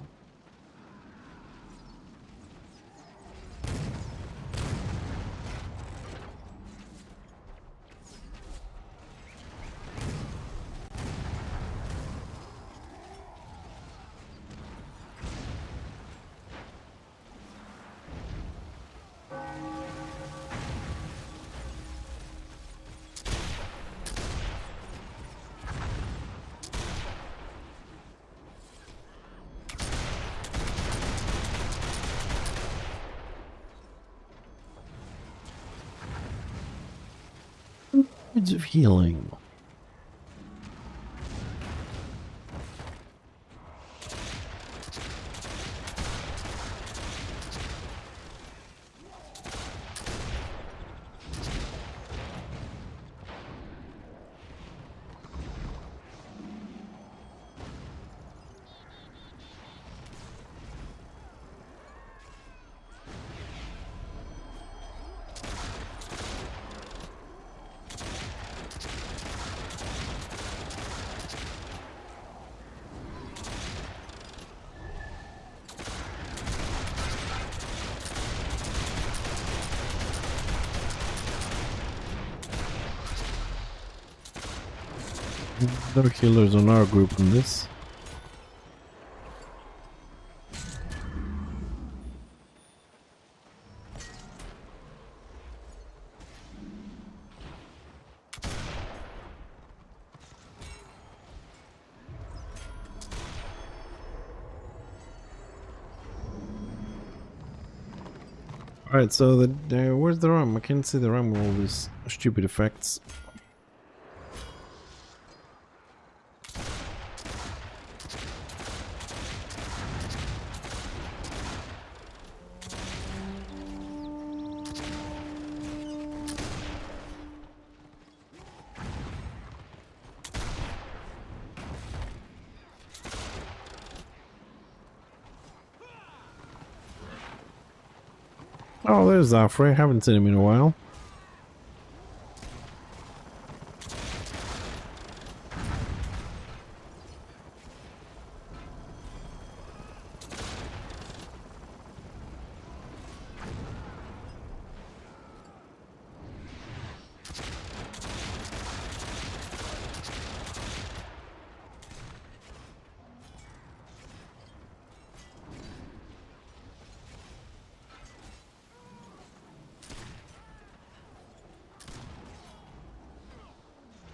Words of healing. There are healers on our group in this. Alright, so where's the RAM? I can't see the RAM with all these stupid effects. Oh, there's Afre. Haven't seen him in a while.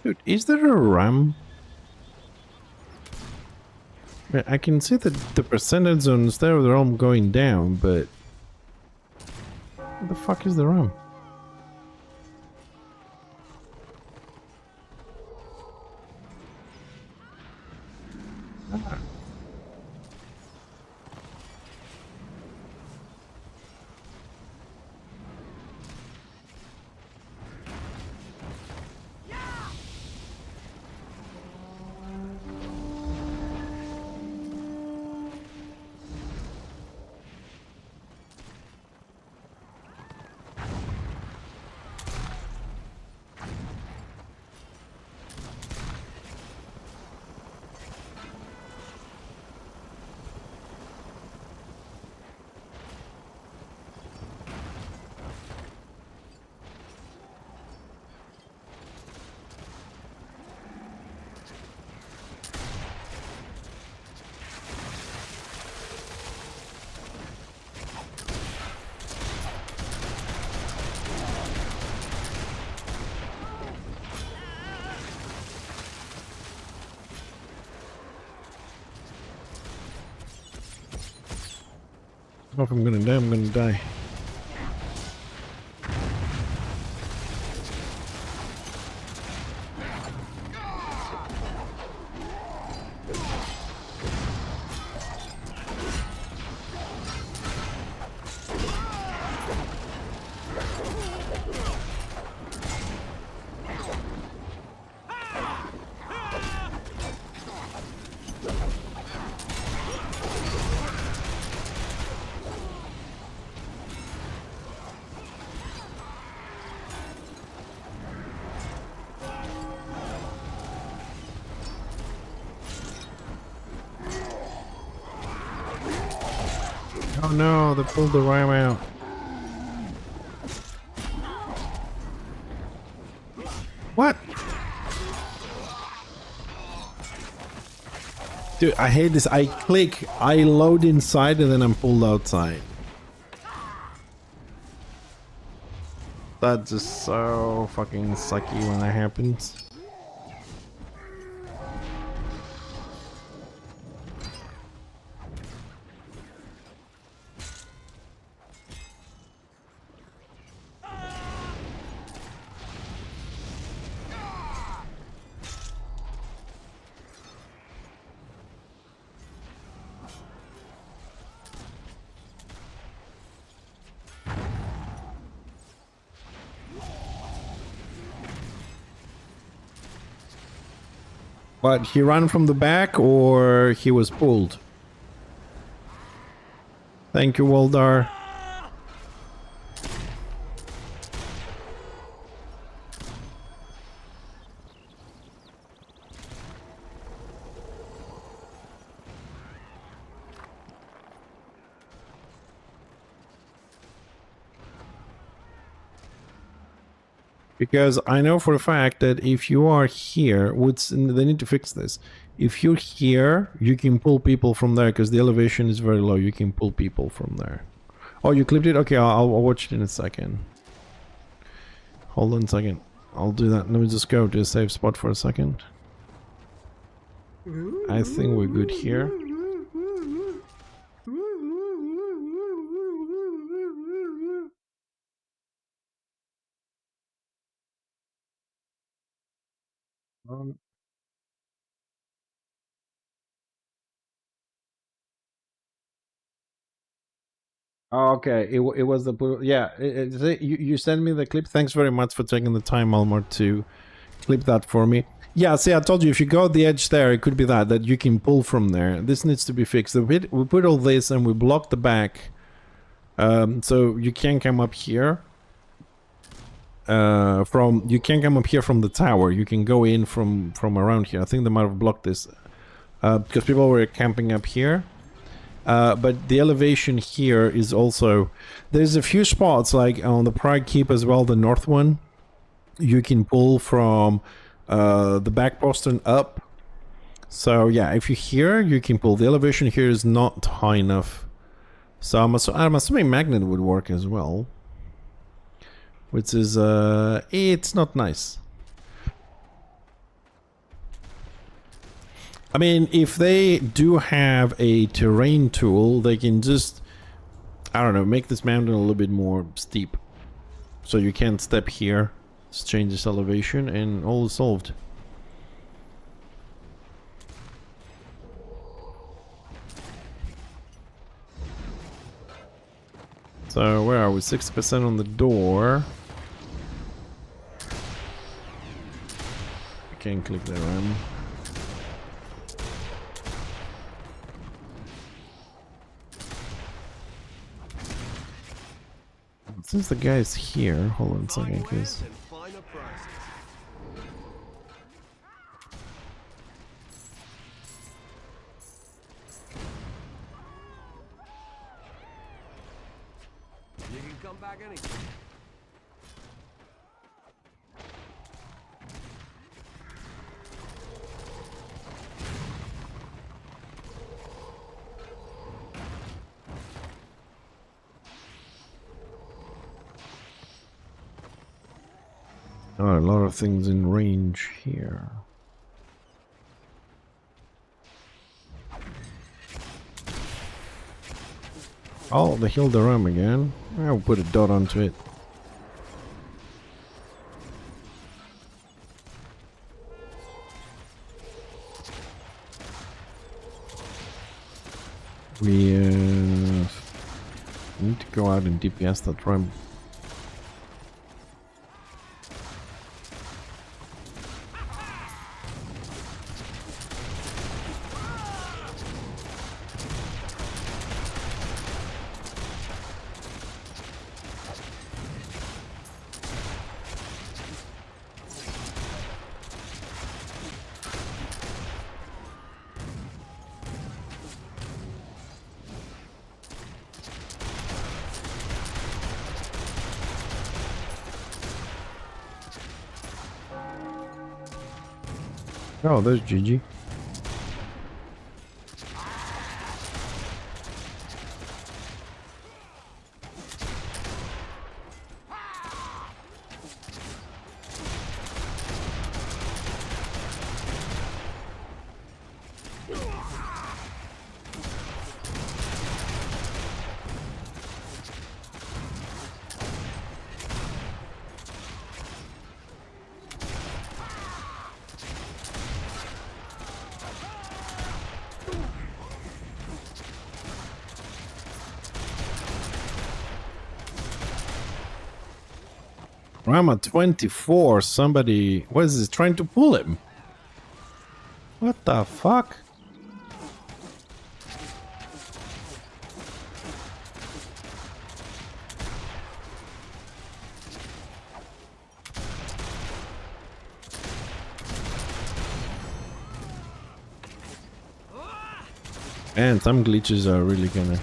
Dude, is there a RAM? I can see that the percentage on Stair of the Realm going down, but what the fuck is the RAM? Oh, if I'm gonna die, I'm gonna die. Oh no, they pulled the ram out. What? Dude, I hate this. I click, I load inside and then I'm pulled outside. That's just so fucking sucky when that happens. But he ran from the back or he was pulled? Thank you, Waldar. Because I know for a fact that if you are here, they need to fix this. If you're here, you can pull people from there because the elevation is very low. You can pull people from there. Oh, you clipped it? Okay, I'll watch it in a second. Hold on a second. I'll do that. Let me just go to a safe spot for a second. I think we're good here. Oh, okay, it was the yeah. You sent me the clip. Thanks very much for taking the time, Almar, to clip that for me. Yeah, see, I told you if you go at the edge there, it could be that you can pull from there. This needs to be fixed. We put all this and we block the back, so you can't come up here. You can't come up here from the tower. You can go in from around here. I think they might have blocked this because people were camping up here. But the elevation here is also... There's a few spots, like on the Prague Keep as well, the north one. You can pull from the back postern up. So yeah, if you're here, you can pull. The elevation here is not high enough. So I'm assuming magnet would work as well. Which is... it's not nice. I mean, if they do have a terrain tool, they can just, I don't know, make this mountain a little bit more steep. So you can't step here, just change this elevation, and all is solved. So, where are we? 60% on the door. I can't click there, Since the guy's here, hold on a second, because... You can come back anytime. Oh, a lot of things in range here. Oh, they healed the ram again. I'll put a dot onto it. We need to go out and DPS that ram. Oh, there's Gigi. I'm at 24. Somebody, what is this, trying to pull him? What the fuck? And some glitches are really gonna...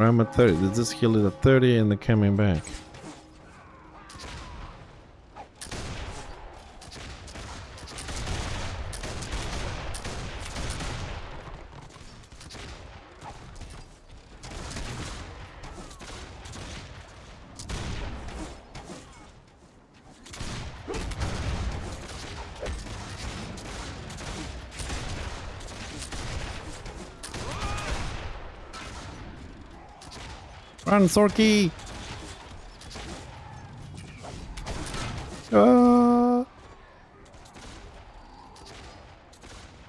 I'm at 30. They just killed it at 30 and they're coming back. Run, Sorky!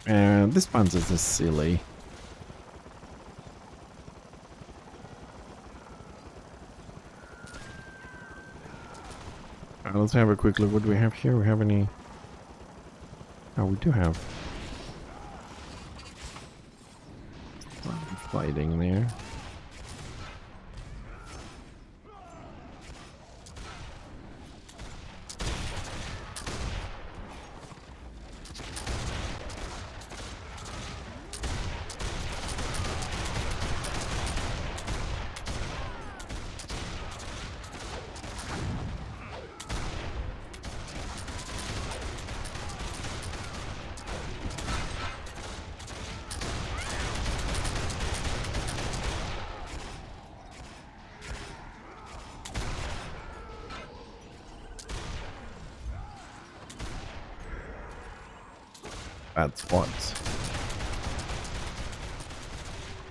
And this punch is just silly. Let's have a quick look. What do we have here? We have any... Oh, we do have... fighting there. Bad spots.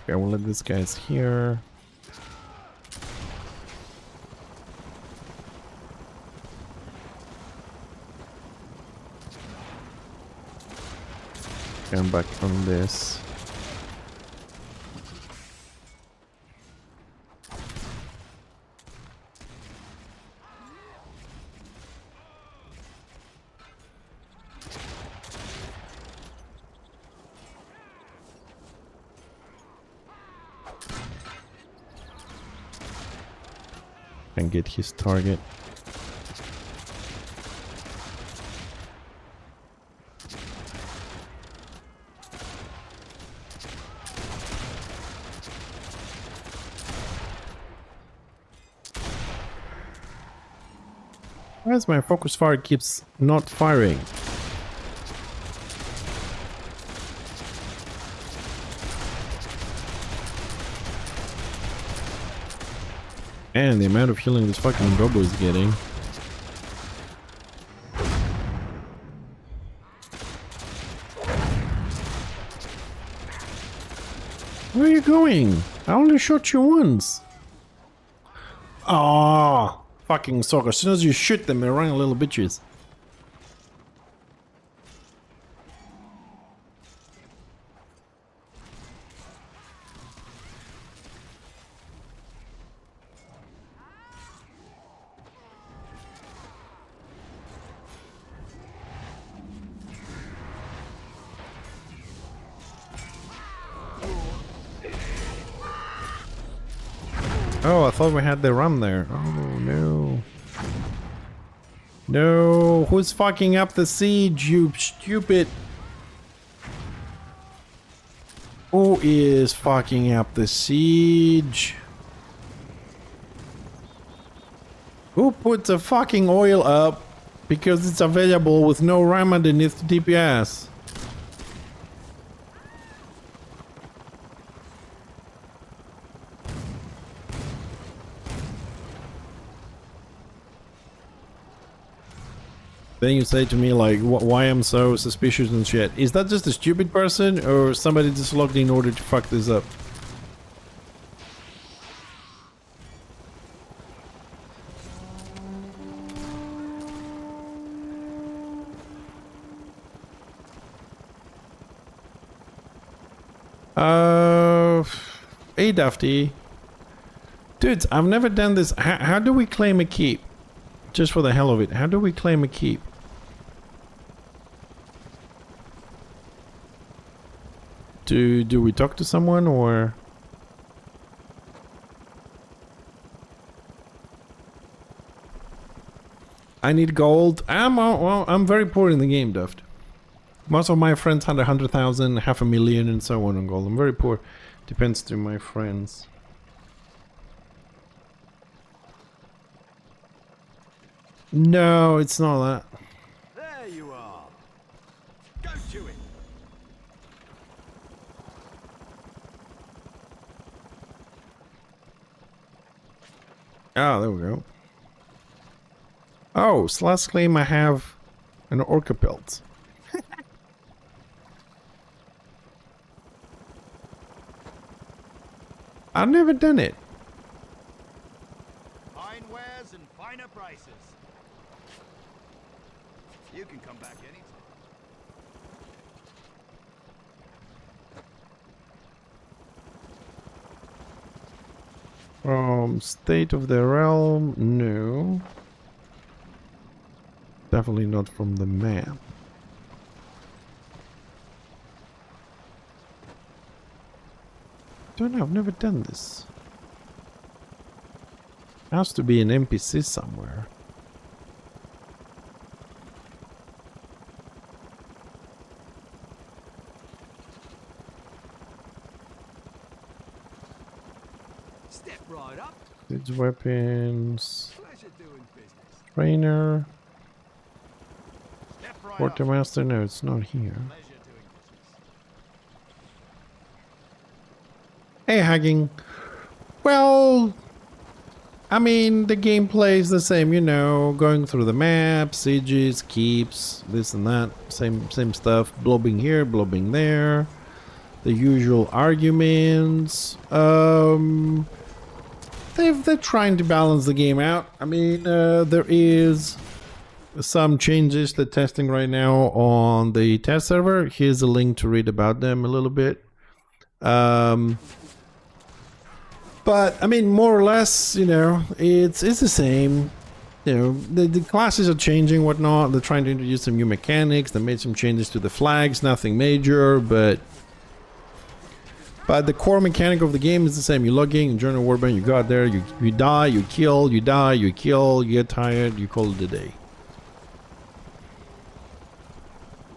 Okay, we'll let this guy's here. Come back from this. And get his target. Why is my focus fire keeps not firing? And the amount of healing this fucking Robo is getting. Where are you going? I only shot you once. Ah, fucking sucker. As soon as you shoot them, they're running little bitches. Oh, I thought we had the rum there. Oh, no. No, who's fucking up the siege, you stupid... Who is fucking up the siege? Who put the fucking oil up because it's available with no RAM underneath the DPS? Then you say to me like, why I'm so suspicious and shit. Is that just a stupid person or somebody just logged in order to fuck this up? Hey Dafty. Dudes, I've never done this. How do we claim a keep? Just for the hell of it. How do we claim a keep? Do we talk to someone or? I need gold. I'm very poor in the game, Duft. Most of my friends had 100,000, 500,000 and so on gold. I'm very poor. Depends to my friends. No, it's not that. There you are. Go to it. Ah, there we go. Oh, so last claim I have an orca pelt. I've never done it. Fine wares and finer prices. You can come back anytime. From State of the Realm, no. Definitely not from the map. Don't know, I've never done this. Has to be an NPC somewhere. Step right up. It's weapons. Pleasure doing business. Trainer. Step right up. Quartermaster, no, it's not here. Pleasure doing business. Hey, Hagging. Well, I mean, the gameplay is the same, you know, going through the map, sieges, keeps, this and that, same stuff, blobbing here, blobbing there, the usual arguments. They're trying to balance the game out. I mean, there is some changes they're testing right now on the test server. Here's a link to read about them a little bit. But I mean, more or less, you know, it's the same. You know, the classes are changing, whatnot. They're trying to introduce some new mechanics. They made some changes to the flags, nothing major, but the core mechanic of the game is the same. You log in, you join a warband, you go out there, you die, you kill, you die, you kill, you get tired, you call it a day.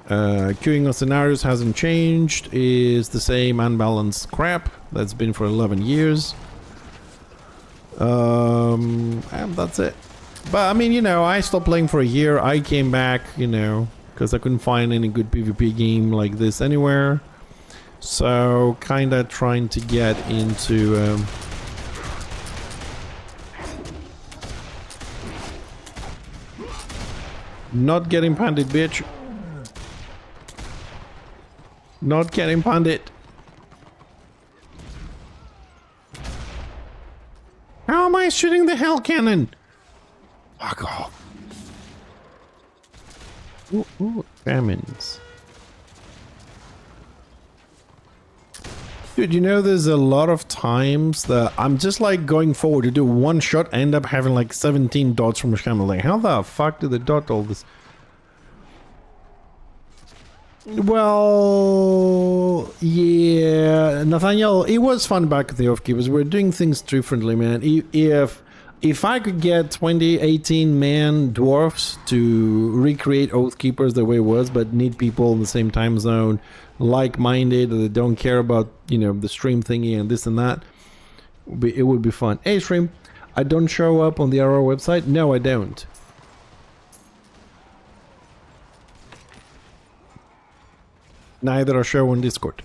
Queuing of scenarios hasn't changed. Is the same unbalanced crap that's been for 11 years. And that's it. But I mean, you know, I stopped playing for a year. I came back, you know, because I couldn't find any good PvP game like this anywhere. So kinda trying to get into not getting pandit, bitch. Not getting pandit. How am I shooting the hell cannon? Fuck off. Ooh, famines. Dude, you know, there's a lot of times that I'm just like going forward to do one shot, end up having like 17 dots from a camera. Like, how the fuck did they dot all this? Well, yeah, Nathaniel, it was fun back at the Oathkeepers. We're doing things differently, man. If I could get 20, 18 man dwarfs to recreate Oathkeepers the way it was, but need people in the same time zone, like-minded, that don't care about, you know, the stream thingy and this and that, it would be fun. Hey, stream, I don't show up on the RR website? No, I don't. Neither I show on Discord.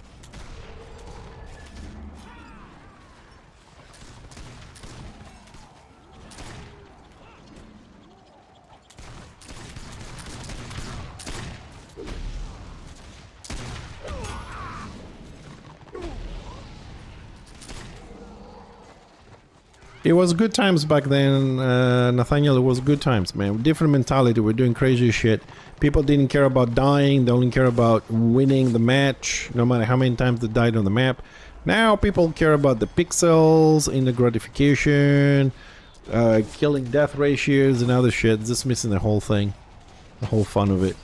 It was good times back then, Nathaniel. It was good times, man. Different mentality. We're doing crazy shit. People didn't care about dying. They only care about winning the match, no matter how many times they died on the map. Now people care about the pixels, in the gratification, killing death ratios and other shit. Just missing the whole thing. The whole fun of it.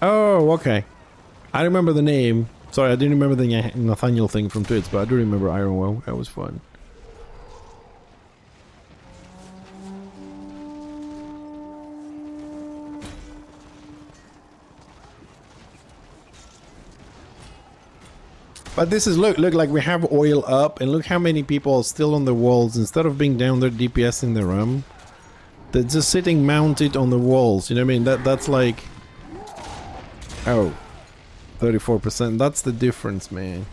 Oh, okay. I remember the name. Sorry, I didn't remember the Nathaniel thing from Twitch, but I do remember Ironwoe. That was fun. But this is, look like we have oil up, and look how many people are still on the walls. Instead of being down there DPSing the room, they're just sitting mounted on the walls. You know what I mean? That's like... Oh. 34%. That's the difference, man.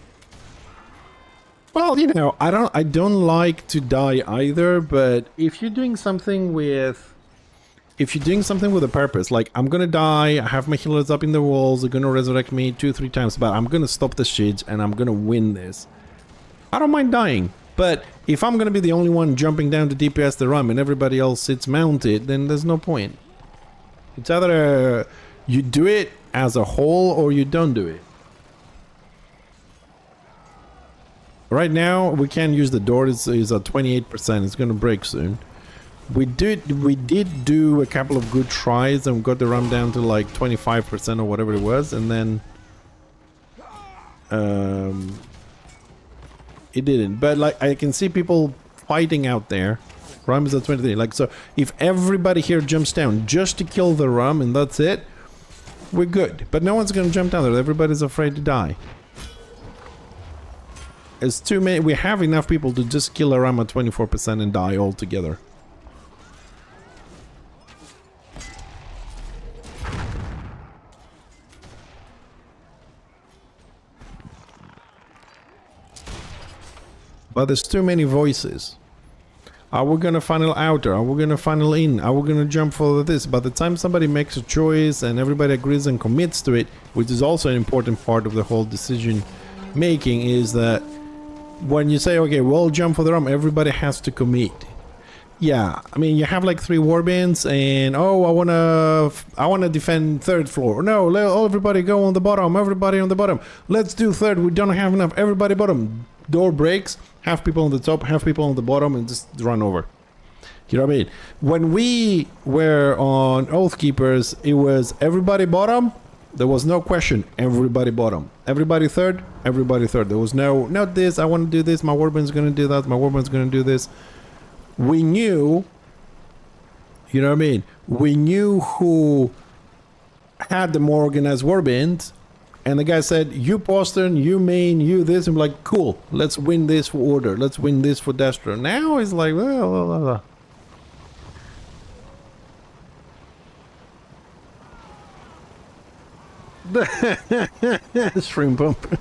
Well, you know, I don't like to die either, but if you're doing something with a purpose, like I'm gonna die, I have my healers up in the walls, they're gonna resurrect me 2-3 times, but I'm gonna stop the shit and I'm gonna win this. I don't mind dying, but if I'm gonna be the only one jumping down to DPS the run and everybody else sits mounted, then there's no point. It's either you do it as a whole or you don't do it. Right now we can't use the door. It's at 28%. It's gonna break soon. We did do a couple of good tries and got the run down to like 25% or whatever it was, and then it didn't. But like I can see people fighting out there. Rum is at 23. Like, so if everybody here jumps down just to kill the rum and that's it, we're good. But no one's gonna jump down there. Everybody's afraid to die. It's too many. We have enough people to just kill a rum at 24% and die altogether. But there's too many voices. Are we gonna funnel outer? Are we gonna funnel in? Are we gonna jump for this? By the time somebody makes a choice and everybody agrees and commits to it, which is also an important part of the whole decision making, is that when you say, okay, we'll jump for the rum, everybody has to commit. Yeah, I mean, you have like 3 warbands and, oh, I wanna defend 3rd floor. No, let everybody go on the bottom, everybody on the bottom. Let's do 3rd, we don't have enough, everybody bottom. Door breaks, half people on the top, half people on the bottom, and just run over. You know what I mean? When we were on Oathkeepers, it was everybody bottom. There was no question. Everybody bottom. Everybody 3rd. Everybody 3rd. There was no, not this. I want to do this. My warband's going to do that. My warband's going to do this. We knew. You know what I mean? We knew who had the more organized warband. And the guy said, you Boston, you Maine, you this. I'm like, cool, let's win this for Order. Let's win this for Destro. Now it's like, Shrimp pump.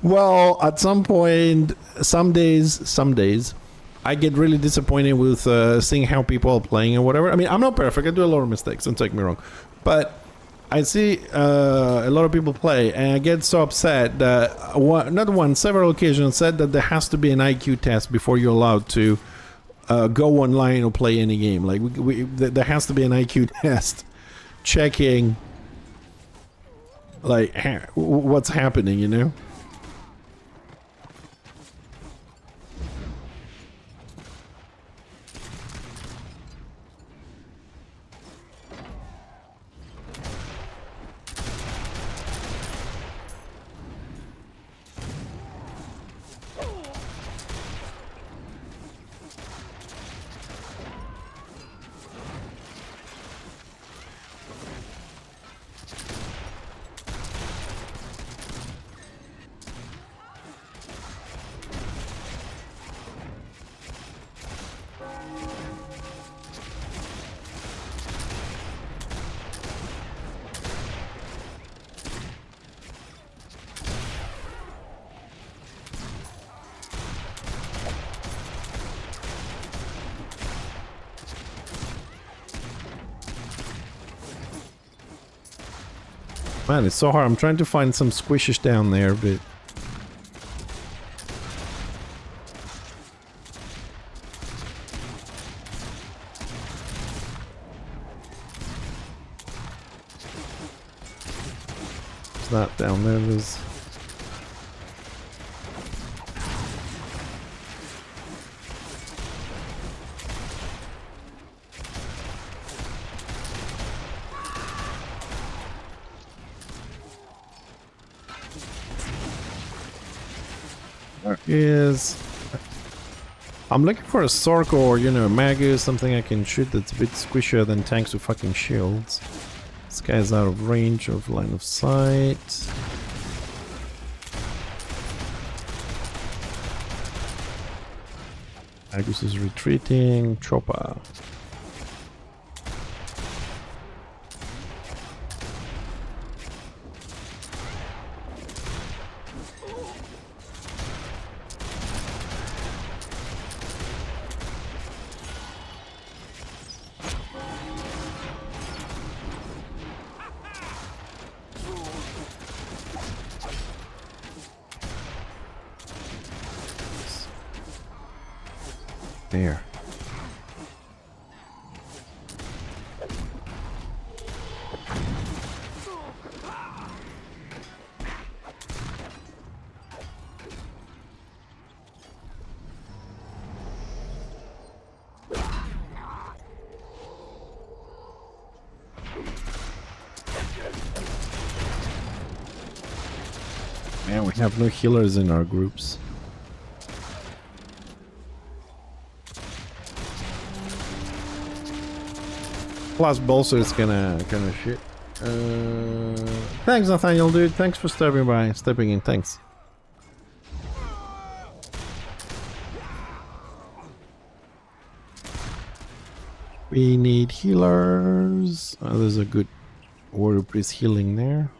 Well, at some point, some days, I get really disappointed with seeing how people are playing and whatever. I mean, I'm not perfect. I do a lot of mistakes, don't take me wrong. But I see a lot of people play, and I get so upset that several occasions said that there has to be an IQ test before you're allowed to go online or play any game. Like there has to be an IQ test checking like what's happening, you know. Man, it's so hard. I'm trying to find some squishes down there, but... There's that down there. There's... Is I'm looking for a Sork or, you know, a Magus, something I can shoot that's a bit squishier than tanks with fucking shields. This guy's out of range of line of sight. Magus is retreating. Chopper. There. Man, we have no healers in our groups. Plus Bolster is gonna shit. Thanks Nathaniel, dude. Thanks for stepping in. Thanks. We need healers. Oh, there's a good warrior priest healing there.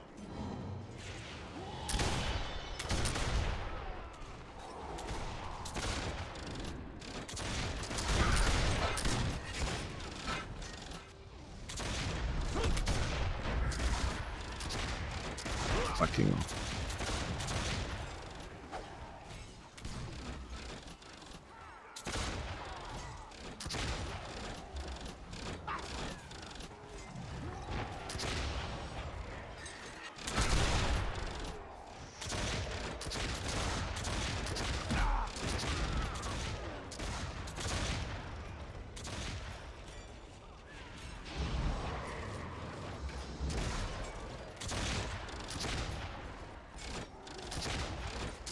Fucking.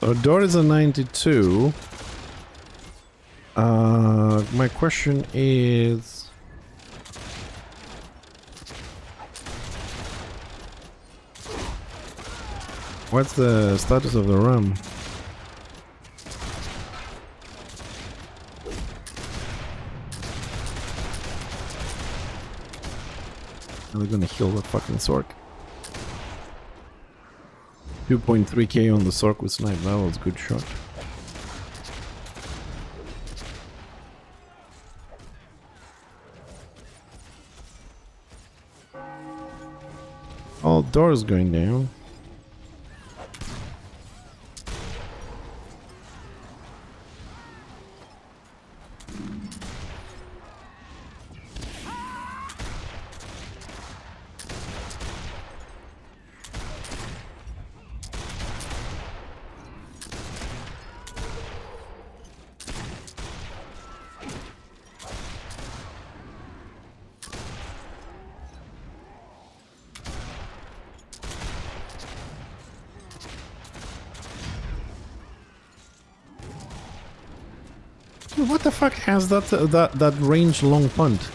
So door is a 92. My question is, what's the status of the rum? Are they gonna heal the fucking Sork? 2.3k on the Sork with snipe. That was a good shot. All doors going down. What the fuck has that range long punt?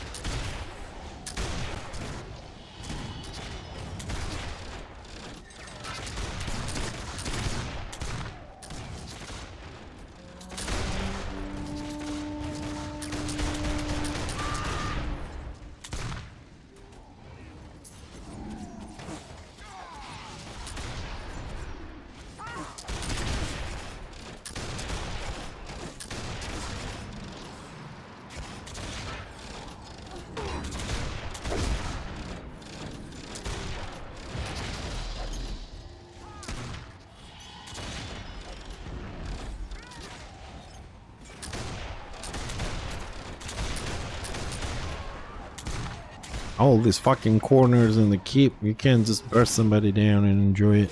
All these fucking corners in the keep. You can't just burst somebody down and enjoy it.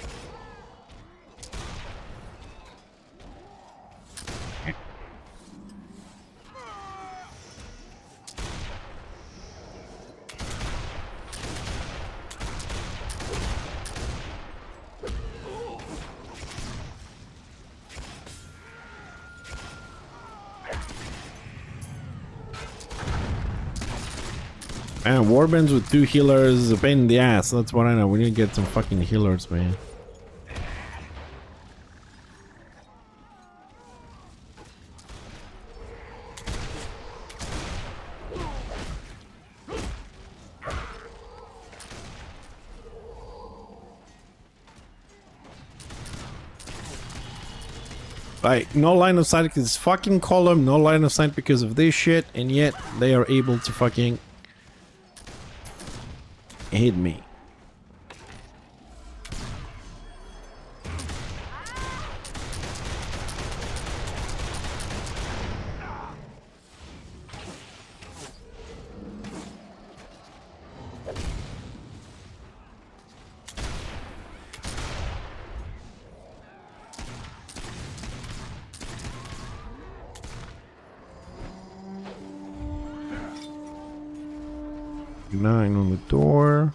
Man, warbands with 2 healers is a pain in the ass. That's what I know. We need to get some fucking healers, man. Like, no line of sight because it's fucking column, no line of sight because of this shit, and yet they are able to fucking hit me. Nine on the door.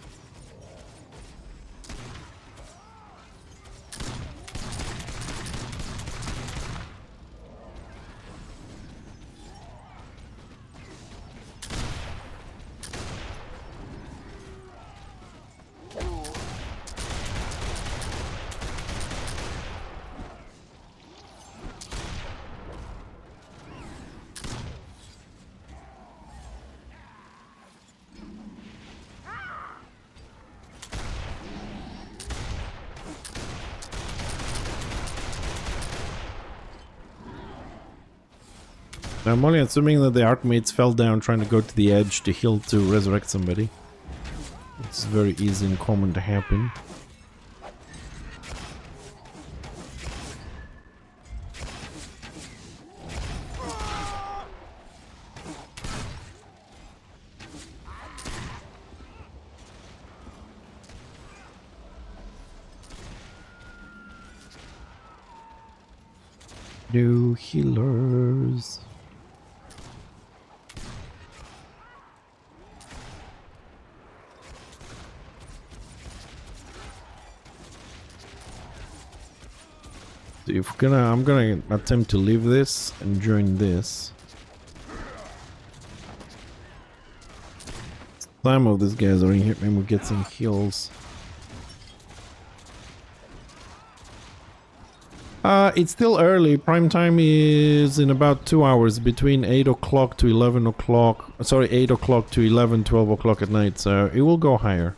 I'm only assuming that the Archmates fell down trying to go to the edge to heal to resurrect somebody. It's very easy and common to happen. No healers. If I'm gonna attempt to leave this and join this. Some of these guys are in here, and we'll get some heals. It's still early. Prime time is in about 2 hours, between 8 o'clock to 11 o'clock. Sorry, 8 o'clock to 11, 12 o'clock at night, so it will go higher.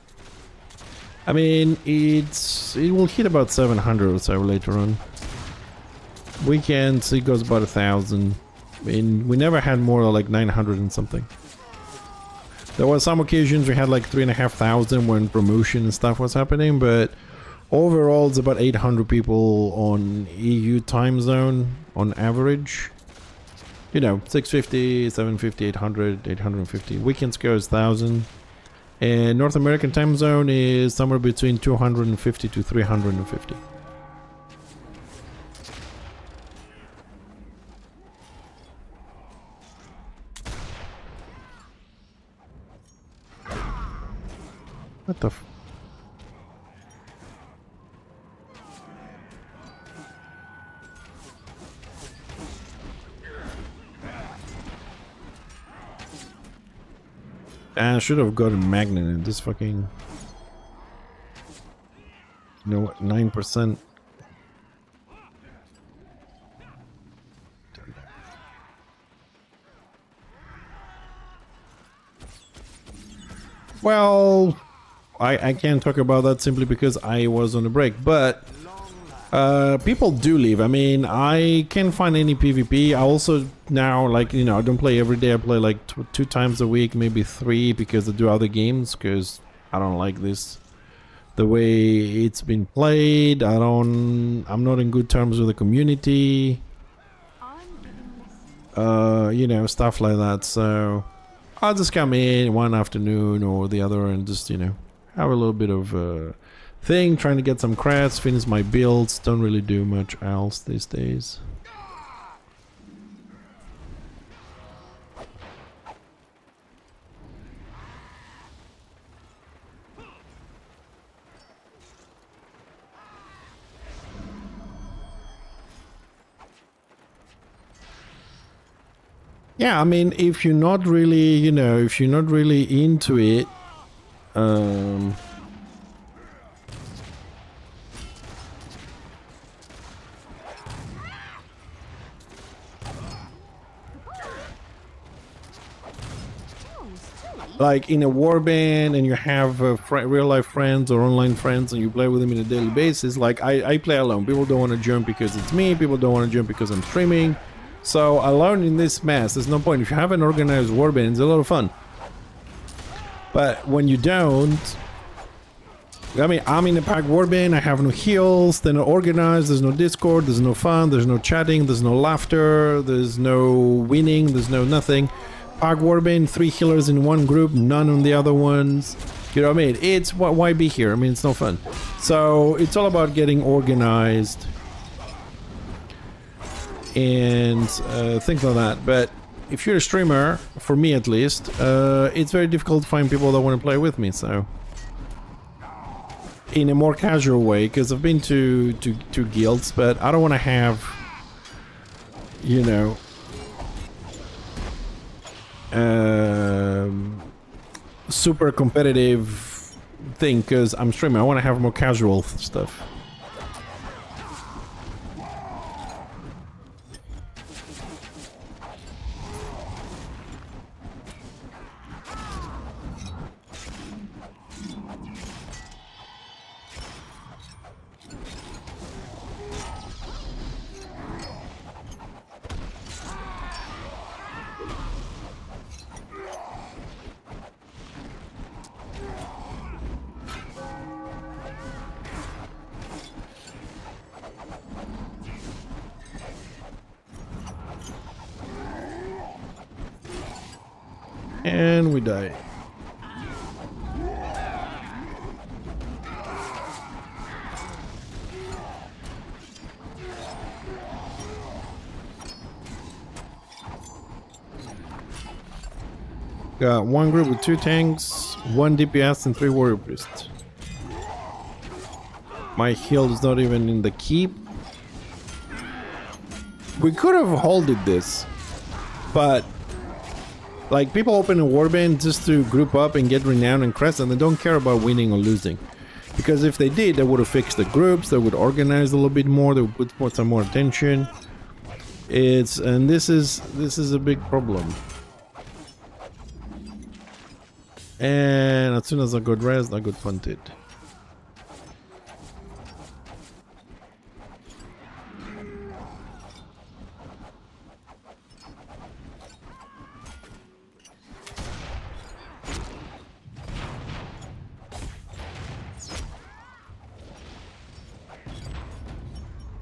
I mean, it will hit about 700 or so later on. Weekends, it goes about 1,000. I mean, we never had more like 900 and something. There were some occasions we had like 3,500 when promotion and stuff was happening, but overall it's about 800 people on EU time zone on average. You know, 650, 750, 800, 850. Weekends goes 1,000. And North American time zone is somewhere between 250 to 350. What the f... I should have got a magnet in this fucking... You know what, 9%. Well... I can't talk about that simply because I was on a break, but people do leave. I mean, I can't find any PvP. I also now, like, you know, I don't play every day. I play like 2 times a week, maybe 3, because I do other games, because I don't like this, the way it's been played. I'm not in good terms with the community, you know, stuff like that. So I'll just come in one afternoon or the other and just, you know, have a little bit of thing, trying to get some crafts, finish my builds. Don't really do much else these days. Yeah, I mean, if you're not really, you know, if you're not really into it, like in a warband and you have real life friends or online friends and you play with them on a daily basis, like I play alone. People don't want to jump because it's me, people don't want to jump because I'm streaming. So alone in this mess, there's no point. If you have an organized warband, it's a lot of fun. But when you don't, I mean, I'm in a pack warband, I have no heals, they're not organized, there's no Discord, there's no fun, there's no chatting, there's no laughter, there's no winning, there's no nothing. Pack warband, 3 healers in one group, none on the other ones. You know what I mean? It's why be here? I mean, it's no fun. So it's all about getting organized and things like that. But if you're a streamer, for me at least, it's very difficult to find people that want to play with me. So in a more casual way, because I've been to guilds, but I don't want to have, you know, super competitive thing, because I'm streaming. I want to have more casual stuff. And we die. Got one group with 2 tanks, 1 DPS and 3 warrior priests. My heal is not even in the keep. We could have holded this, but like, people open a warband just to group up and get renown and crest, and they don't care about winning or losing. Because if they did, they would have fixed the groups, they would organize a little bit more, they would put some more attention. And this is a big problem. And as soon as I got rest, I got punted.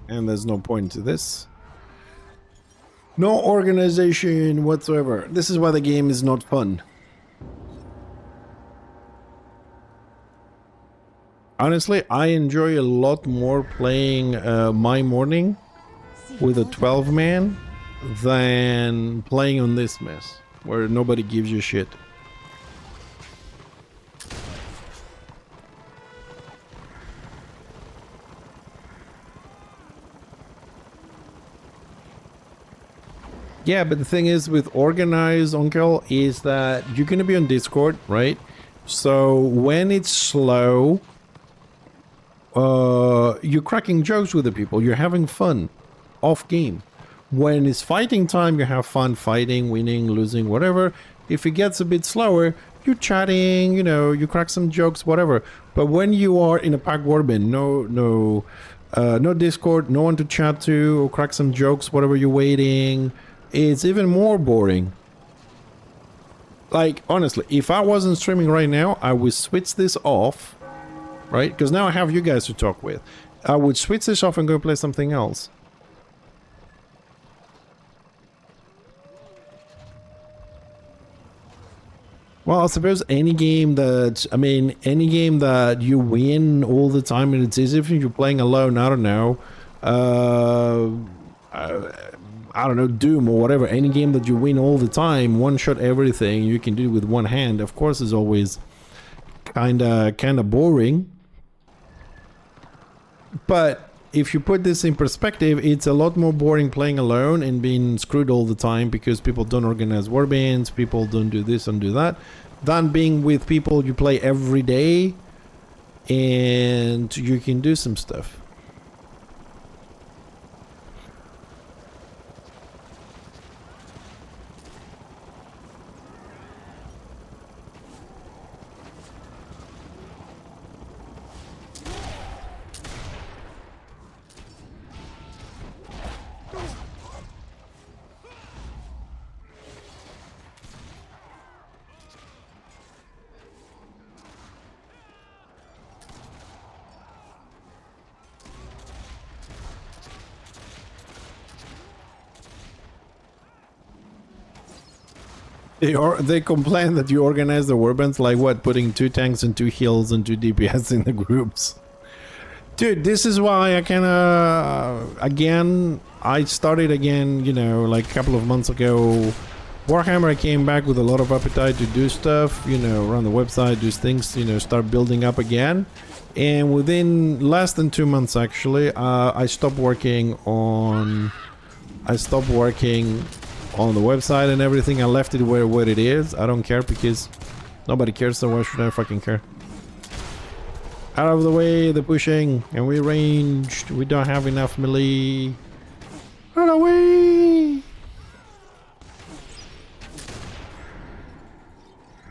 And there's no point to this. No organization whatsoever. This is why the game is not fun. Honestly, I enjoy a lot more playing My Morning with a 12-man than playing on this mess, where nobody gives you shit. Yeah, but the thing is with organized, Uncle, is that you're going to be on Discord, right? So when it's slow, you're cracking jokes with the people. You're having fun off game. When it's fighting time, you have fun fighting, winning, losing, whatever. If it gets a bit slower, you're chatting, you know, you crack some jokes, whatever. But when you are in a pack warband, no Discord, no one to chat to or crack some jokes, whatever you're waiting, it's even more boring. Like, honestly, if I wasn't streaming right now, I would switch this off, right? Because now I have you guys to talk with. I would switch this off and go play something else. Well, I suppose any game that, I mean, any game that you win all the time and it's easy if you're playing alone, I don't know, uh, I don't know, Doom or whatever, any game that you win all the time, one shot everything, you can do with one hand, of course is always kinda boring. But if you put this in perspective, it's a lot more boring playing alone and being screwed all the time because people don't organize warbands, people don't do this and do that, than being with people you play every day and you can do some stuff. They complain that you organize the warbands like what, putting 2 tanks and 2 heals and 2 DPS in the groups. Dude, this is why I kinda again I started again, you know, like a couple of months ago. Warhammer, I came back with a lot of appetite to do stuff, you know, run the website, do things, you know, start building up again. And within less than 2 months actually, I stopped working on the website and everything. I left it where it is. I don't care because nobody cares, so why should I fucking care? Out of the way, they're pushing, and we ranged. We don't have enough melee. Run away!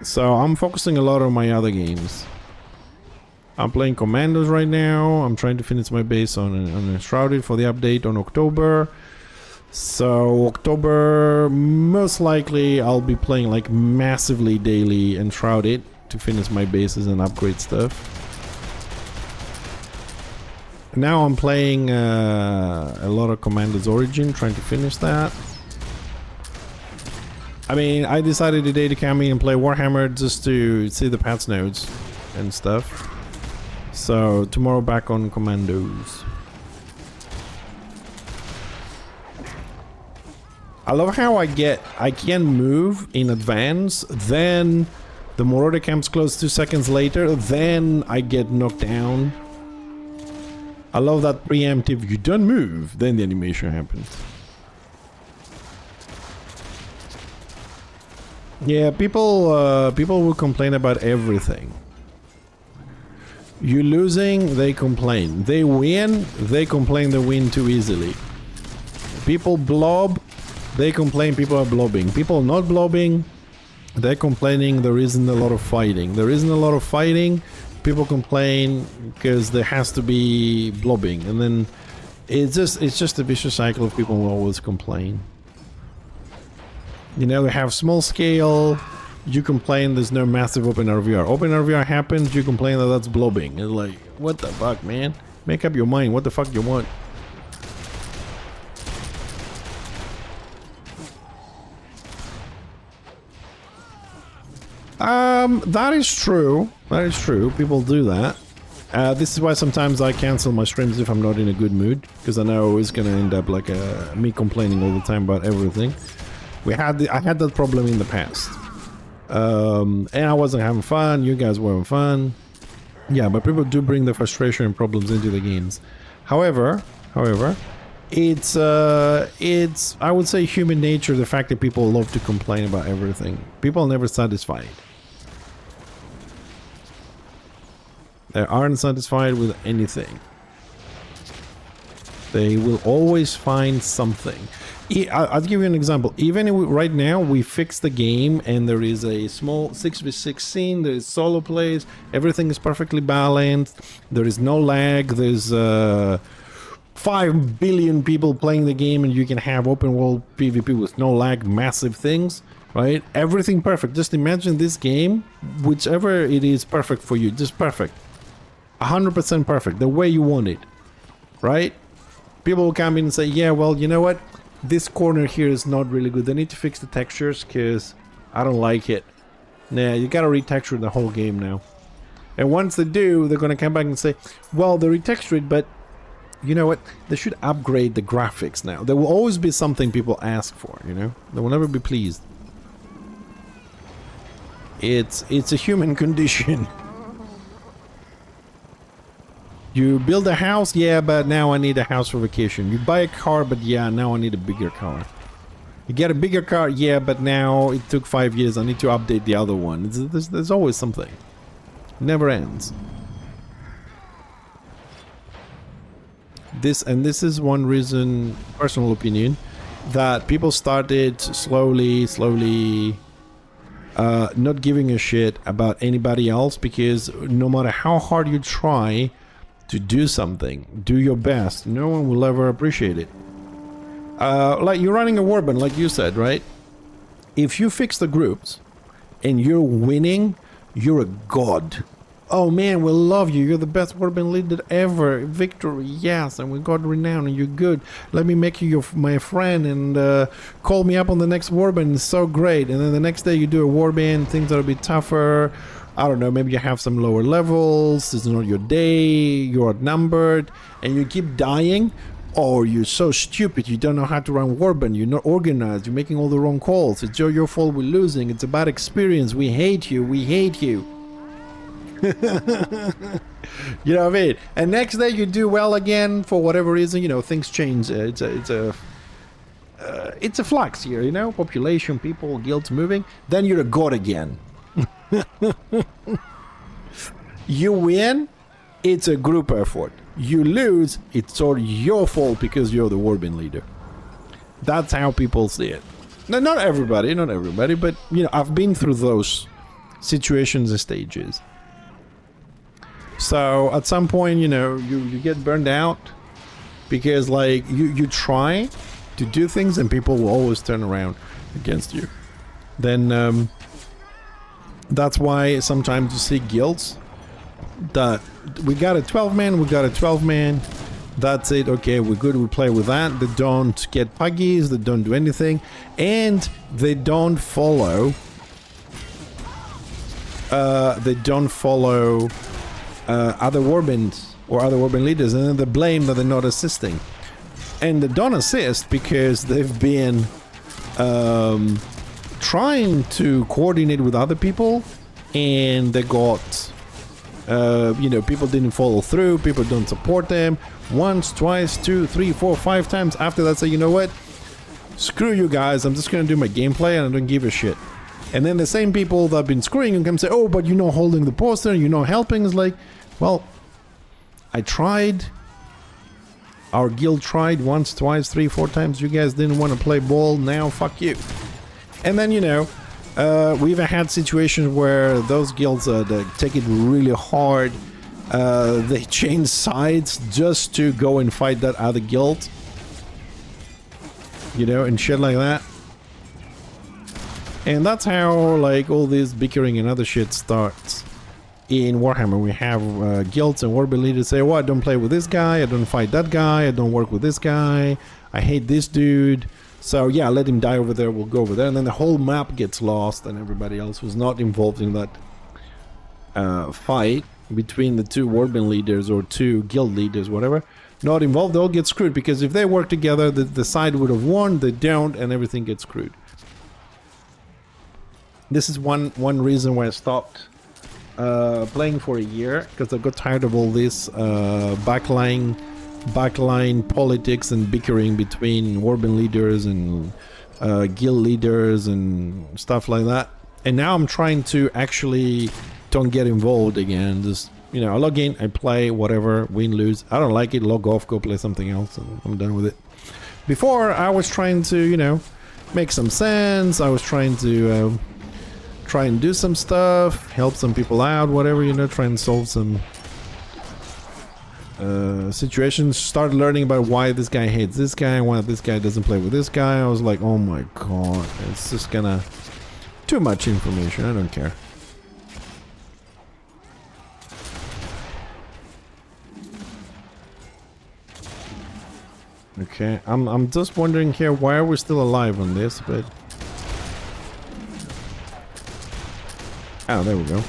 So I'm focusing a lot on my other games. I'm playing Commandos right now. I'm trying to finish my base on Enshrouded for the update on October. So October, most likely I'll be playing like massively daily Enshrouded to finish my bases and upgrade stuff. Now I'm playing a lot of Commander's Origin, trying to finish that. I mean, I decided today to come in and play Warhammer just to see the patch notes and stuff. So tomorrow back on Commandos. I love how I can move in advance, then the Marauder comes close 2 seconds later, then I get knocked down. I love that preemptive, you don't move, then the animation happens. Yeah, people will complain about everything. You're losing, they complain. They win, they complain they win too easily. People blob, they complain people are blobbing. People not blobbing, they're complaining there isn't a lot of fighting. There isn't a lot of fighting, people complain because there has to be blobbing. And then it's just a vicious cycle of people who always complain. You know, we have small scale, you complain there's no massive open RVR. Open RVR happens, you complain that that's blobbing. It's like, what the fuck, man? Make up your mind, what the fuck you want? That is true. That is true. People do that. This is why sometimes I cancel my streams if I'm not in a good mood, because I know it's gonna end up like me complaining all the time about everything. I had that problem in the past, and I wasn't having fun. You guys weren't fun. Yeah, but people do bring the frustration and problems into the games. However, it's I would say human nature. The fact that people love to complain about everything. People are never satisfied. They aren't satisfied with anything. They will always find something. I'll give you an example. Even if right now we fix the game and there is a small 6v6 scene, there is solo plays, everything is perfectly balanced, there is no lag, there's 5 billion people playing the game and you can have open world PvP with no lag, massive things, right? Everything perfect. Just imagine this game, whichever it is perfect for you, just perfect. 100% perfect, the way you want it, right? People will come in and say, yeah, well, you know what? This corner here is not really good. They need to fix the textures because I don't like it. Nah, you gotta retexture the whole game now. And once they do, they're gonna come back and say, well, they retextured, but you know what? They should upgrade the graphics now. There will always be something people ask for, you know? They will never be pleased. It's a human condition. You build a house, yeah, but now I need a house for vacation. You buy a car, but yeah, now I need a bigger car. You get a bigger car, yeah, but now it took 5 years. I need to update the other one. There's always something. It never ends. This is one reason, personal opinion, that people started slowly not giving a shit about anybody else, because no matter how hard you try to do something, do your best, no one will ever appreciate it. Like you're running a warband, like you said, right? If you fix the groups and you're winning, you're a god. Oh man, we love you. You're the best warband leader ever. Victory, yes, and we got renown, and you're good. Let me make you my friend, and call me up on the next warband. It's so great. And then the next day you do a warband, things are a bit tougher. I don't know, maybe you have some lower levels. It's not your day. You're outnumbered, and you keep dying. Oh, you're so stupid. You don't know how to run warband. You're not organized. You're making all the wrong calls. It's your fault we're losing. It's a bad experience. We hate you. We hate you. You know what I mean? And next day you do well again for whatever reason. You know, things change. It's a flux here. You know, population, people, guilds moving. Then you're a god again. You win, it's a group effort. You lose, it's all your fault because you're the warband leader. That's how people see it. No, not everybody, but you know, I've been through those situations and stages. So at some point, you know, you get burned out because like you try to do things and people will always turn around against you. Then that's why sometimes you see guilds that we got a 12-man, that's it, okay, we're good, we play with that. They don't get puggies, they don't do anything, and they don't follow other warbands or other warband leaders, and then they blame that they're not assisting. And they don't assist because they've been trying to coordinate with other people, and they got you know, people didn't follow through, people don't support them once, twice, 2, 3, 4, 5 times. After that, say, you know what, screw you guys, I'm just gonna do my gameplay and I don't give a shit. And then the same people that have been screwing you come say, oh, but you're not holding the poster, you're not helping. It's like, well, I tried, our guild tried once, twice, 3, 4 times, you guys didn't want to play ball, now fuck you. And then, you know, we've had situations where those guilds they take it really hard. They change sides just to go and fight that other guild. You know, and shit like that. And that's how, like, all this bickering and other shit starts. In Warhammer, we have guilds and warband leaders say, well, I don't play with this guy, I don't fight that guy, I don't work with this guy, I hate this dude. So yeah, let him die over there, we'll go over there. And then the whole map gets lost and everybody else who's not involved in that fight between the two warband leaders or two guild leaders, whatever, not involved, they'll get screwed. Because if they work together, the side would have won, they don't, and everything gets screwed. This is one reason why I stopped playing for a year, because I got tired of all this backline politics and bickering between warband leaders and guild leaders and stuff like that. And now I'm trying to actually don't get involved again. Just, you know, I log in, I play, whatever, win, lose. I don't like it, log off, go play something else, and I'm done with it. Before, I was trying to, you know, make some sense. I was trying to try and do some stuff, help some people out, whatever, you know, try and solve some situations. Start learning about why this guy hates this guy, why this guy doesn't play with this guy. I was like, oh my god, it's just gonna... too much information, I don't care. Okay, I'm just wondering here, why are we still alive on this, but... Oh, there we go.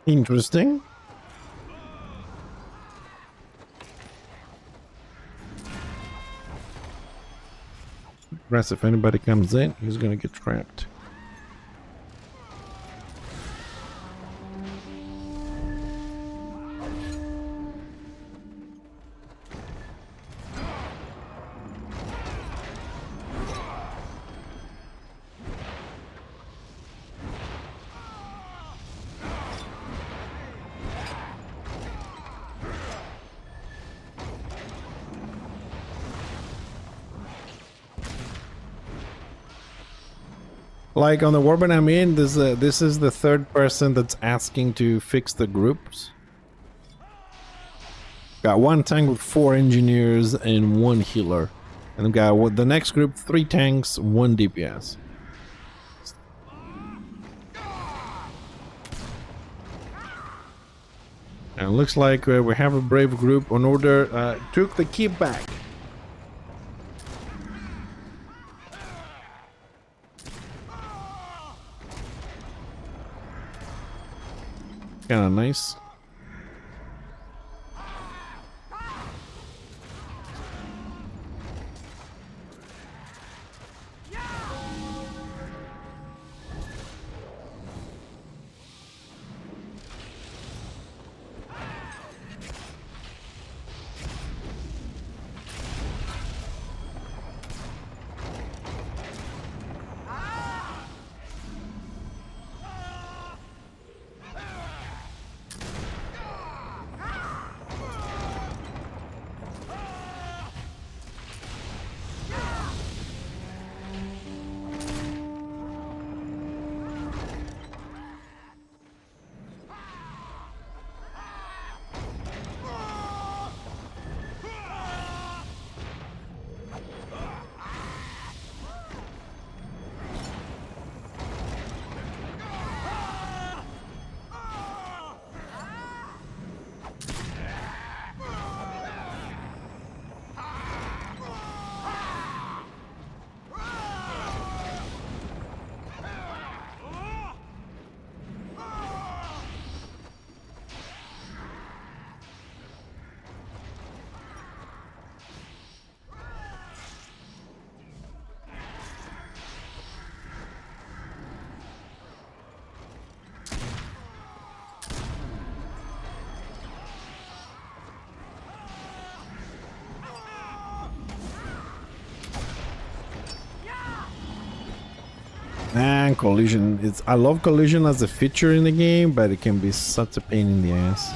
Interesting. Rest, if anybody comes in, he's gonna get trapped. Like on the Warband I'm in, this is the third person that's asking to fix the groups. Got one tank with 4 engineers and 1 healer. And I've got with the next group 3 tanks, 1 DPS. And it looks like we have a brave group on order. Took the key back. Kinda nice. And collision, I love collision as a feature in the game, but it can be such a pain in the ass.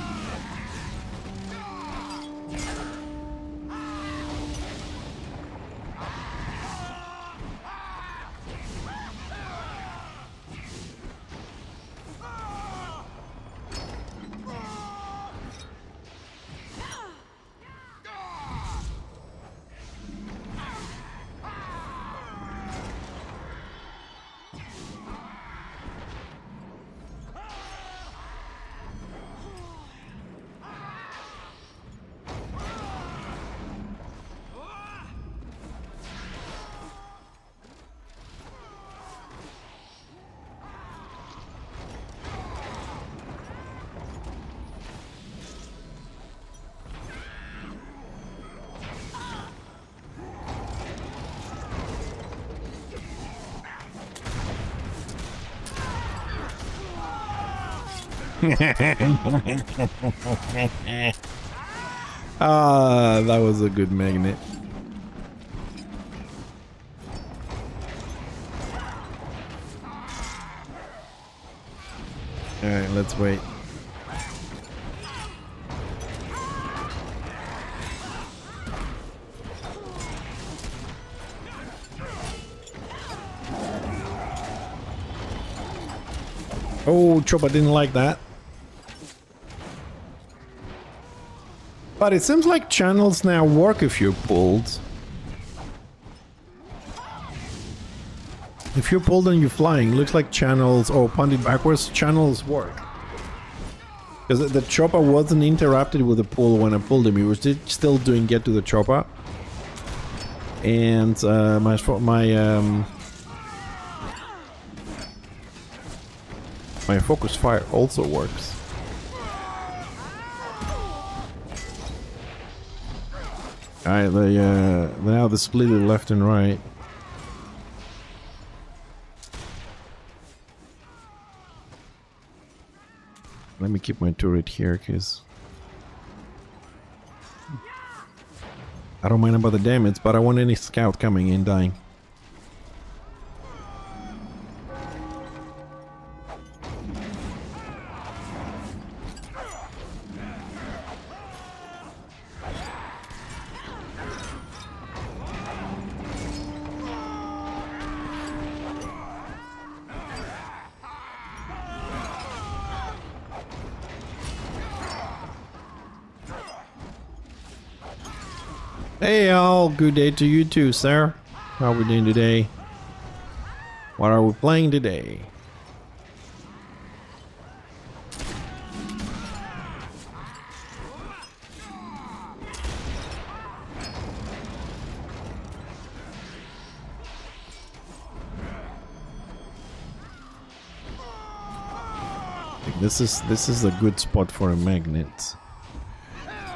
Ah, that was a good magnet. Alright, let's wait. Oh, Chopper didn't like that. But it seems like channels now work if you're pulled. If you're pulled and you're flying, looks like channels, or pointed backwards, channels work. Because the chopper wasn't interrupted with the pull when I pulled him. He was still doing get to the chopper. And my focus fire also works. Alright, now the split is left and right. Let me keep my turret here, because I don't mind about the damage, but I want any scout coming in dying. Hey all, good day to you too, sir. How are we doing today? What are we playing today? This is a good spot for a magnet.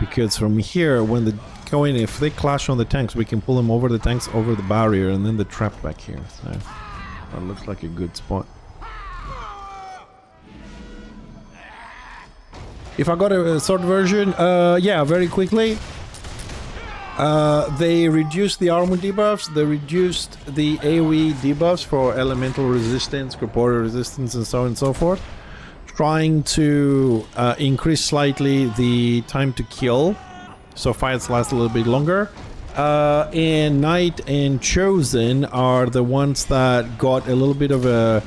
Because from here, when the going, if they clash on the tanks, we can pull them over the tanks, over the barrier, and then the trap back here. So that looks like a good spot. If I got a sword version, yeah, very quickly. They reduced the armor debuffs, they reduced the AoE debuffs for elemental resistance, corporeal resistance, and so on and so forth. Trying to increase slightly the time to kill, so fights last a little bit longer. And Knight and Chosen are the ones that got a little bit of a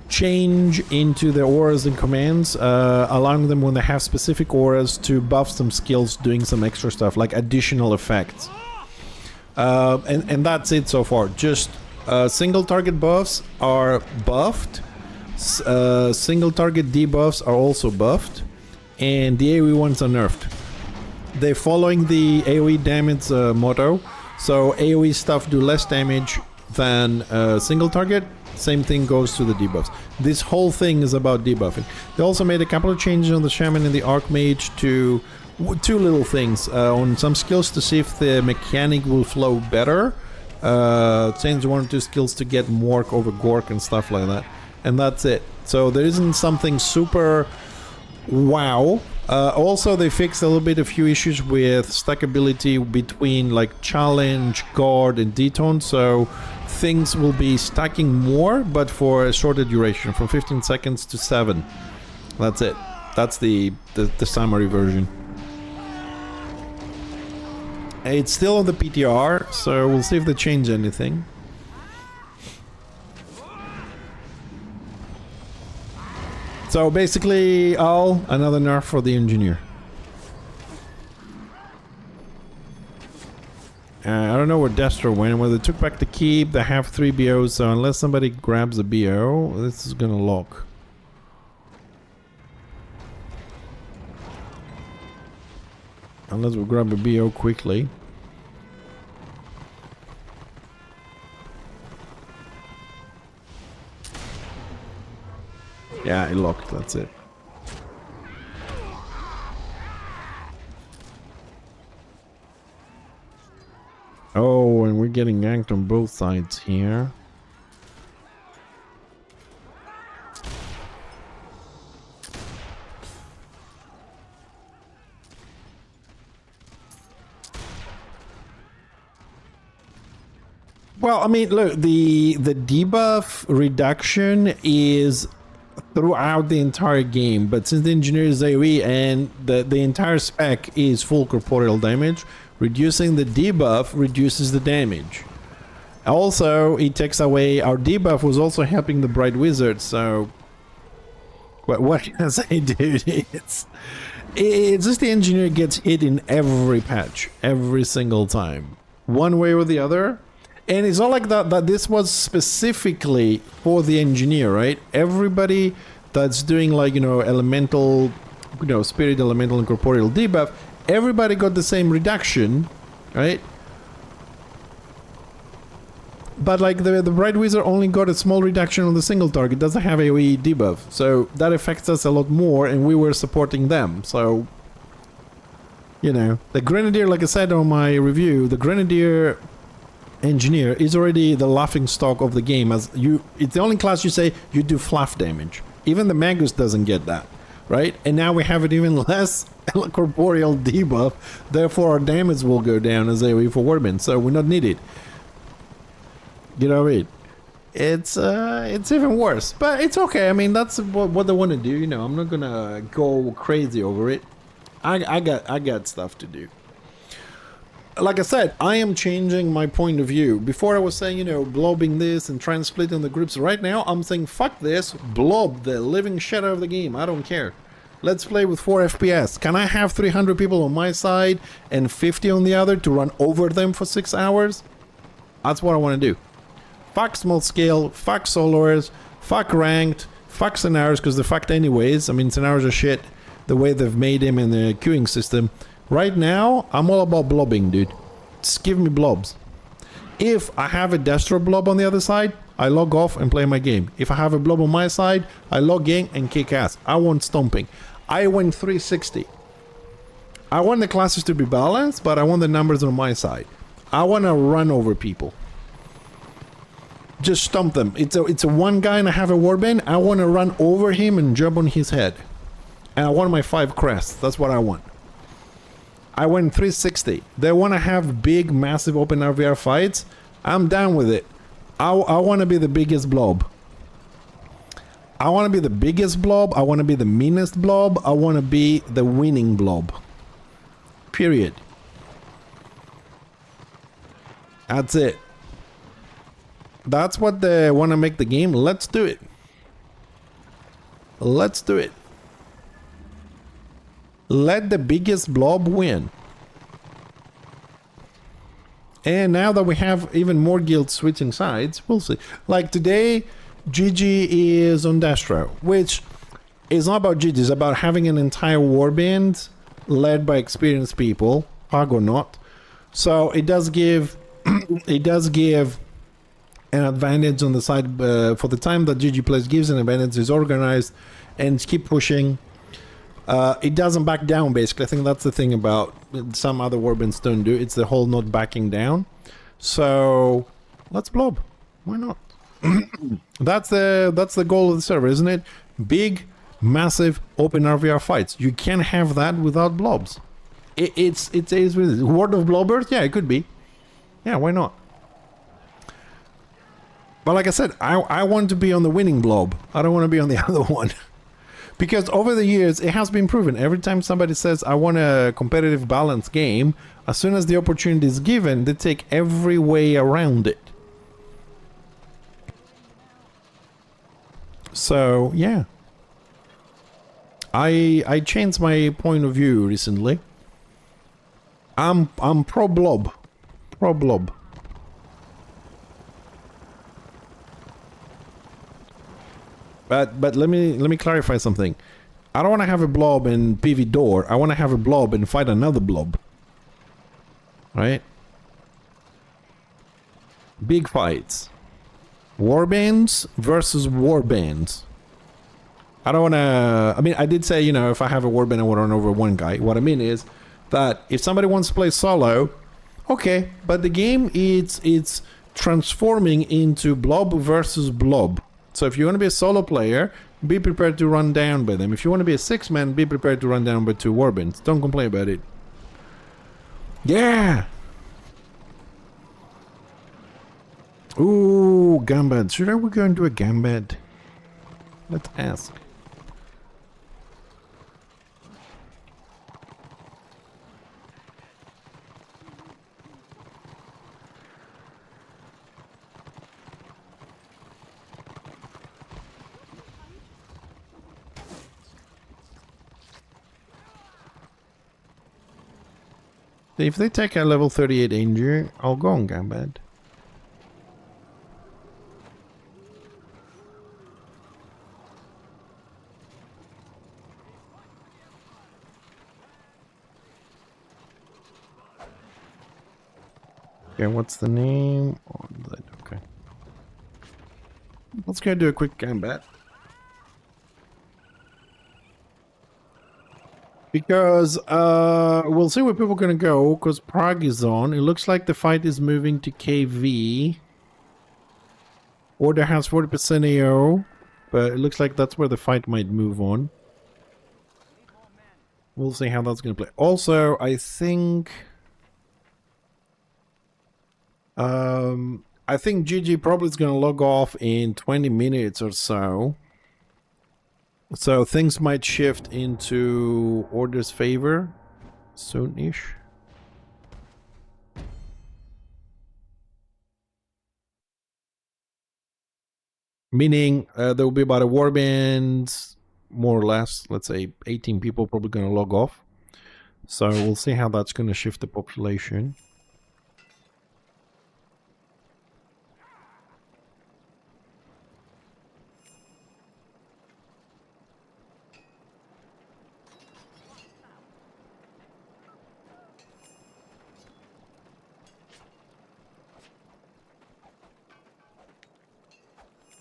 change into the auras and commands, allowing them, when they have specific auras, to buff some skills, doing some extra stuff like additional effects. And that's it so far. Just single target buffs are buffed. Single target debuffs are also buffed, and the AoE ones are nerfed. They're following the AoE damage motto, so AoE stuff do less damage than single target. Same thing goes to the debuffs. This whole thing is about debuffing. They also made a couple of changes on the Shaman and the Archmage to two little things on some skills to see if the mechanic will flow better. Change one or two skills to get Mork over Gork and stuff like that. And that's it. So there isn't something super wow. Also, they fixed a little bit a few issues with stackability between like challenge, guard, and detone. So things will be stacking more, but for a shorter duration, from 15 seconds to 7. That's it. That's the summary version. It's still on the PTR, so we'll see if they change anything. So basically, another nerf for the engineer. I don't know where Destro went. Well, they took back the keep. They have 3 BOs, so unless somebody grabs a BO, this is gonna lock. Unless we grab a BO quickly. Yeah, it locked, that's it. Oh, and we're getting yanked on both sides here. Well, I mean, look, the debuff reduction is throughout the entire game, but since the engineer is AoE and the entire spec is full corporeal damage, reducing the debuff reduces the damage. Also, it takes away our debuff was also helping the Bright Wizard, so what can I say, dude? It's just the engineer gets hit in every patch, every single time, one way or the other. And it's not like that this was specifically for the engineer, right? Everybody that's doing, like, you know, elemental, you know, spirit, elemental, and corporeal debuff, everybody got the same reduction, right? But like the Bright Wizard only got a small reduction on the single target, doesn't have AoE debuff, so that affects us a lot more, and we were supporting them. So, you know, the Grenadier, like I said on my review, the Grenadier Engineer is already the laughing stock of the game. As it's the only class you say you do fluff damage. Even the Magus doesn't get that, right? And now we have it even less corporeal debuff, therefore our damage will go down as AoE for Warband, so we're not needed. You know what I mean? It's even worse, but it's okay. I mean, that's what they want to do. You know, I'm not gonna go crazy over it. I got stuff to do. Like I said, I am changing my point of view. Before I was saying, you know, blobbing this and trying to split in the groups. Right now, I'm saying fuck this, blob the living shit out of the game. I don't care. Let's play with 4 FPS. Can I have 300 people on my side and 50 on the other to run over them for 6 hours? That's what I want to do. Fuck small scale, fuck soloers, fuck ranked, fuck scenarios, because they're fucked anyways. I mean, scenarios are shit the way they've made him in the queuing system. Right now, I'm all about blobbing, dude. Just give me blobs. If I have a Destro blob on the other side, I log off and play my game. If I have a blob on my side, I log in and kick ass. I want stomping. I went 360. I want the classes to be balanced, but I want the numbers on my side. I want to run over people. Just stomp them. It's a one guy and I have a warband. I want to run over him and jump on his head. And I want my 5 crests. That's what I want. I went 360. They want to have big, massive open RVR fights. I'm down with it. I want to be the biggest blob. I want to be the biggest blob. I want to be the meanest blob. I want to be the winning blob. Period. That's it. That's what they want to make the game. Let's do it. Let's do it. Let the biggest blob win. And now that we have even more guilds switching sides, we'll see. Like today, GG is on Destro, which is not about GG, it's about having an entire warband led by experienced people, Argonaut. So it does give it does give an advantage on the side for the time that GG plays, gives an advantage, is organized, and keep pushing. It doesn't back down, basically. I think that's the thing about some other warbands don't do. It's the whole not backing down. So let's blob. Why not? That's the goal of the server, isn't it? Big, massive, open RVR fights. You can't have that without blobs. It's Horde of Blobbers? Yeah, it could be. Yeah, why not? But like I said, I want to be on the winning blob. I don't want to be on the other one. Because over the years, it has been proven. Every time somebody says, I want a competitive balanced game, as soon as the opportunity is given, they take every way around it. So, yeah. I changed my point of view recently. I'm pro blob. Pro blob. But let me clarify something. I don't want to have a blob in PV door. I want to have a blob and fight another blob. Right? Big fights. Warbands versus warbands. I don't want to... I mean, I did say, you know, if I have a warband, I want to run over one guy. What I mean is that if somebody wants to play solo, okay, but the game, it's transforming into blob versus blob. So if you want to be a solo player, be prepared to run down by them. If you want to be a 6-man, be prepared to run down by 2 warbands. Don't complain about it. Yeah! Ooh, Gambad. Should I go into a Gambad? Let's ask. If they take a level 38 injury, I'll go on Gambad. Okay, what's the name? Oh, okay. Let's go do a quick Gambad. Because we'll see where people are going to go, because Prague is on. It looks like the fight is moving to KV. Order has 40% AO, but it looks like that's where the fight might move on. We'll see how that's going to play. Also, I think GG probably is going to log off in 20 minutes or so. So things might shift into Order's favor soon-ish. Meaning there will be about a warband, more or less, let's say 18 people probably going to log off. So we'll see how that's going to shift the population.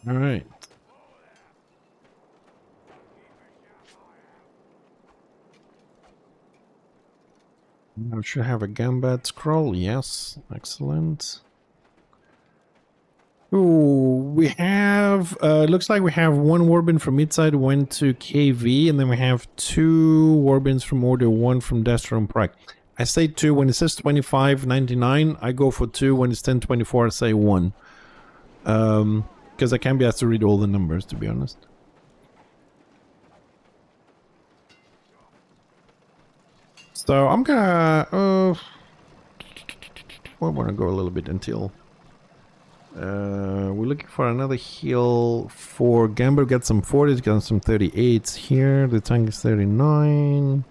All right. Now should have a Gambad scroll. Yes, excellent. Ooh, we have, looks like we have one warband from Midside went to KV, and then we have two warbands from Order, one from Destro and Prague. I say two. When it says 25.99, I go for two. When it's 10.24, I say one. Because I can't be asked to read all the numbers, to be honest. So I'm gonna, I want to go a little bit until... we're looking for another heal for Gamber. Got some 40s, got some 38s here. The tank is 39.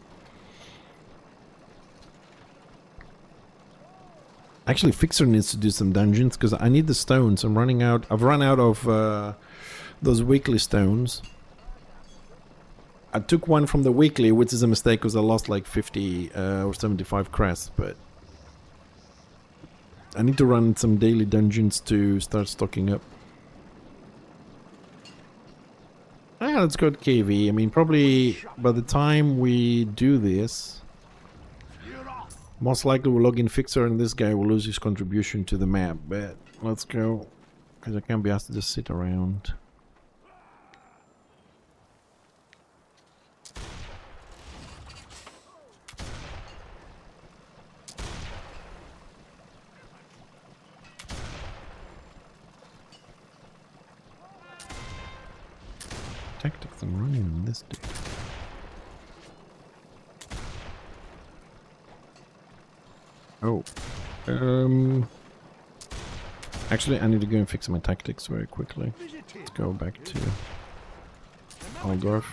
Actually, Fixer needs to do some dungeons because I need the stones. I'm running out. I've run out of those weekly stones. I took one from the weekly, which is a mistake because I lost like 50 or 75 crests, but I need to run some daily dungeons to start stocking up. Yeah, let's go to KV. I mean, probably by the time we do this, most likely we'll log in Fixer and this guy will lose his contribution to the map. But let's go, because I can't be asked to just sit around. Tactics I'm running on this dude. Oh. Actually, I need to go and fix my tactics very quickly. Let's go back to Aldorf.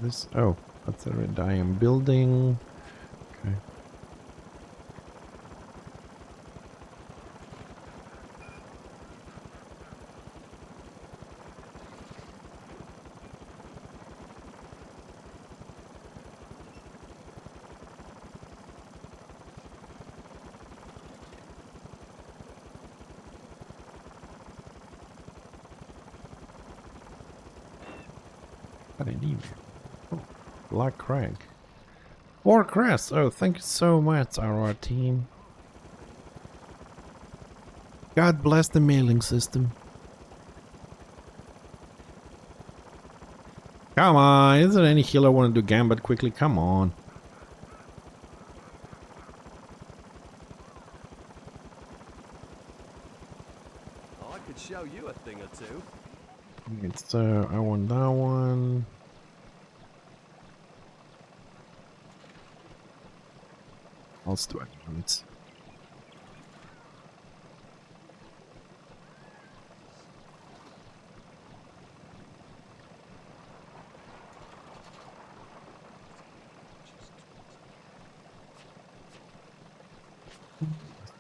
This? Oh, that's a red I am building. Okay. What I need. Black Crag. 4 crests! Oh, thank you so much, our team. God bless the mailing system. Come on, is there any healer want to do Gambit quickly? Come on. thing or two. It's I want that one. I'll do it. Let's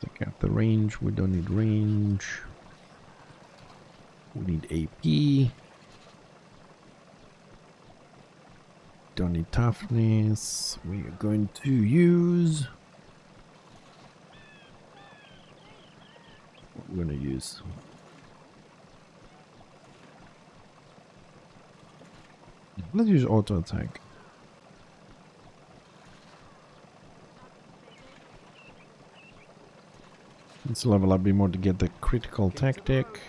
take out the range. We don't need range. We need AP. Don't need toughness. We are going to use. What we're going to use. Let's use auto attack. Let's level up a bit more to get the critical tactic.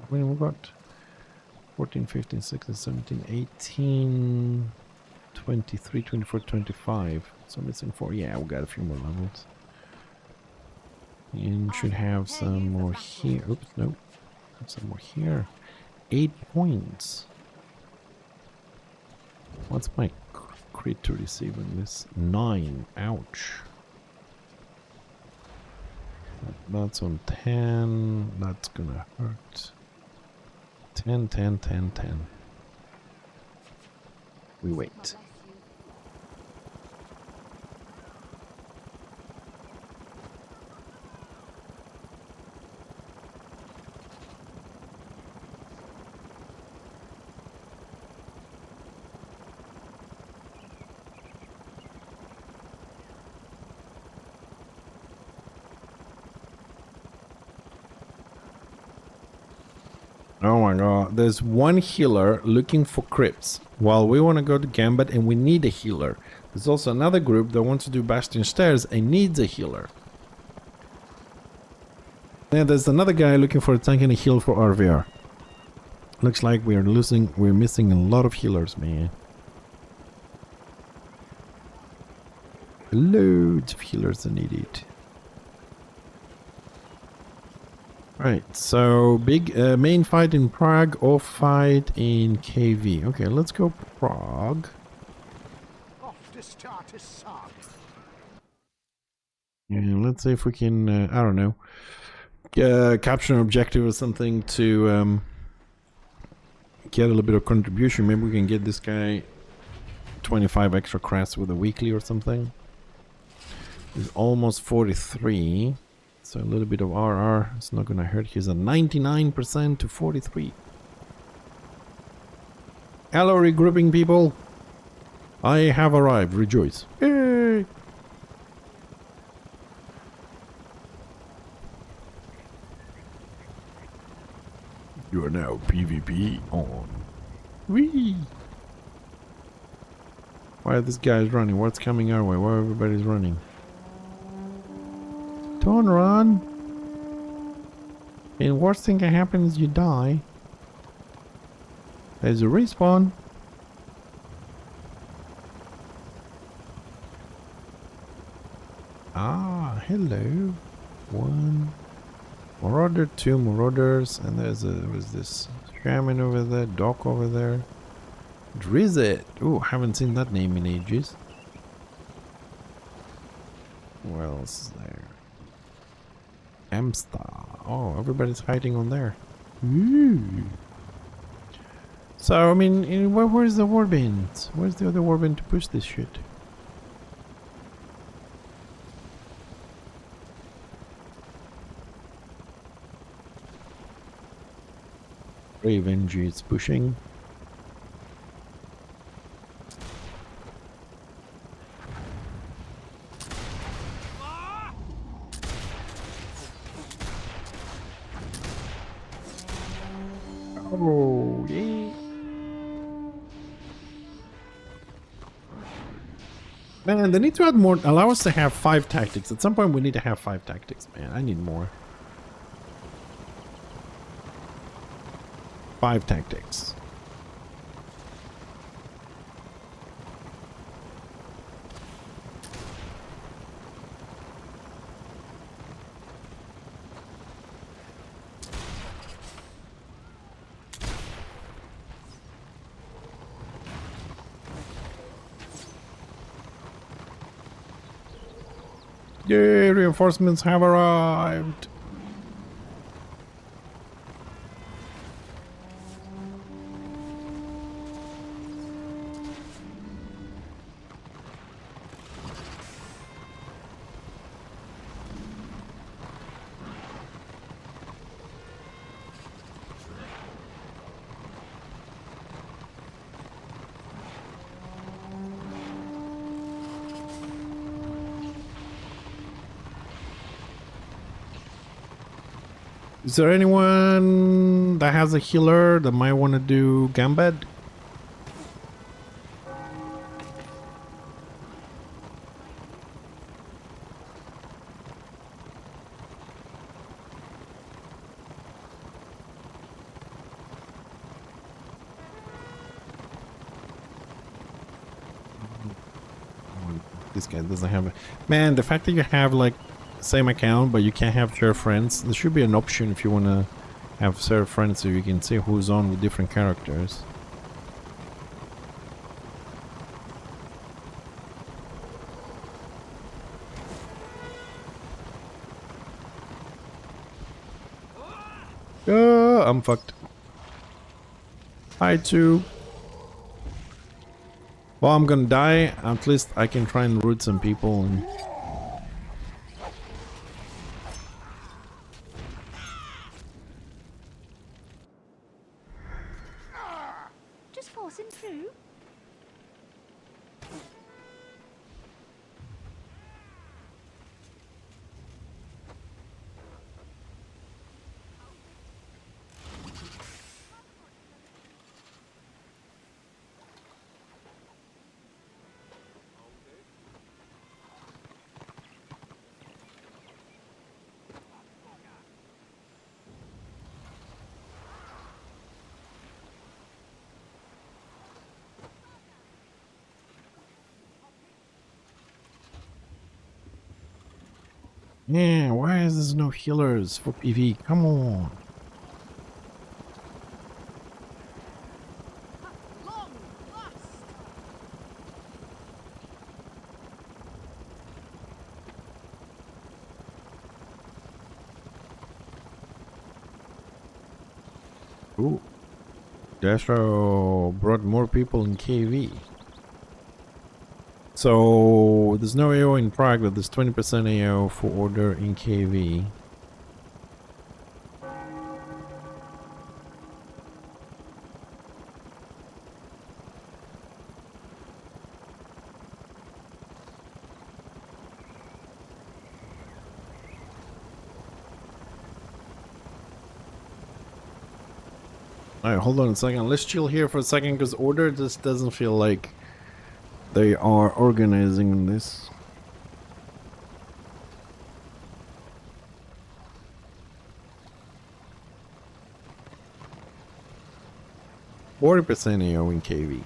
When we got 14, 15, 16, 17, 18, 23, 24, 25. So missing 4. Yeah, we got a few more levels. And should have some more here. Oops, nope. Have some more here. 8 points. What's my crit to receive on this? 9. Ouch. That's on 10. That's gonna hurt. 10, 10, 10, 10. We wait. Oh my god, there's one healer looking for crypts while we want to go to Gambit and we need a healer. There's also another group that wants to do Bastion Stairs and needs a healer. And there's another guy looking for a tank and a heal for RVR. Looks like we're missing a lot of healers, man. Loads of healers are needed. Right, so big main fight in Prague or fight in KV. Okay, let's go Prague. Off to start a song. And let's see if we can, I don't know, capture an objective or something to get a little bit of contribution. Maybe we can get this guy 25 extra crests with a weekly or something. He's almost 43. So a little bit of RR, it's not gonna hurt. He's at 99% to 43. Hello, regrouping people. I have arrived. Rejoice. Yay! You are now PvP on. Whee! Why are these guys running? What's coming our way? Why everybody's running? Don't run. And worst thing can happen is you die. There's a respawn. Ah, hello. 1 marauder, 2 marauders, and there was this shaman over there, doc over there. Drizzt. Oh, haven't seen that name in ages. What else is there? Amstar. Oh, everybody's hiding on there. Ooh. So, I mean, where's the warband? Where's the other warband to push this shit? Revenge is pushing. Oh, yeah. Man, they need to add more. Allow us to have 5 tactics. At some point, we need to have 5 tactics, man. I need more. 5 tactics. Yay, reinforcements have arrived. Is there anyone that has a healer that might want to do Gambad? This guy doesn't have it. Man, the fact that you have like same account but you can't have share friends, there should be an option if you want to have share friends so you can see who's on with different characters. I'm fucked. Hi too. Well, I'm gonna die. At least I can try and root some people and just passing through. yeah, why is there no healers for PV? Come on. Long last. Ooh. Destro brought more people in KV. So there's no AO in Prague, but there's 20% AO for order in KV. Alright, hold on a second. Let's chill here for a second because order just doesn't feel like they are organizing this. %40% AO in KV.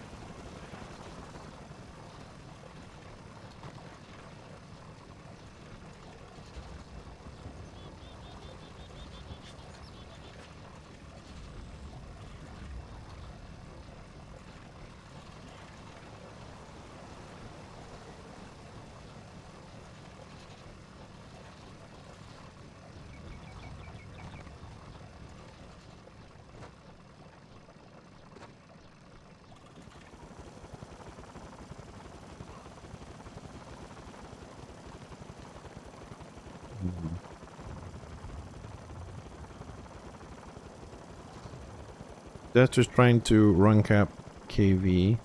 That's just trying to run cap KV.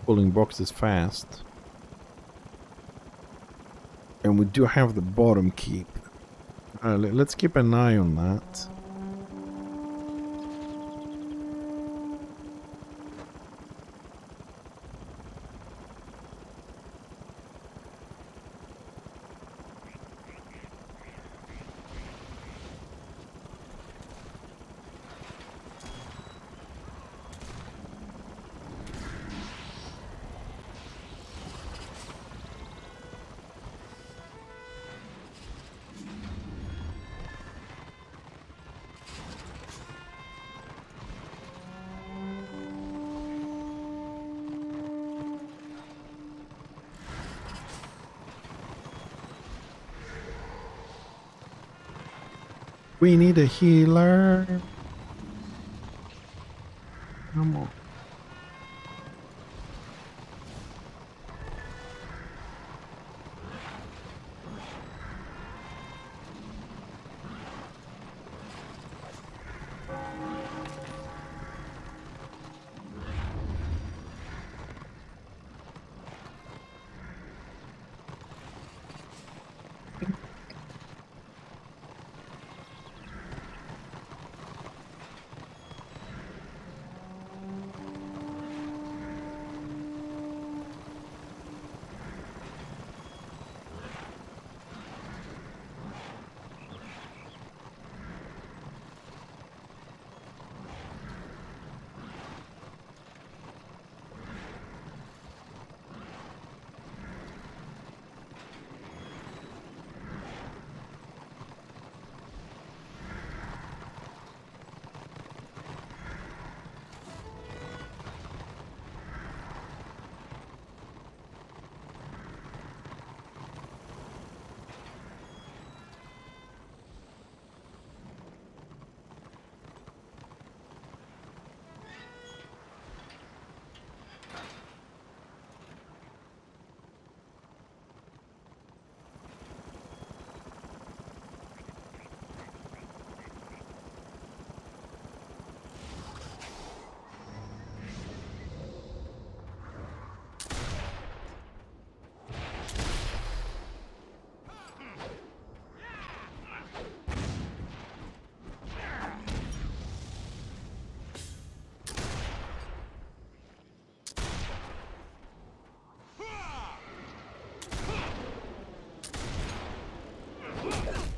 Pulling boxes fast. And we do have the bottom keep. Let's keep an eye on that. We need a healer. Come on.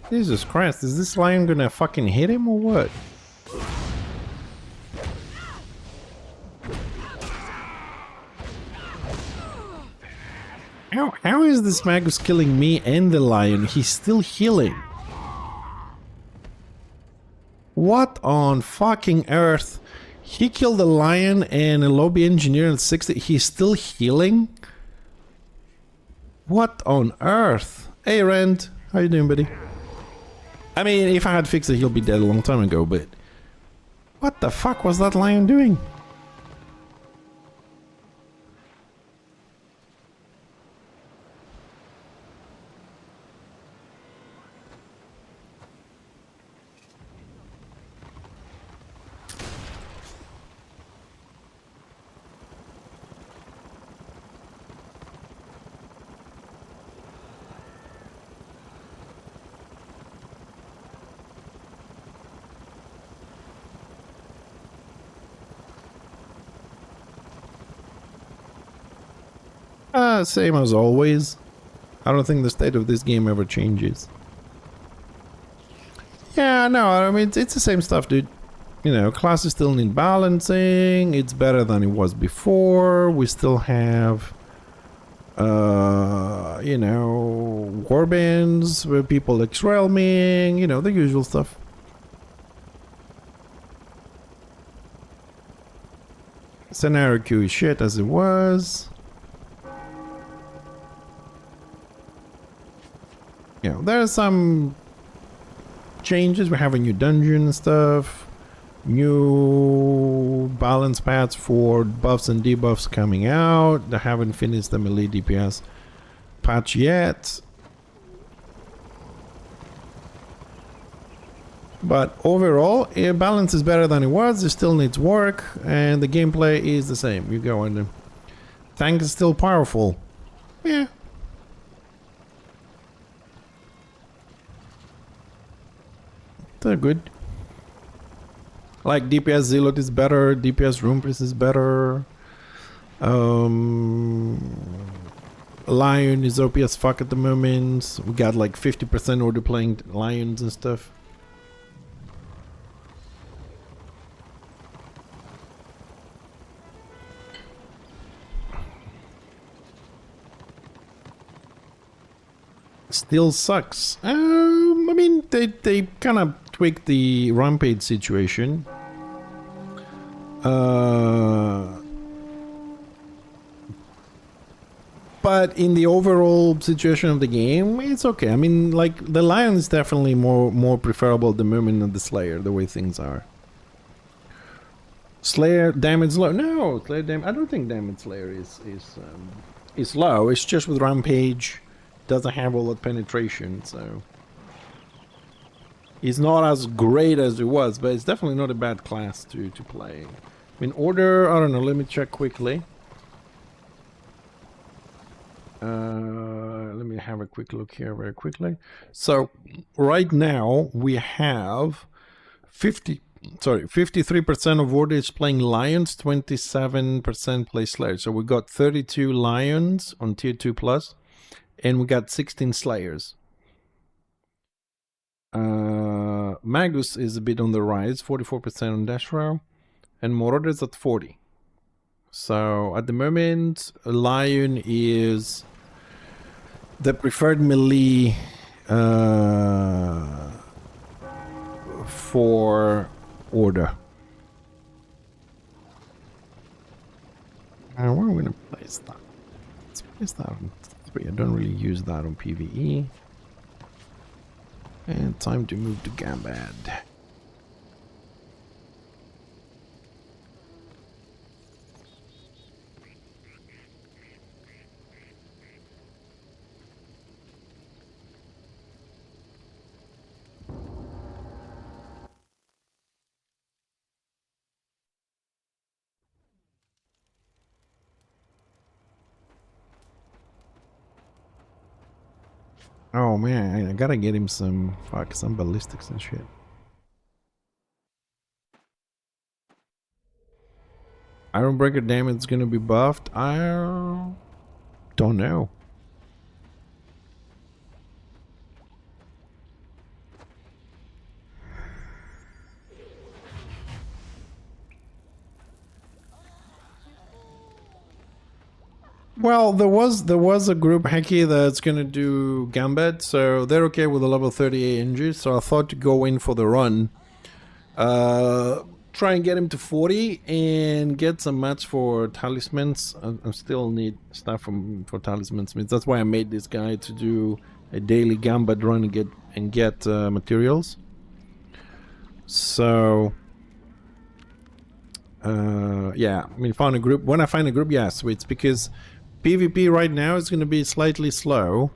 Jesus Christ, is this lion gonna fucking hit him or what? How is this Magus killing me and the lion? He's still healing. What on fucking earth? He killed a lion and a lobby engineer at 60. He's still healing? What on earth? Hey Rand, how you doing, buddy? I mean, if I had fixed it, he'll be dead a long time ago, but... what the fuck was that lion doing? Same as always. I don't think the state of this game ever changes. Yeah, no, I mean, it's the same stuff, dude. You know, classes still need balancing. It's better than it was before. We still have, you know, warbands where people X-realming, you know, the usual stuff. Scenario queue is shit as it was. You know, there are some changes. We're having new dungeon and stuff, new balance pads for buffs and debuffs coming out. They haven't finished the melee DPS patch yet, but overall, balance is better than it was. It still needs work, and the gameplay is the same. You go and the tank is still powerful. Yeah. They're good. Like DPS Zealot is better, DPS Rumpus is better. Lion is OP as fuck at the moment. We got like 50% order playing Lions and stuff. Still sucks. I mean, they kind of tweaked the rampage situation. But but in the overall situation of the game, it's okay. I mean, like, the Lion is definitely more preferable at the moment than the Slayer, the way things are. Slayer damage low. No, Slayer damage. I don't think damage Slayer is low. It's just with Rampage, doesn't have all that penetration, so it's not as great as it was, but it's definitely not a bad class to play. I mean, order. I don't know. Let me check quickly. Let me have a quick look here very quickly. So right now we have 53% of order is playing Lions, 27% play Slayers. So we got 32 Lions on tier 2 plus, and we got 16 Slayers. Magus is a bit on the rise, 44% on Dashrow, and Moroder's at 40. So at the moment, Lion is the preferred melee for order. Where are we going to place that? Let's place that on 3. I don't really use that on PvE. And time to move to Gambad. Oh man, I gotta get him some ballistics and shit. Ironbreaker damage is gonna be buffed. I don't know. Well, there was a group Heki that's gonna do Gambit, so they're okay with a level 38 injury. So I thought to go in for the run, try and get him to 40 and get some mats for talismans. I still need stuff for talismans. That's why I made this guy to do a daily Gambit run and get materials. So. Yeah, I mean, found a group. When I find a group, yeah, so it's because PvP right now is going to be slightly slow.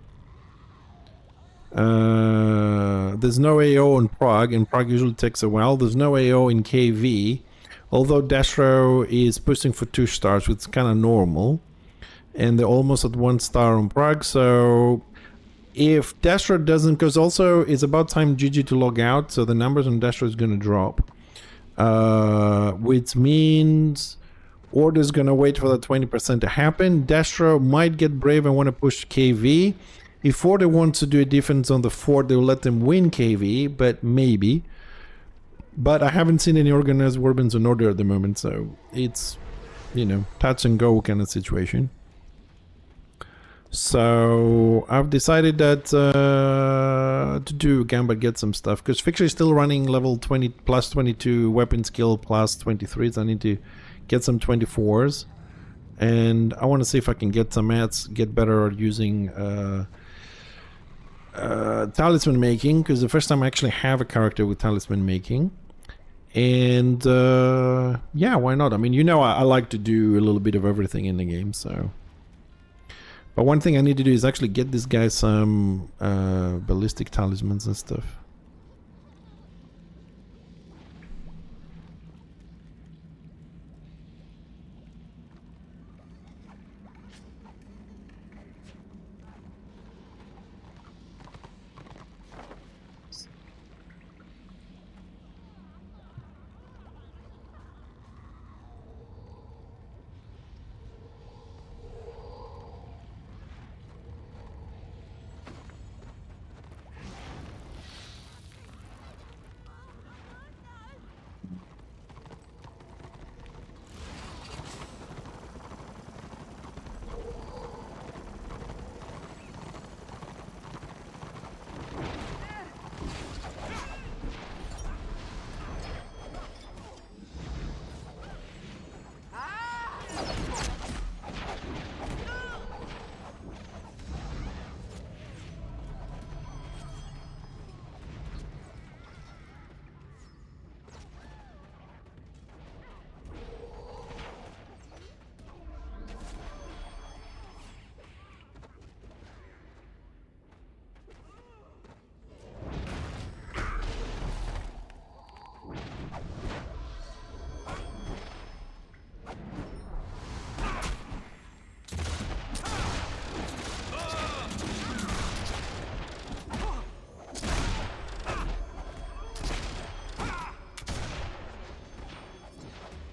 There's no AO in Prague, and Prague usually takes a while. There's no AO in KV, although Dashrow is pushing for 2 stars, which is kind of normal. And they're almost at 1 star on Prague, so if Dashrow doesn't, because also it's about time GG to log out, so the numbers on Dashrow is going to drop. Which means Order's gonna wait for the 20% to happen. Dashrow might get brave and want to push KV. If Order wants to do a defense on the fort, they'll let them win KV, but maybe. But I haven't seen any organized weapons on Order at the moment, so it's, you know, touch and go kind of situation. So I've decided that to do Gambit, get some stuff, because Fixture is still running level 20 plus 22 weapon skill plus 23, so I need to get some 24s, and I want to see if I can get some mats, get better at using talisman making, because the first time I actually have a character with talisman making. And yeah, why not? I mean, you know, I like to do a little bit of everything in the game, so. But one thing I need to do is actually get this guy some ballistic talismans and stuff.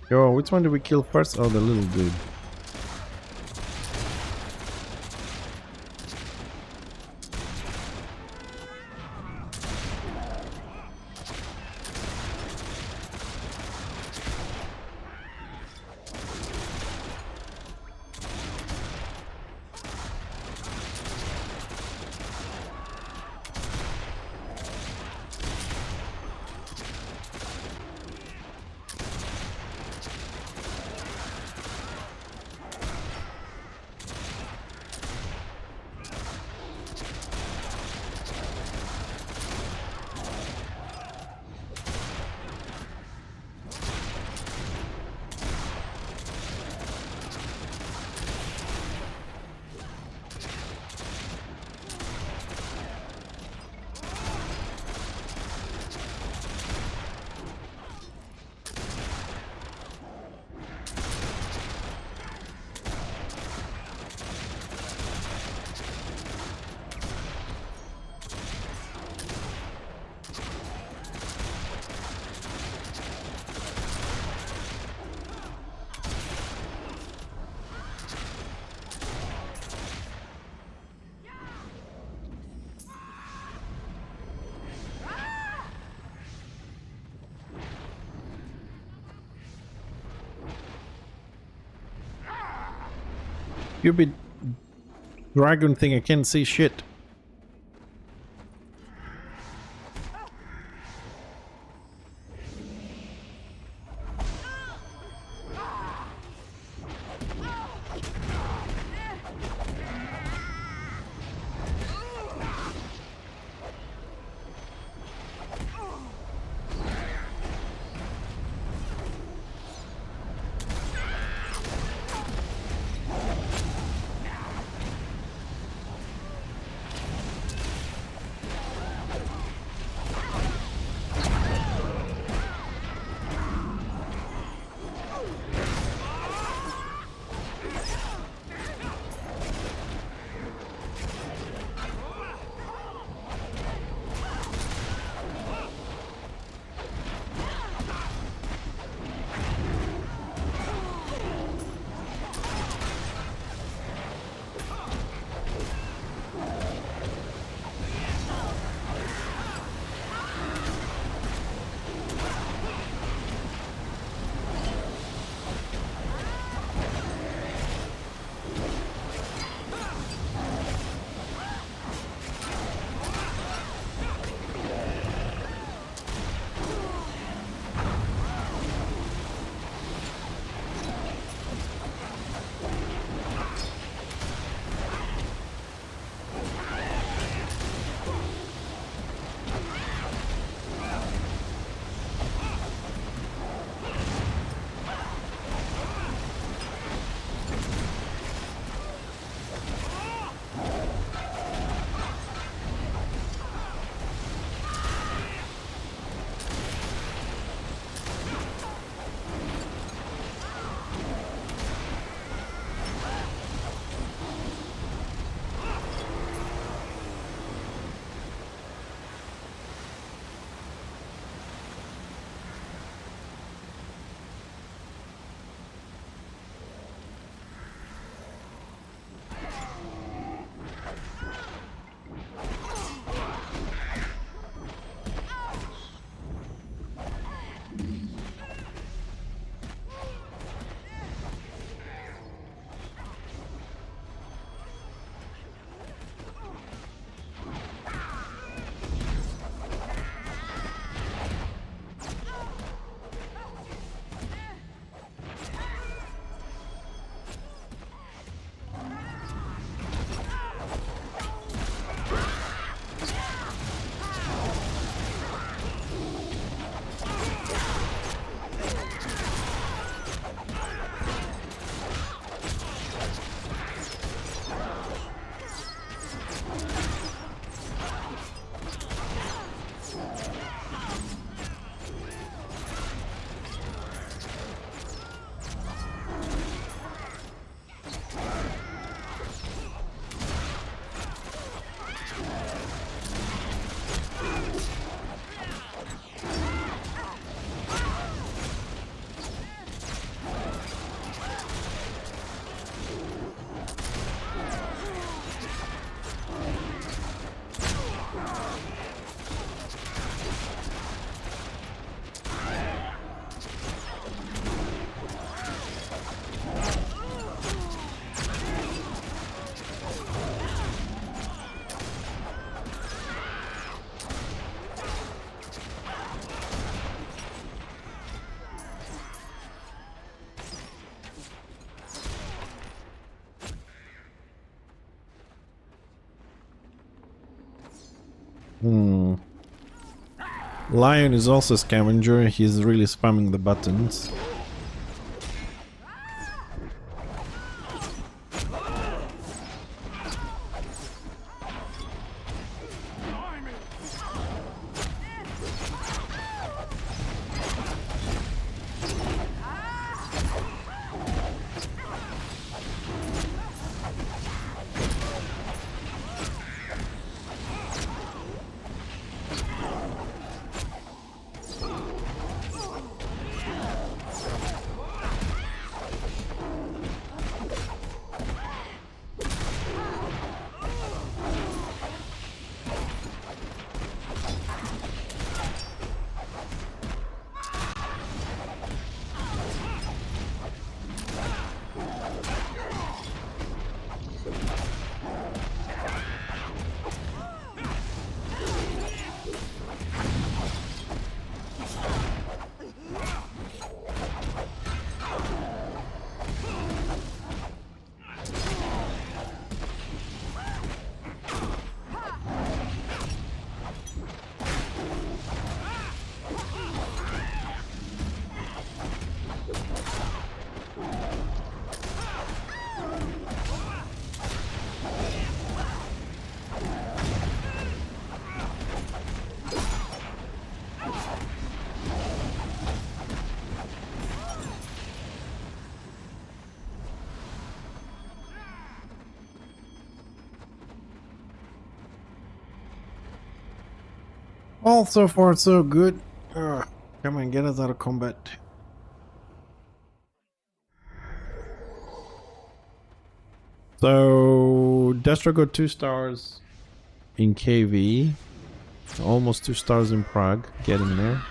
Yo, which one did we kill first? Oh, the little dude. Stupid dragon thing, I can't see shit. Hmm. Lion is also a scavenger. He's really spamming the buttons. All so far so good. Come on, get us out of combat. So Destro got 2 stars in KV, almost 2 stars in Prague, getting there.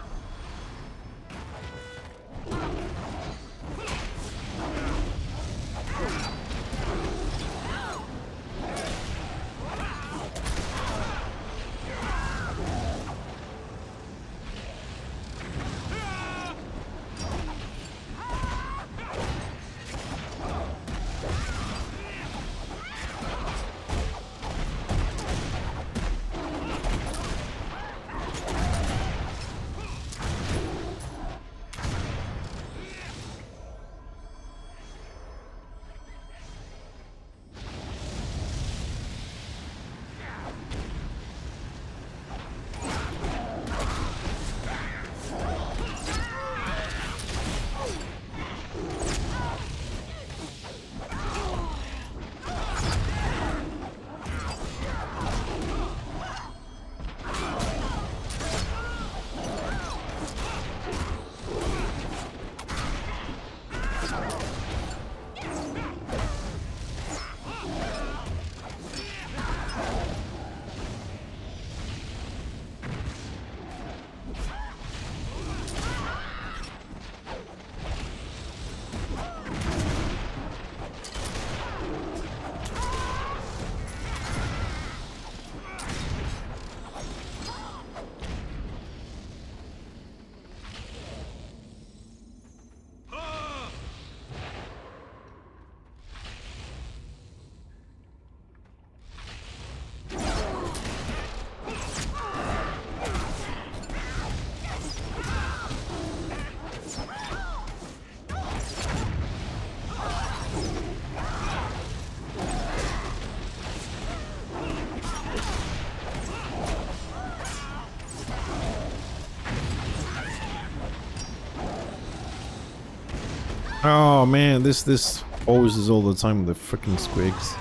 Oh man, this poses all the time with the freaking squigs.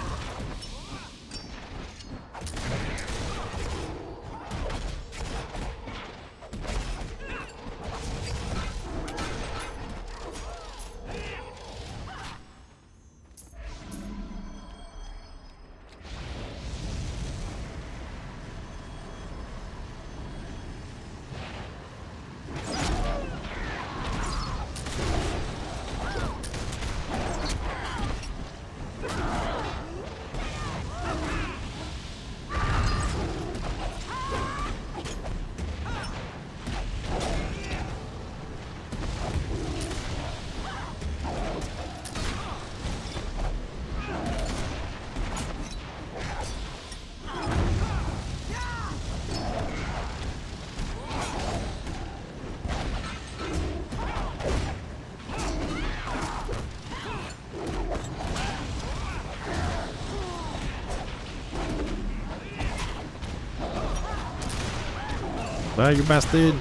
Ah, you bastard!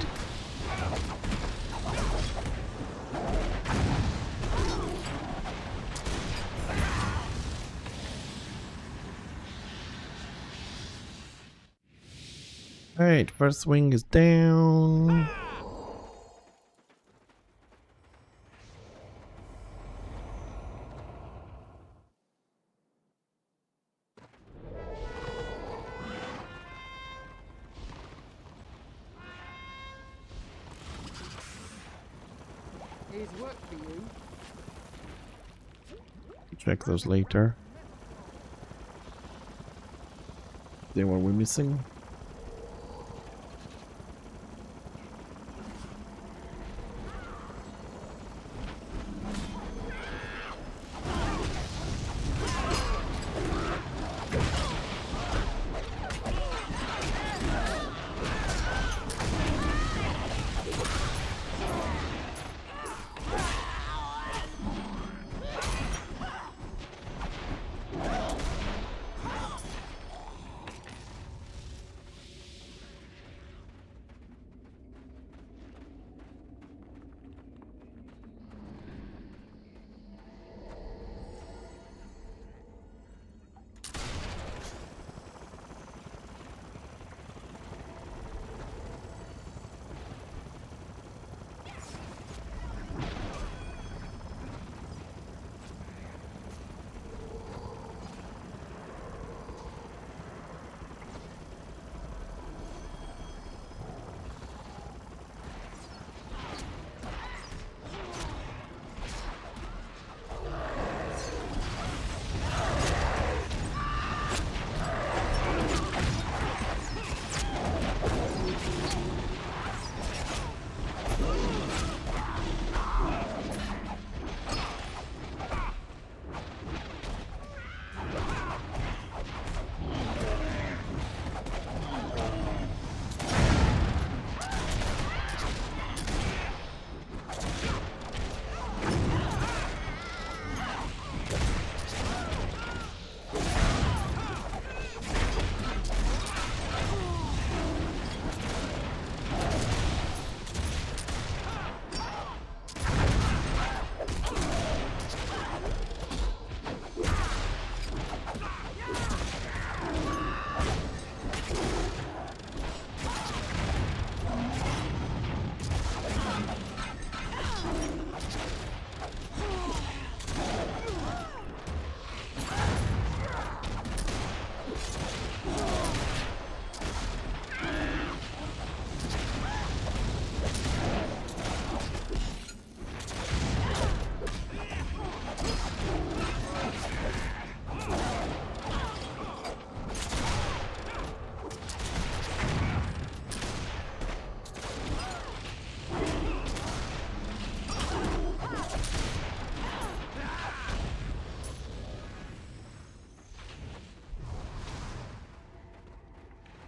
Alright, first wing is down. Here's work for you. Check those later. Then what are we missing?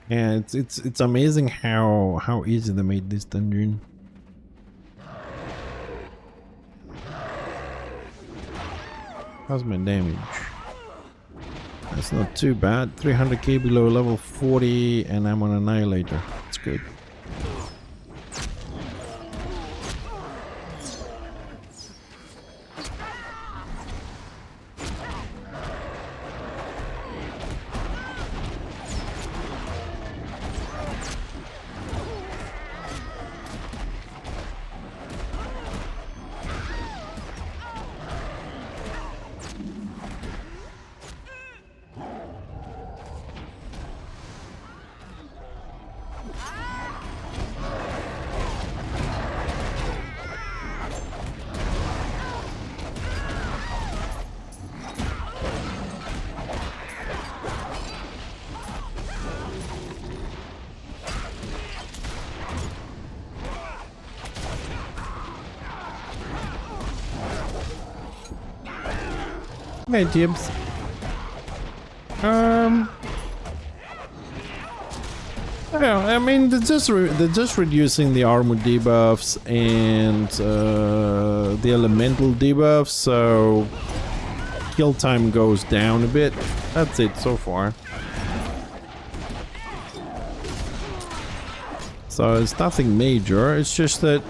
Yeah, it's amazing how easy they made this dungeon. How's my damage? That's not too bad. 300k below level 40 and I'm on Annihilator. That's good. Hey, Jibs. Yeah, I mean, they're just reducing the armor debuffs and the elemental debuffs, so kill time goes down a bit. That's it so far. So it's nothing major. It's just that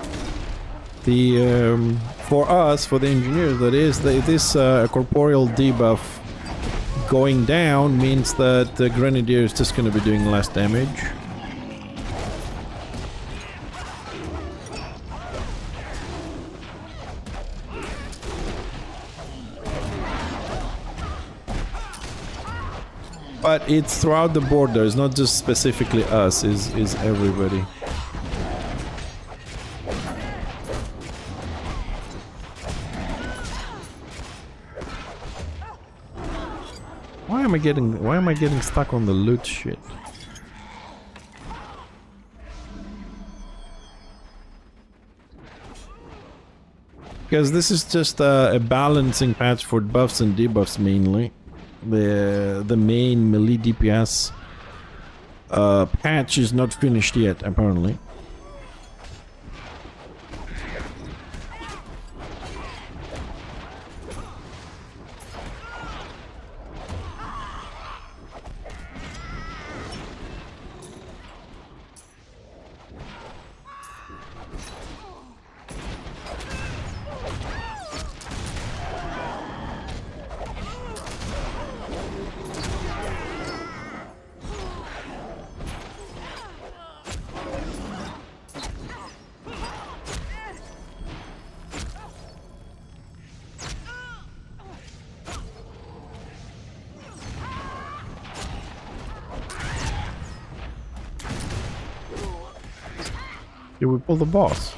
the for us, for the engineers, that is, this corporeal debuff going down means that the grenadier is just going to be doing less damage. But it's throughout the board. It's not just specifically us. Is everybody. Why am I getting stuck on the loot shit? Because this is just a balancing patch for buffs and debuffs mainly. The main melee DPS patch is not finished yet, apparently. Did we pull the boss?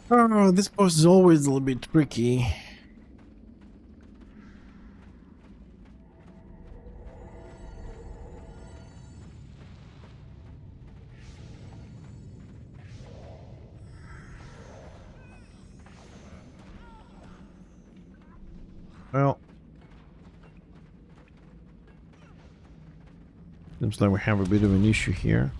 Oh, this boss is always a little bit tricky. Well, seems like we have a bit of an issue here.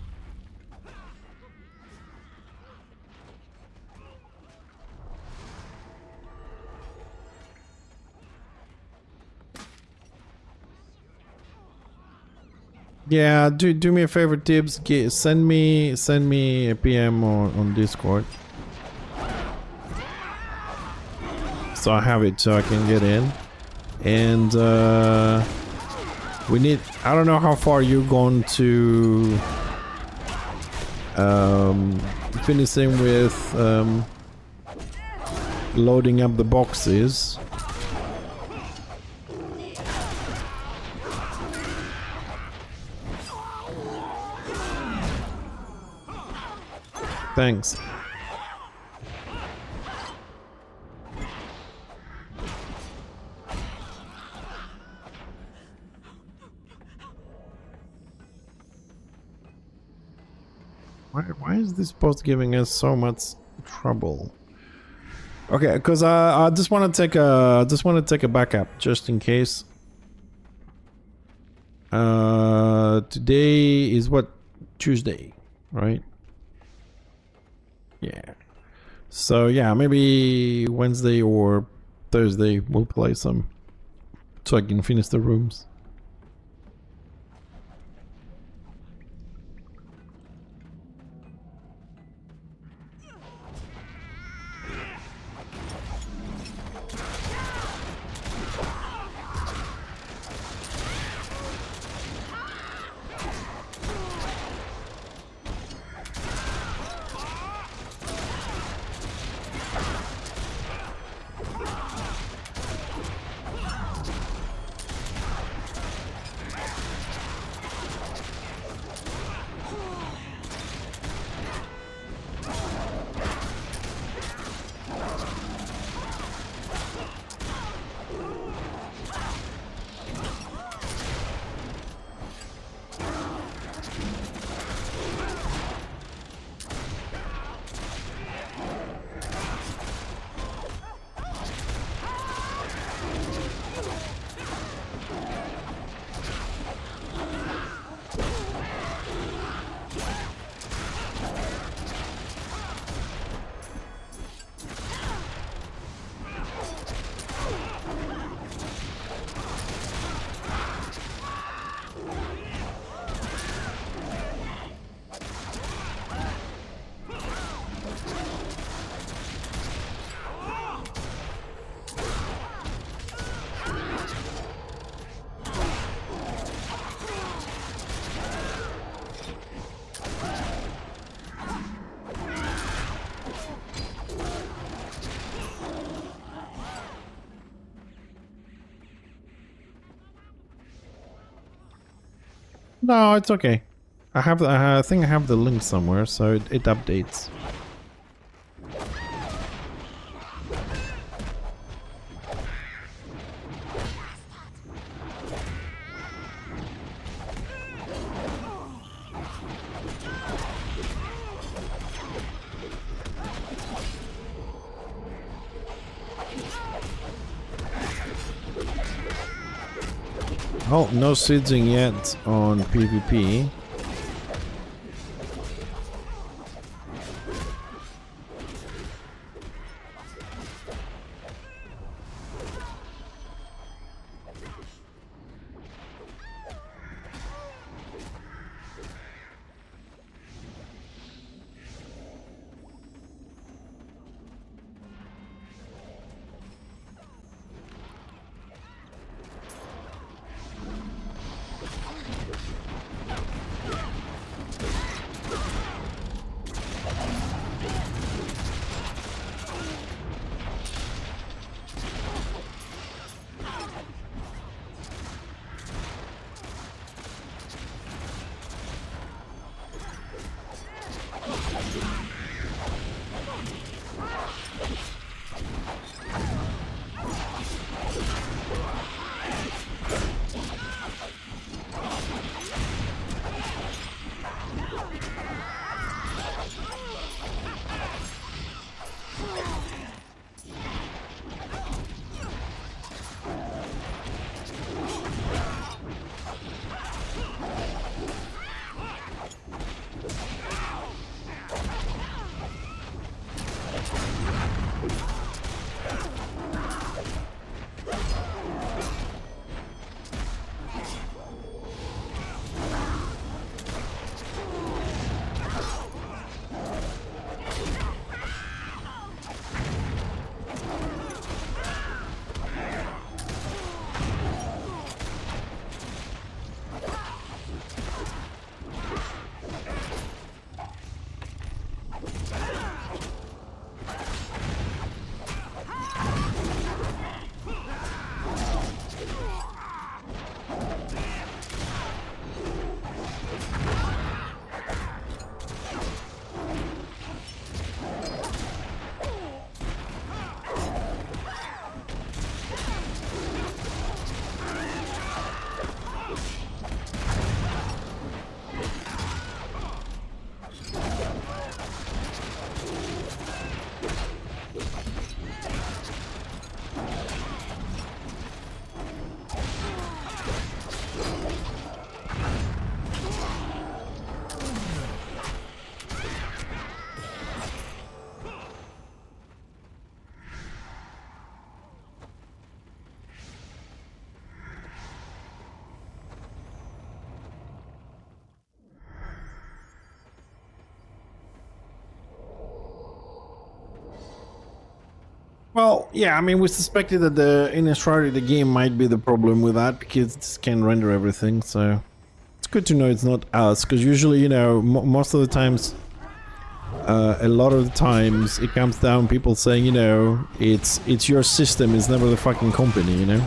Yeah, do me a favor, Tibbs. Send me a PM on Discord, so I have it so I can get in. And we need. I don't know how far you're going to finishing with loading up the boxes. Thanks. Why is this post giving us so much trouble? Okay, because I just want to take a backup just in case. Today is what? Tuesday, right? Yeah. So yeah, maybe Wednesday or Thursday we'll play some, so I can finish the rooms. No, it's okay. I think I have the link somewhere, so it updates. Oh, no sieging yet on PvP. Well, yeah, I mean, we suspected that the Innistrad the game might be the problem with that because it just can't render everything, so it's good to know it's not us, because usually, you know, most of the times, a lot of the times it comes down people saying, you know, it's your system, it's never the fucking company, you know,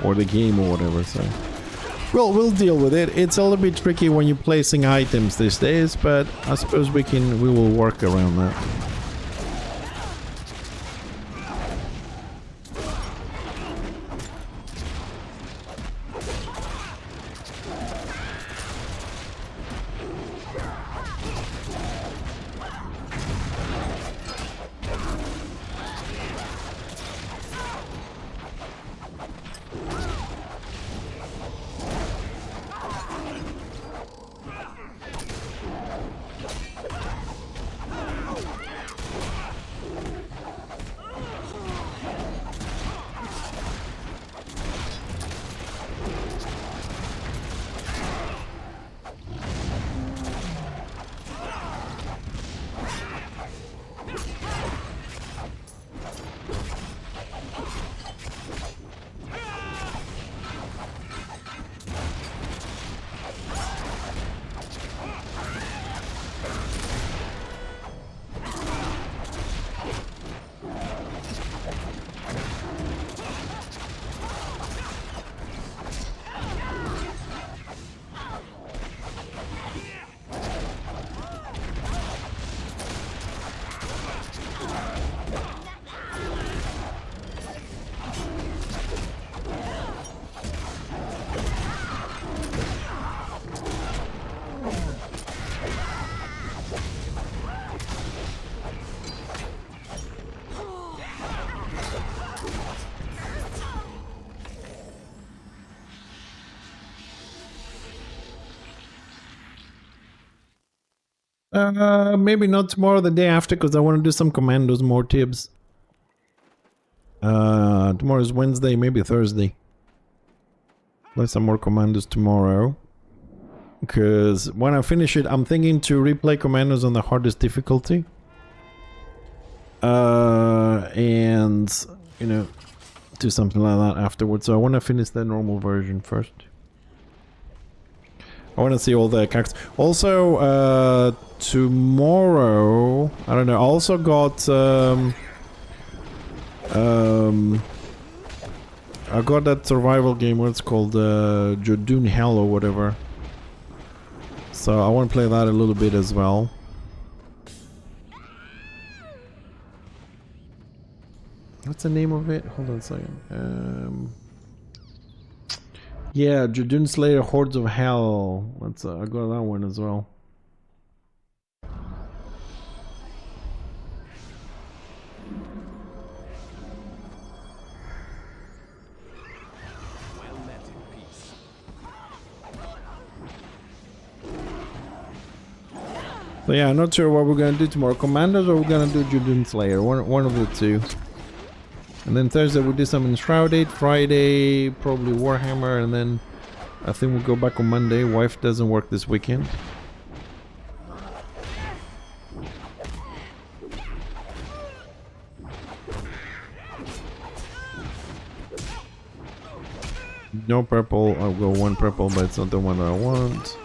or the game or whatever. So, well, we'll deal with it. It's a little bit tricky when you're placing items these days, but I suppose we will work around that. Maybe not tomorrow, the day after, because I want to do some commandos, more tips. Tomorrow is Wednesday, maybe Thursday. Play some more commandos tomorrow. Because when I finish it, I'm thinking to replay commandos on the hardest difficulty. And, you know, do something like that afterwards. So I want to finish the normal version first. I want to see all the characters. Also, tomorrow, I don't know, I also got, I got that survival game, what's called, Jodun Hell or whatever. So I want to play that a little bit as well. What's the name of it? Hold on a second. Yeah, Jodun Slayer Hordes of Hell. Let's I got that one as well. So yeah, I'm not sure what we're gonna do tomorrow. Commandos or we're gonna do Jodun Slayer. One of the two. And then Thursday we'll do some Enshrouded. Friday probably Warhammer, and then I think we'll go back on Monday. Wife doesn't work this weekend. No purple. I'll go one purple, but it's not the one that I want.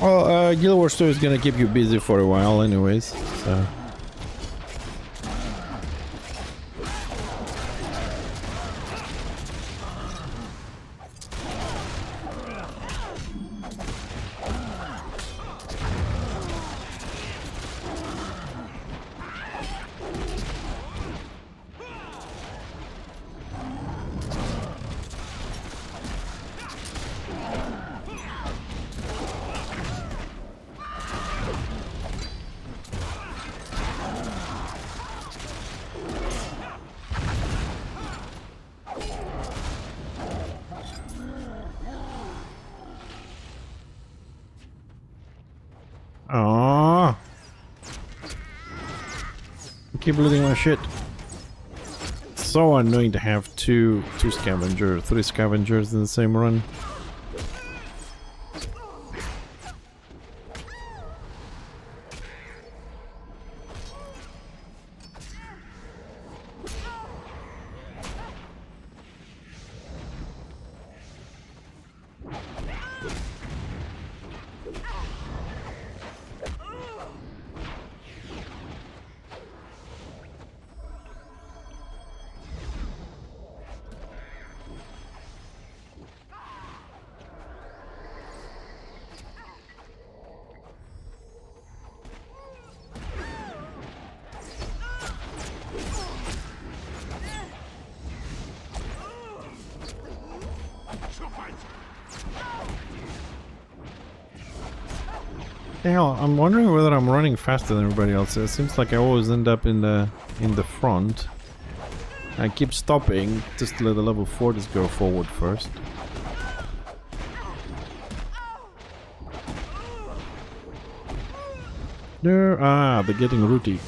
Well, Guild Wars 2 is gonna keep you busy for a while anyways, so... Keep looting my shit. It's so annoying to have three scavengers in the same run. Hell, I'm wondering whether I'm running faster than everybody else. It seems like I always end up in the front. I keep stopping just to let the level 40s go forward first. They're getting rooted.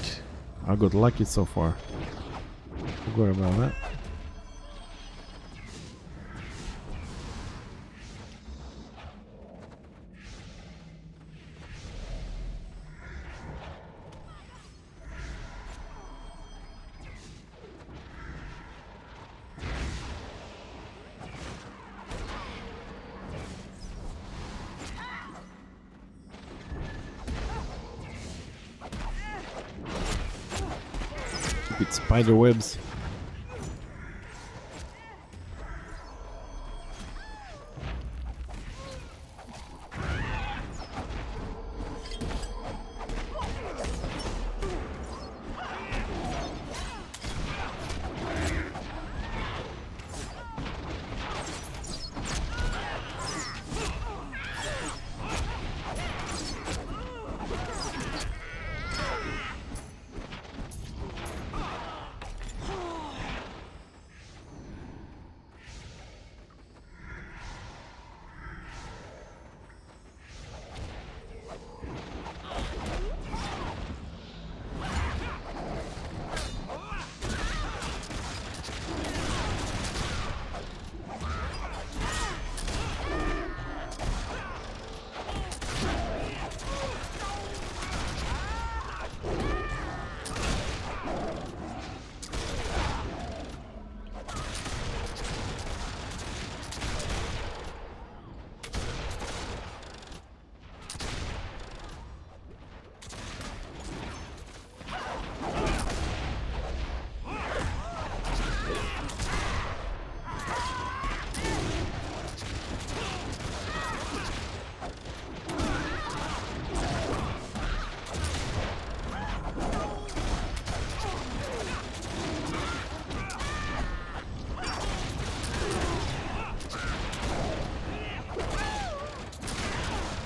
I got lucky so far. Forgot about that. Stupid spider webs.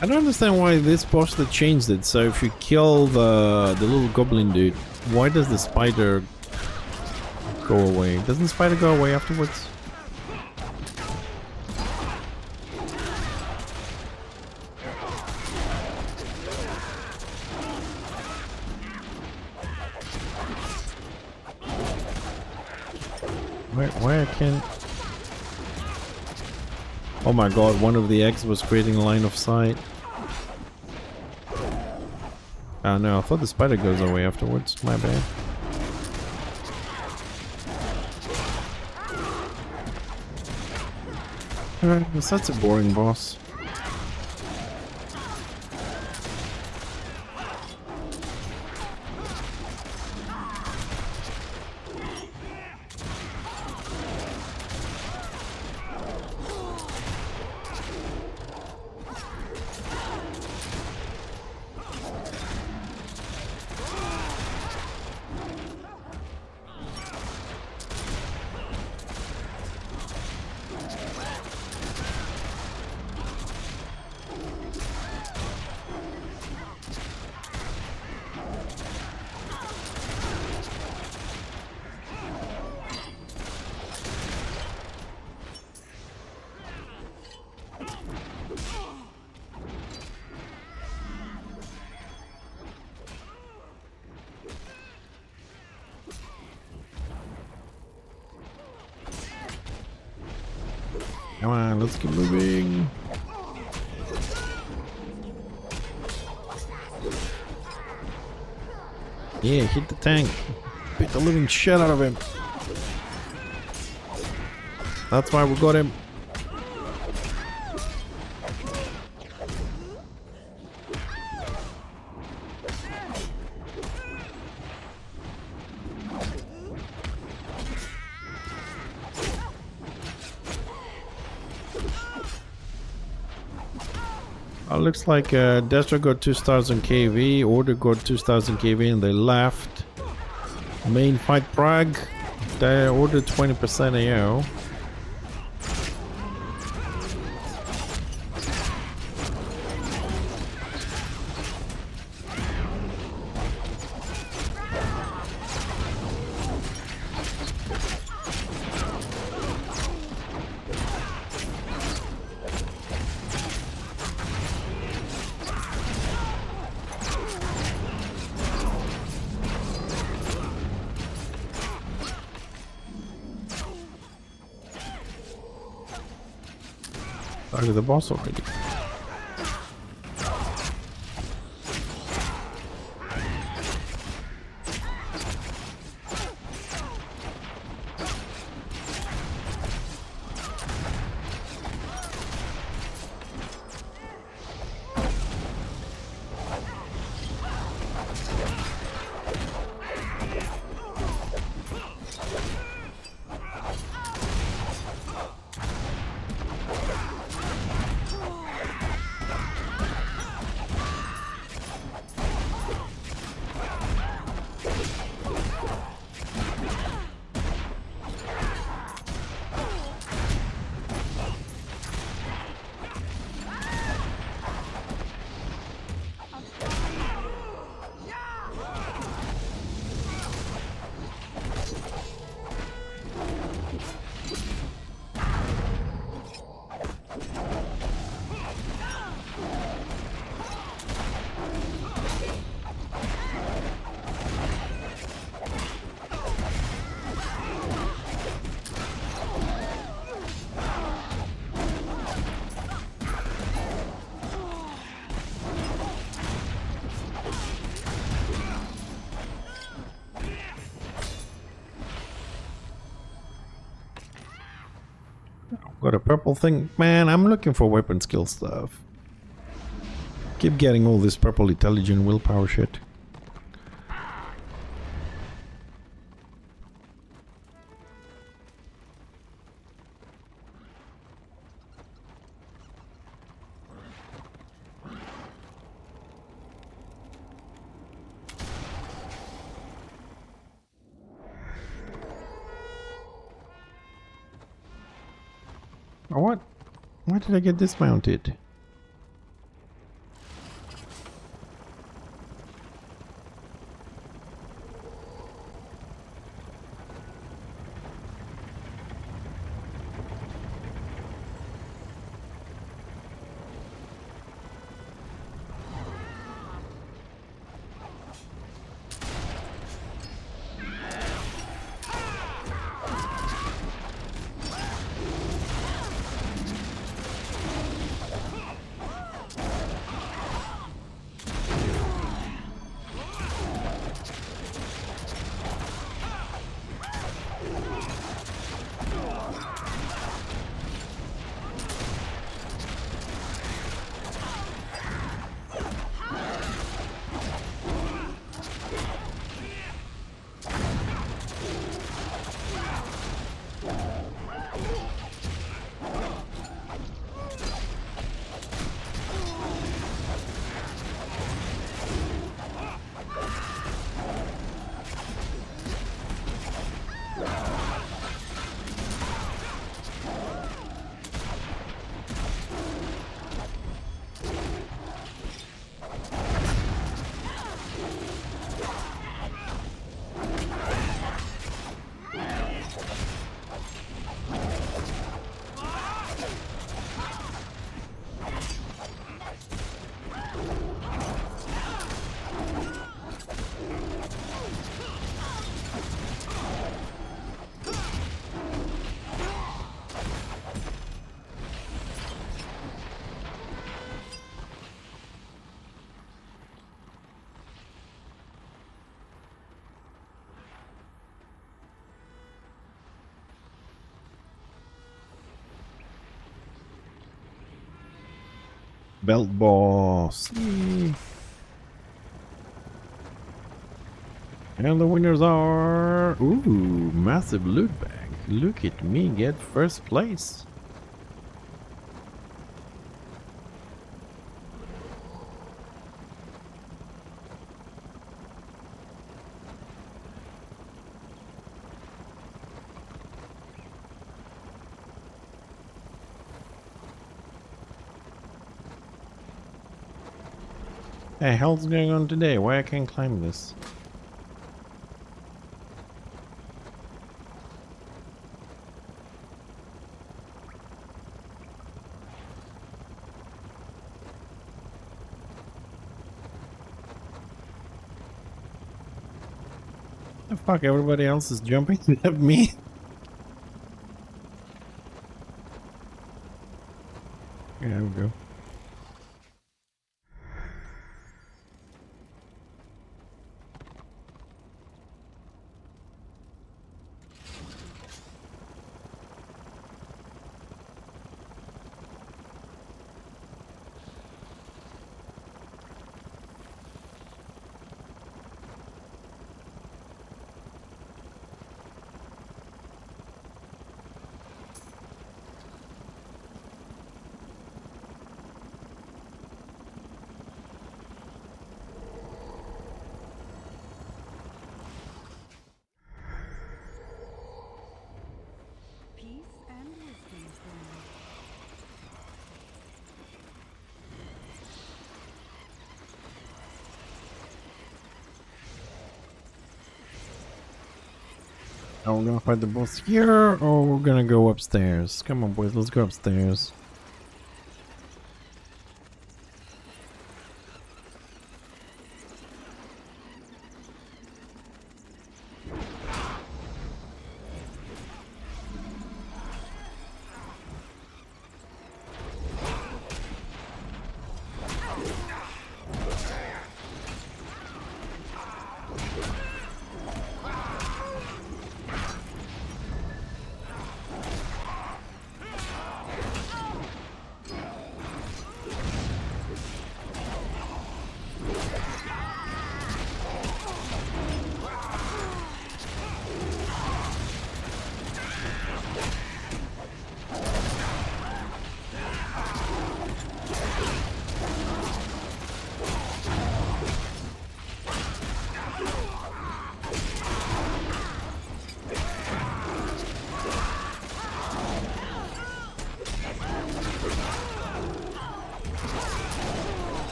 I don't understand why this boss that changed it. So if you kill the little goblin dude, why does the spider go away? Doesn't the spider go away afterwards? Why I can't... Oh my god, one of the eggs was creating a line of sight. Oh no, I thought the spider goes away afterwards. My bad. That's a boring boss. Come on, let's keep moving. Yeah, hit the tank. Beat the living shit out of him. That's why we got him. Looks like Destra got 2 stars on KV, Order got 2 stars on KV and they left. Main fight Prague, they ordered 20% AO. Target the boss already. Got a purple thing. Man, I'm looking for weapon skill stuff. Keep getting all this purple intelligent willpower shit. What? Why did I get dismounted? Belt boss. Yay. And the winners are... Ooh, massive loot bag. Look at me get first place. Hey, hell's going on today? Why I can't climb this? The fuck, everybody else is jumping except me? There we go. Peace and wisdom then. Are we gonna fight the boss here, or we're gonna go upstairs? Come on, boys, let's go upstairs.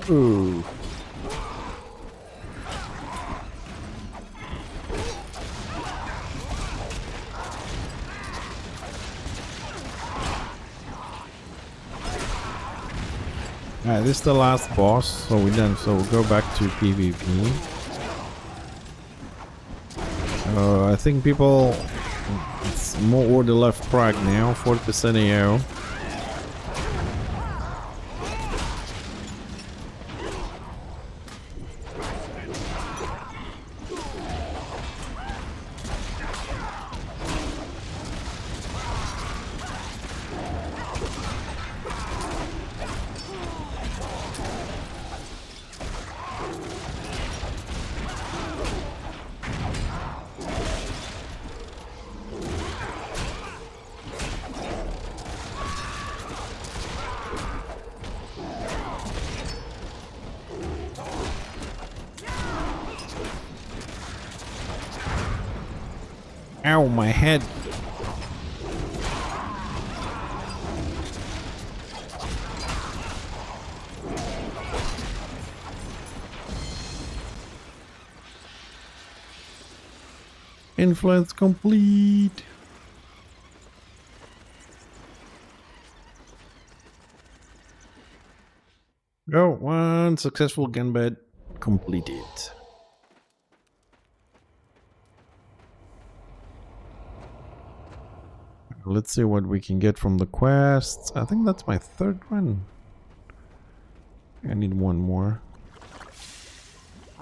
Ooh. Alright, this is the last boss, so we're done. So we'll go back to PvP. I think people, it's more order left Prague now, 40% AO. Ow, my head. Influence complete. Go, one successful gun bed completed. Let's see what we can get from the quests. I think that's my third one. I need one more.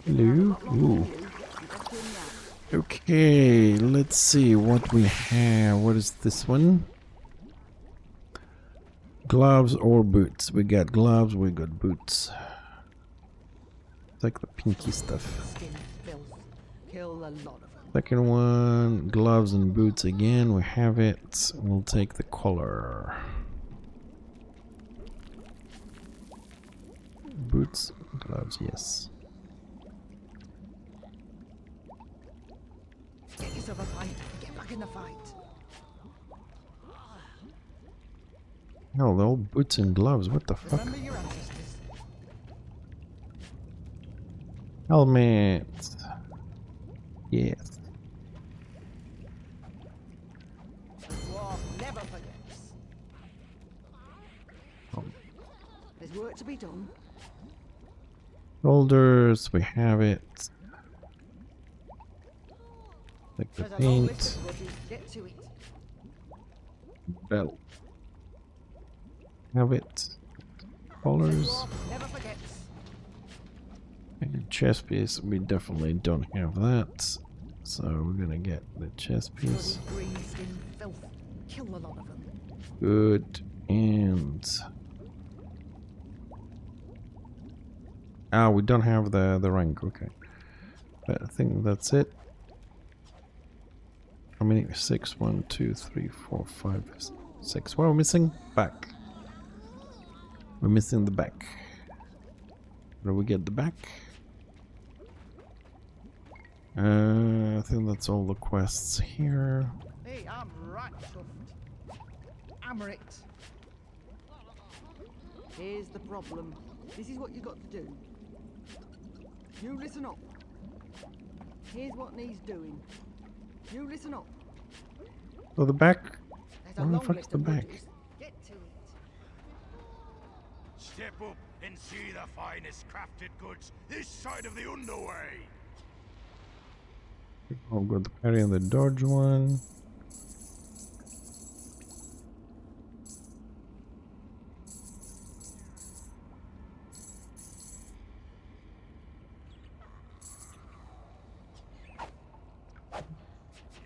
Hello? Ooh. Okay, let's see what we have. What is this one? Gloves or boots? We got gloves, we got boots. Like the pinky stuff. Skin filth. Kill a lot of them. Second one, gloves and boots again. We have it. We'll take the collar. Boots, gloves, yes. Get yourself a fight. Get back in the fight. Hell, they're all boots and gloves. What the fuck? Remember your ancestors. Helmet. Yes. War never forgets. Oh. There's work to be done. Shoulders, we have it. Like the There's a long list paint. of grudges. Get to it. Belt. Have it. Collars. War never forgets. And chest piece, we definitely don't have that. So we're gonna get the chest piece. Bloody green skin filth. Kill a lot of them. Good. And we don't have the rank, okay. But I think that's it. How many? 6, 1, 2, 3, 4, 5, 6. What are we missing? Back. We're missing the back. Where do we get the back? I think that's all the quests here. Hey, I'm right chuffed. Hammer it. Here's the problem. This is what you got to do. You listen up. Here's what needs doing. You listen up. So the back. There's a Where the long fuck's list the of back? grudges. Get to it. Step up and see the finest crafted goods this side of the underway. I've got the parry and the dodge one.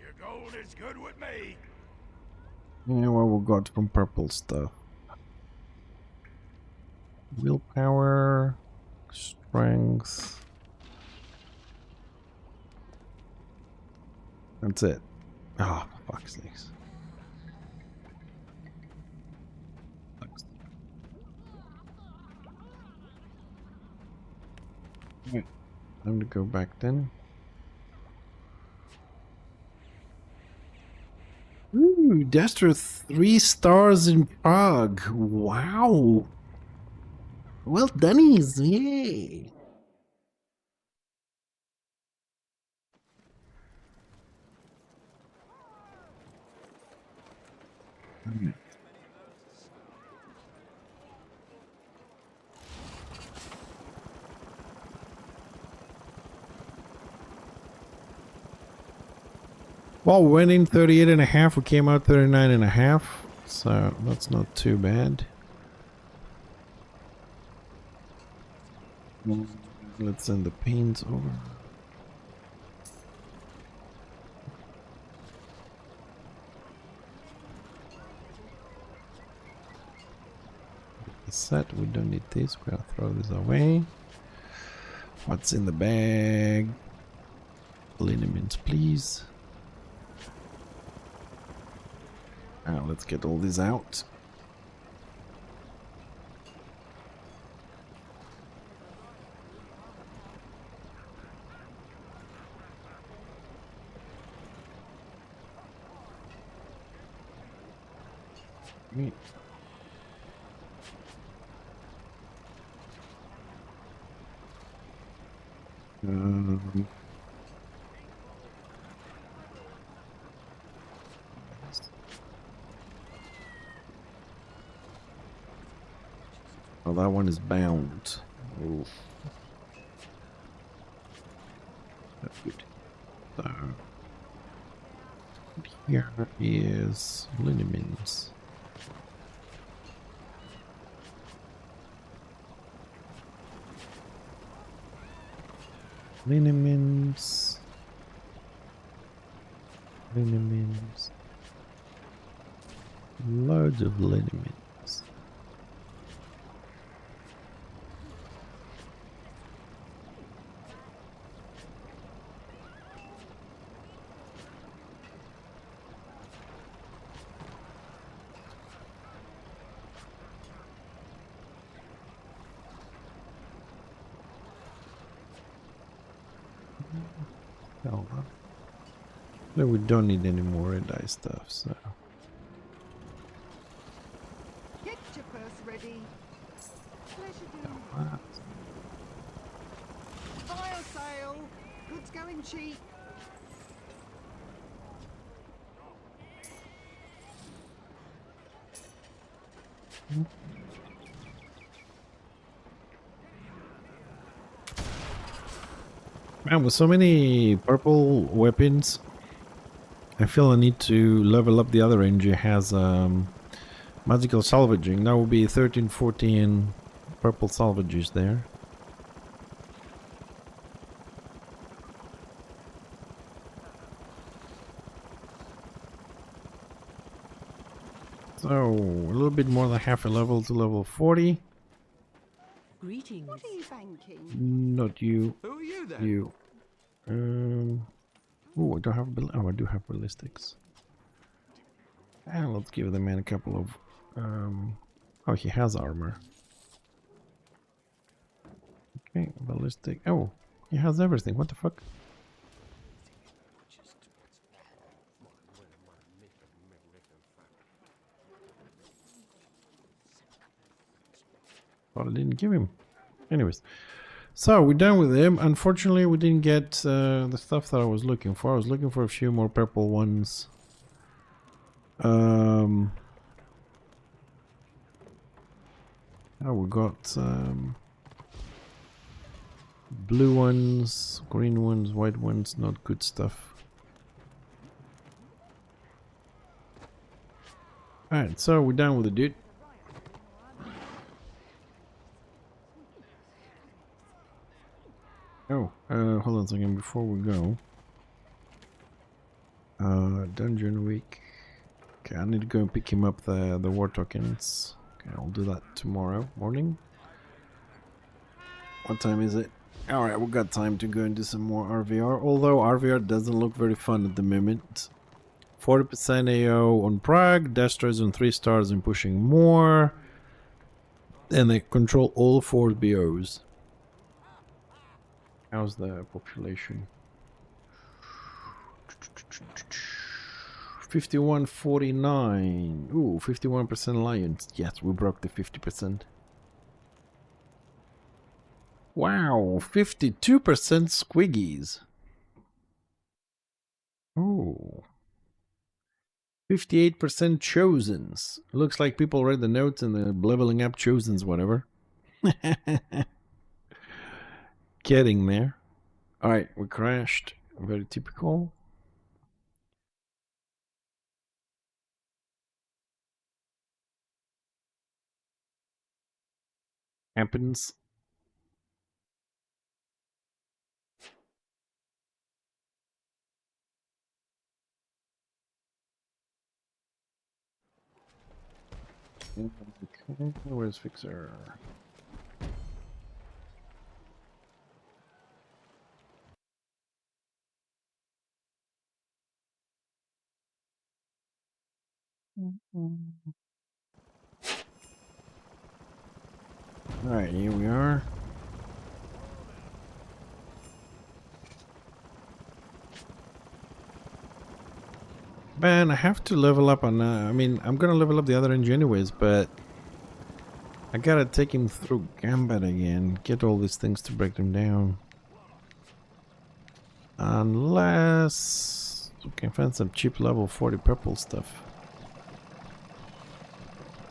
Your gold is good with me. Yeah, what we got from purple stuff. Willpower, strength. That's it. Oh, for fuck's sakes. Right. Time to go back then. Ooh, Destro 3 stars in Prague. Wow. Well doneys, yay. Well, we went in 38 and a half, we came out 39 and a half, so that's not too bad. Let's send the paints over. The set, we don't need this, we'll throw this away. What's in the bag? Liniments, please. Let's get all this out. Right. Oh, that one is bound. Oof. That's good. So, here is liniments. Liniments. Liniments. Loads of liniments. Hold on. No, we don't need any more red eye stuff, so. Get your purse ready. Pleasure doing. What? Fire sale. Goods going cheap. Man, with so many purple weapons, I feel I need to level up the other range. It has magical salvaging. That would be 13, 14 purple salvages there. So, a little bit more than half a level to level 40. Greetings. What are you banking? Not you. Who are you then? You. Oh, I don't have. Oh, I do have ballistics. And let's give the man a couple of. Oh, he has armor. Okay, ballistic. Oh, he has everything. What the fuck? Well, I didn't give him. Anyways, so we're done with him. Unfortunately, we didn't get the stuff that I was looking for. I was looking for a few more purple ones. Oh, we got blue ones, green ones, white ones. Not good stuff. Alright, so we're done with the dude. Oh, hold on a second before we go. Dungeon week. Okay, I need to go and pick him up the war tokens. Okay, I'll do that tomorrow morning. What time is it? Alright, we've got time to go and do some more RVR. Although RVR doesn't look very fun at the moment. 40% AO on Prague, Destroys on 3 stars and pushing more. And they control all 4 BOs. How's the population? 5149. Ooh, 51% Lions. Yes, we broke the 50%. Wow, 52% Squiggies. Oh. 58% Chosens. Looks like people read the notes and the leveling up Chosens, whatever. Getting there. Alright, we crashed. Very typical. Happens. Okay, where's Fixer? Alright, here we are. Man, I have to level up on... I mean, I'm gonna level up the other engine anyways, but... I gotta take him through Gambit again. Get all these things to break them down. Unless... we can find some cheap level 40 purple stuff.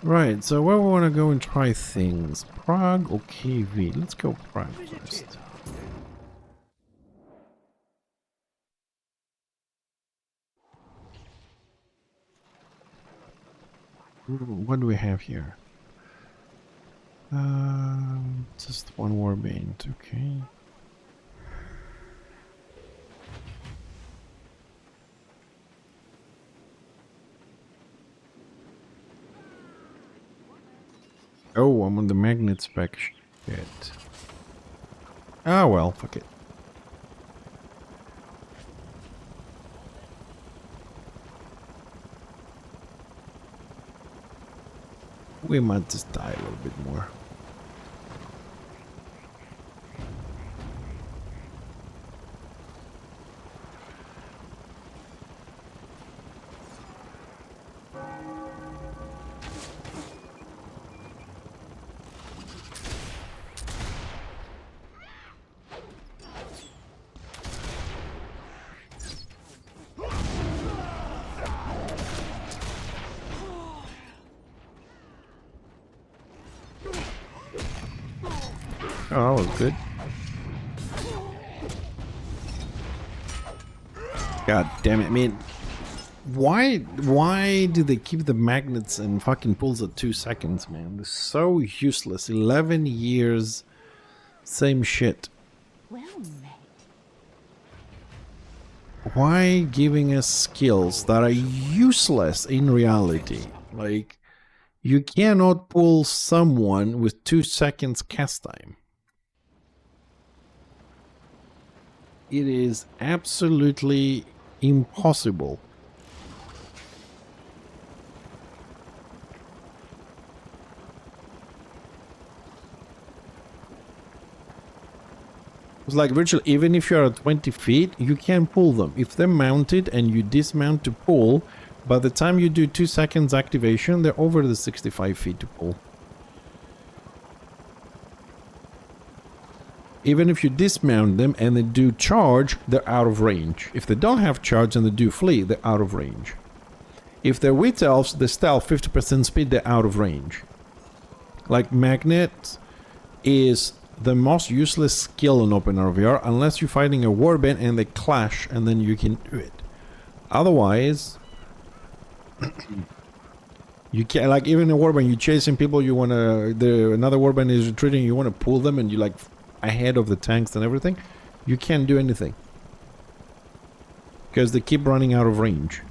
Right, so where we want to go and try things? Prague or KV? Let's go Prague first. Ooh, what do we have here? Just one warband, okay. Oh, I'm on the magnet spec shit. Ah, well, fuck it. We might just die a little bit more. Oh, that was good. God damn it! I mean, why do they keep the magnets and fucking pulls at 2 seconds, man? They're so useless. 11 years, same shit. Well met. Why giving us skills that are useless in reality? Like, you cannot pull someone with 2 seconds cast time. It is absolutely impossible. It's like virtually, even if you're at 20 feet, you can pull them. If they're mounted and you dismount to pull, by the time you do 2 seconds activation, they're over the 65 feet to pull. Even if you dismount them and they do charge, they're out of range. If they don't have charge and they do flee, they're out of range. If they're wheat elves, they stealth 50% speed, they're out of range. Like, magnet is the most useless skill in open RVR unless you're fighting a warband and they clash, and then you can do it. Otherwise, you can't. Like, even a warband, you're chasing people, you want to, another warband is retreating, you want to pull them, and you like ahead of the tanks and everything, you can't do anything because they keep running out of range.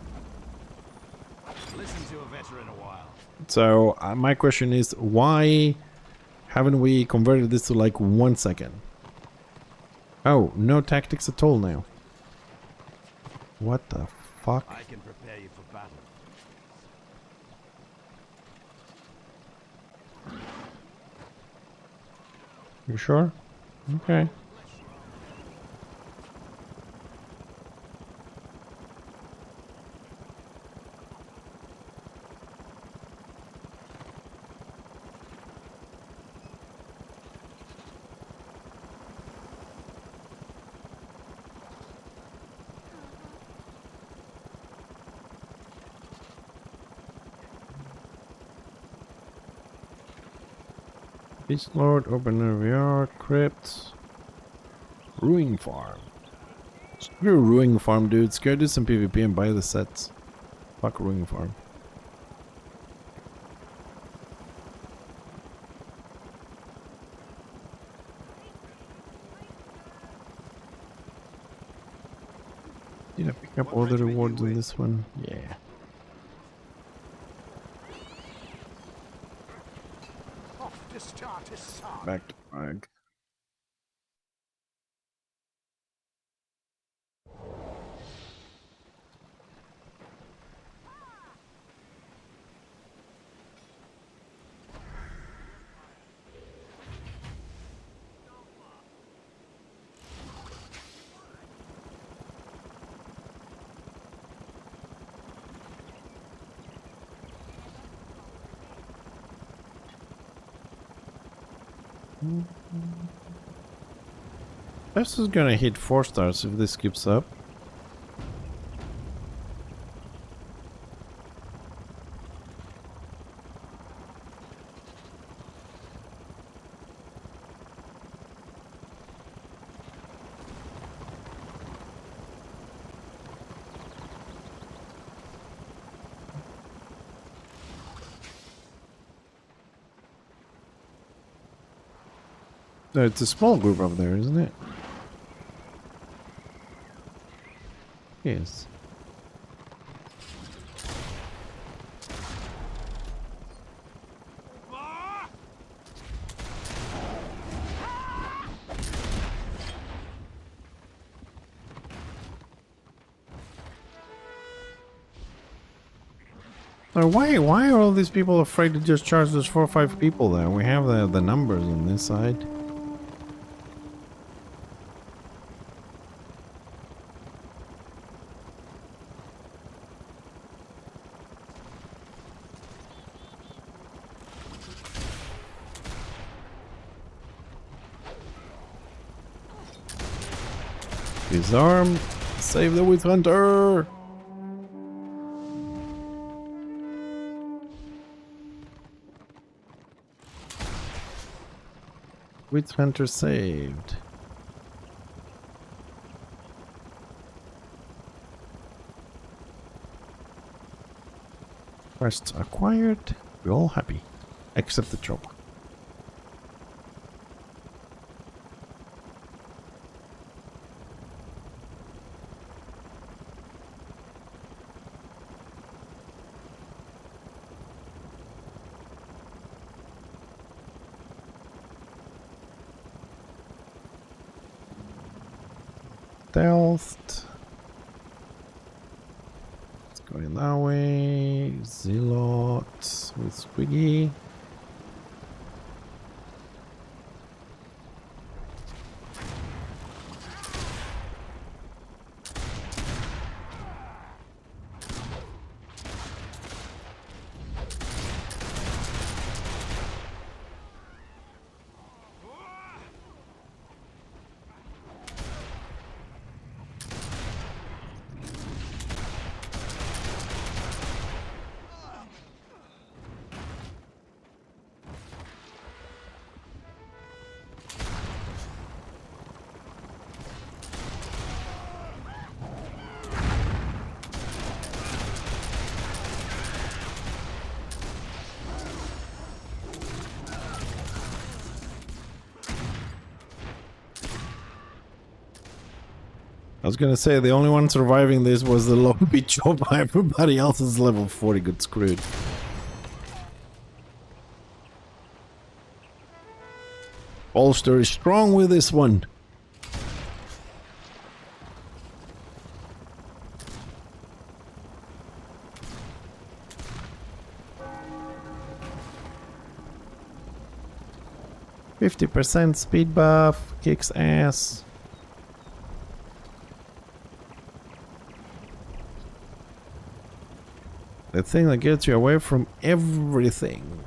Listen to a veteran a while. So my question is, why haven't we converted this to like 1 second? Oh, no tactics at all now. What the fuck? I can prepare you for battle. You sure? Okay. Beast Lord, open RVR, crypts, Ruin Farm. Screw Ruin Farm, dudes. Go do some PvP and buy the sets. Fuck Ruin Farm. Did I pick up all the rewards in this one? Yeah. Off to start his son. Back to Prague. This is gonna hit 4 stars if this keeps up. No, it's a small group up there, isn't it? Yes. Why are all these people afraid to just charge those 4 or 5 people there? We have the numbers on this side. Disarm! Save the Witch Hunter! Witch Hunter saved. Quests acquired. We're all happy. Except the job. Stealth. It's going that way. Zealot with Squiggy. I was gonna say the only one surviving this was the lobby job. Everybody else is level 40. Got screwed. Ulster is strong with this one. %, speed buff, kicks ass. The thing that gets you away from everything.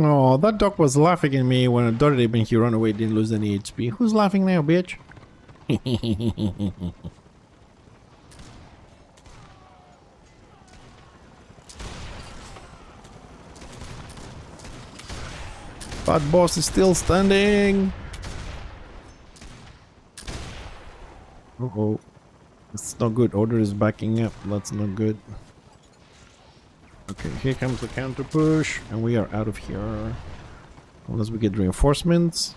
Oh, that dog was laughing at me when I dotted him and he ran away, didn't lose any HP. Who's laughing now, bitch? But boss is still standing. Uh-oh. It's not good. Order is backing up. That's not good. Okay, here comes the counter push, and we are out of here. Unless we get reinforcements.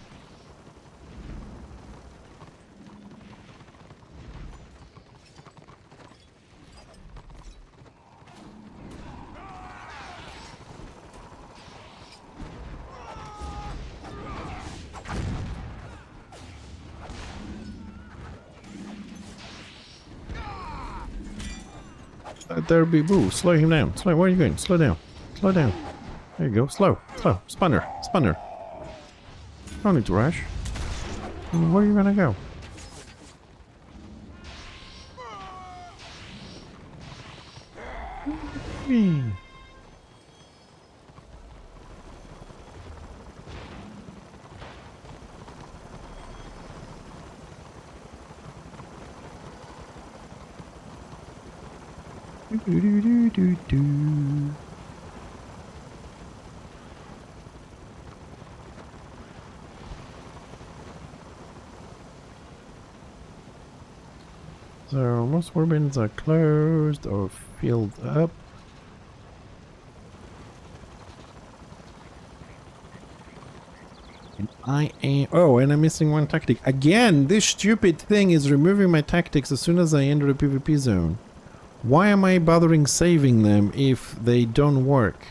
There be boo. Slow him down. Slow. Where are you going? Slow down. Slow down. There you go. Slow. Slow. Spunner. Spunner. Don't need to rush. Where are you gonna go? Do-do-do-do-do. So most warbins are closed or filled up. And I am... Oh, and I'm missing one tactic. Again, this stupid thing is removing my tactics as soon as I enter a PvP zone. Why am I bothering saving them if they don't work?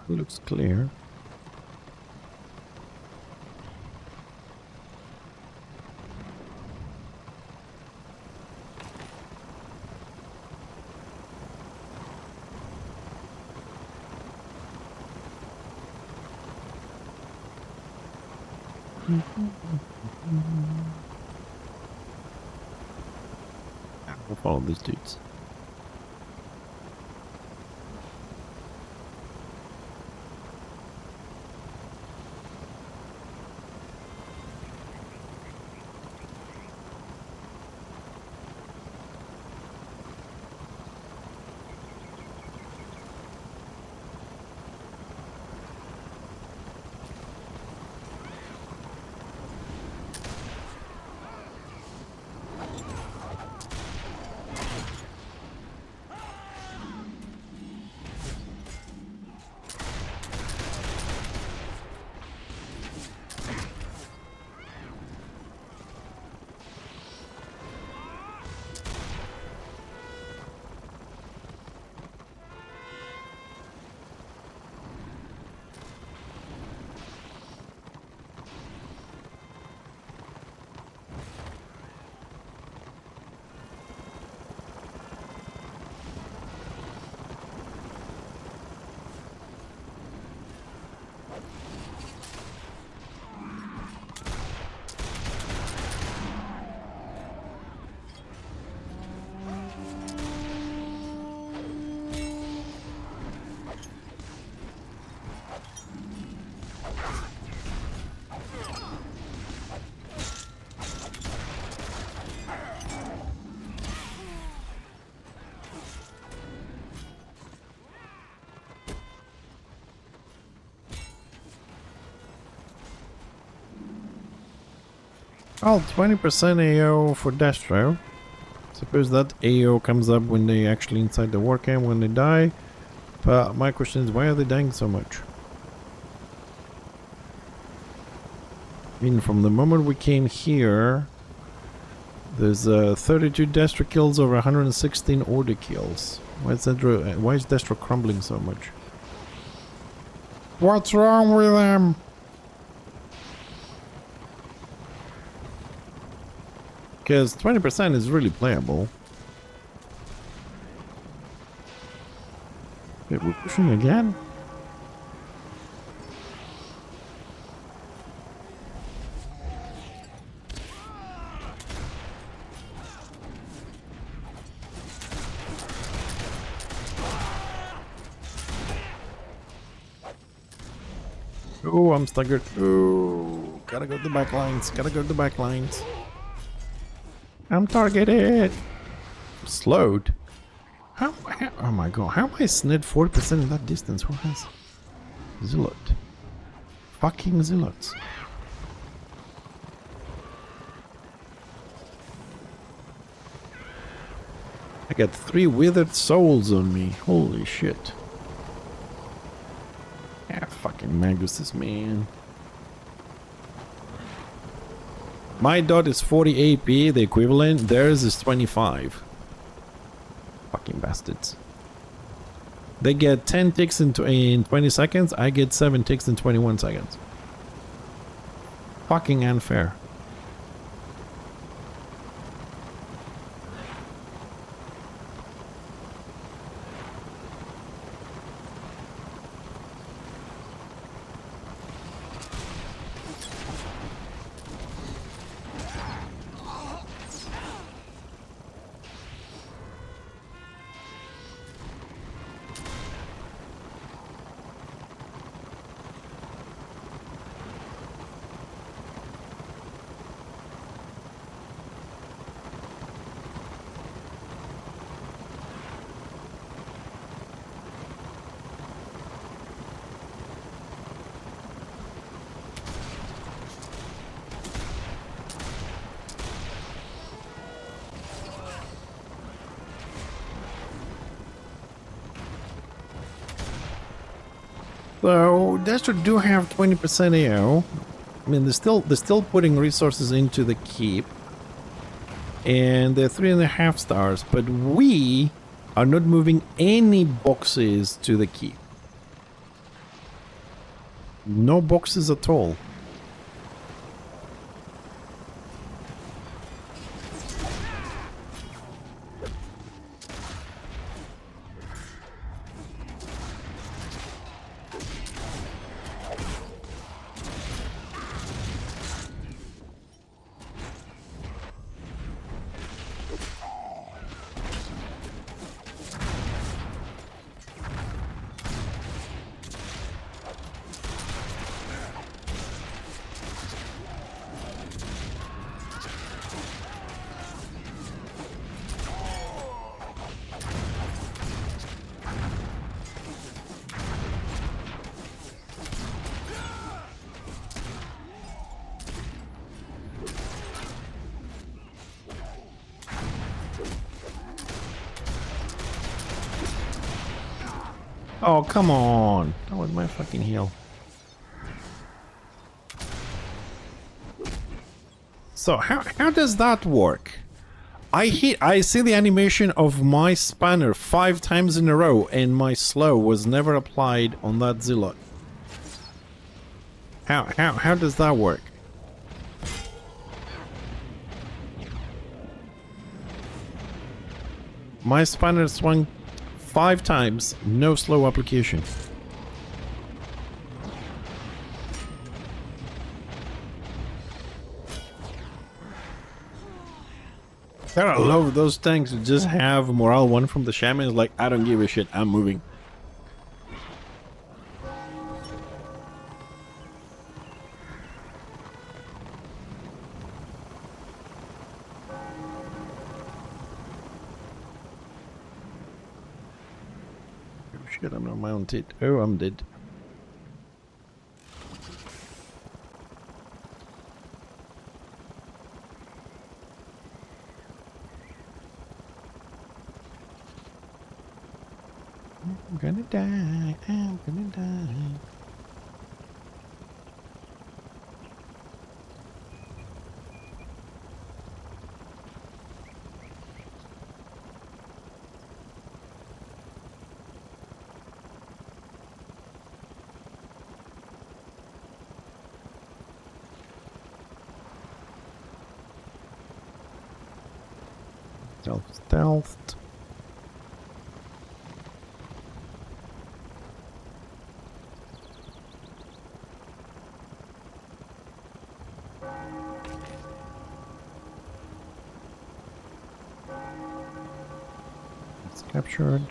Looks clear. We'll follow these dudes. Well, 20% AO for Destro. Suppose that AO comes up when they actually inside the war camp when they die. But my question is, why are they dying so much? I mean, from the moment we came here, there's 32 Destro kills over 116 Order kills. Why is Destro crumbling so much? What's wrong with them? Because 20% is really playable. Okay, we're pushing again. Oh, I'm staggered. Oh, gotta go to the back lines. Gotta go to the back lines. I'm targeted. Slowed. How? Oh my god! How am I snid 40% in that distance? Who has Zealot? Fucking Zealots. I got 3 withered souls on me. Holy shit. Ah, fucking Maguses, man. My dot is 40 AP, the equivalent. Theirs is 25. Fucking bastards. They get 10 ticks in 20 seconds. I get 7 ticks in 21 seconds. Fucking unfair. So Desert do have 20% AO. I mean, they're still putting resources into the keep, and they're 3.5 stars. But we are not moving any boxes to the keep. No boxes at all. Oh, come on. That was my fucking heal. So how does that work? I see the animation of my spanner 5 times in a row, and my slow was never applied on that Zilot. How does that work? My spanner swung 5 times, no slow application. I love those tanks who just have morale 1 from the shamans, like, I don't give a shit, I'm moving. Oh shit, I'm not mounted. Oh, I'm dead. I'm gonna die, I'm gonna die. Stealthed. It's captured.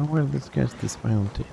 Where this guy's dismounted.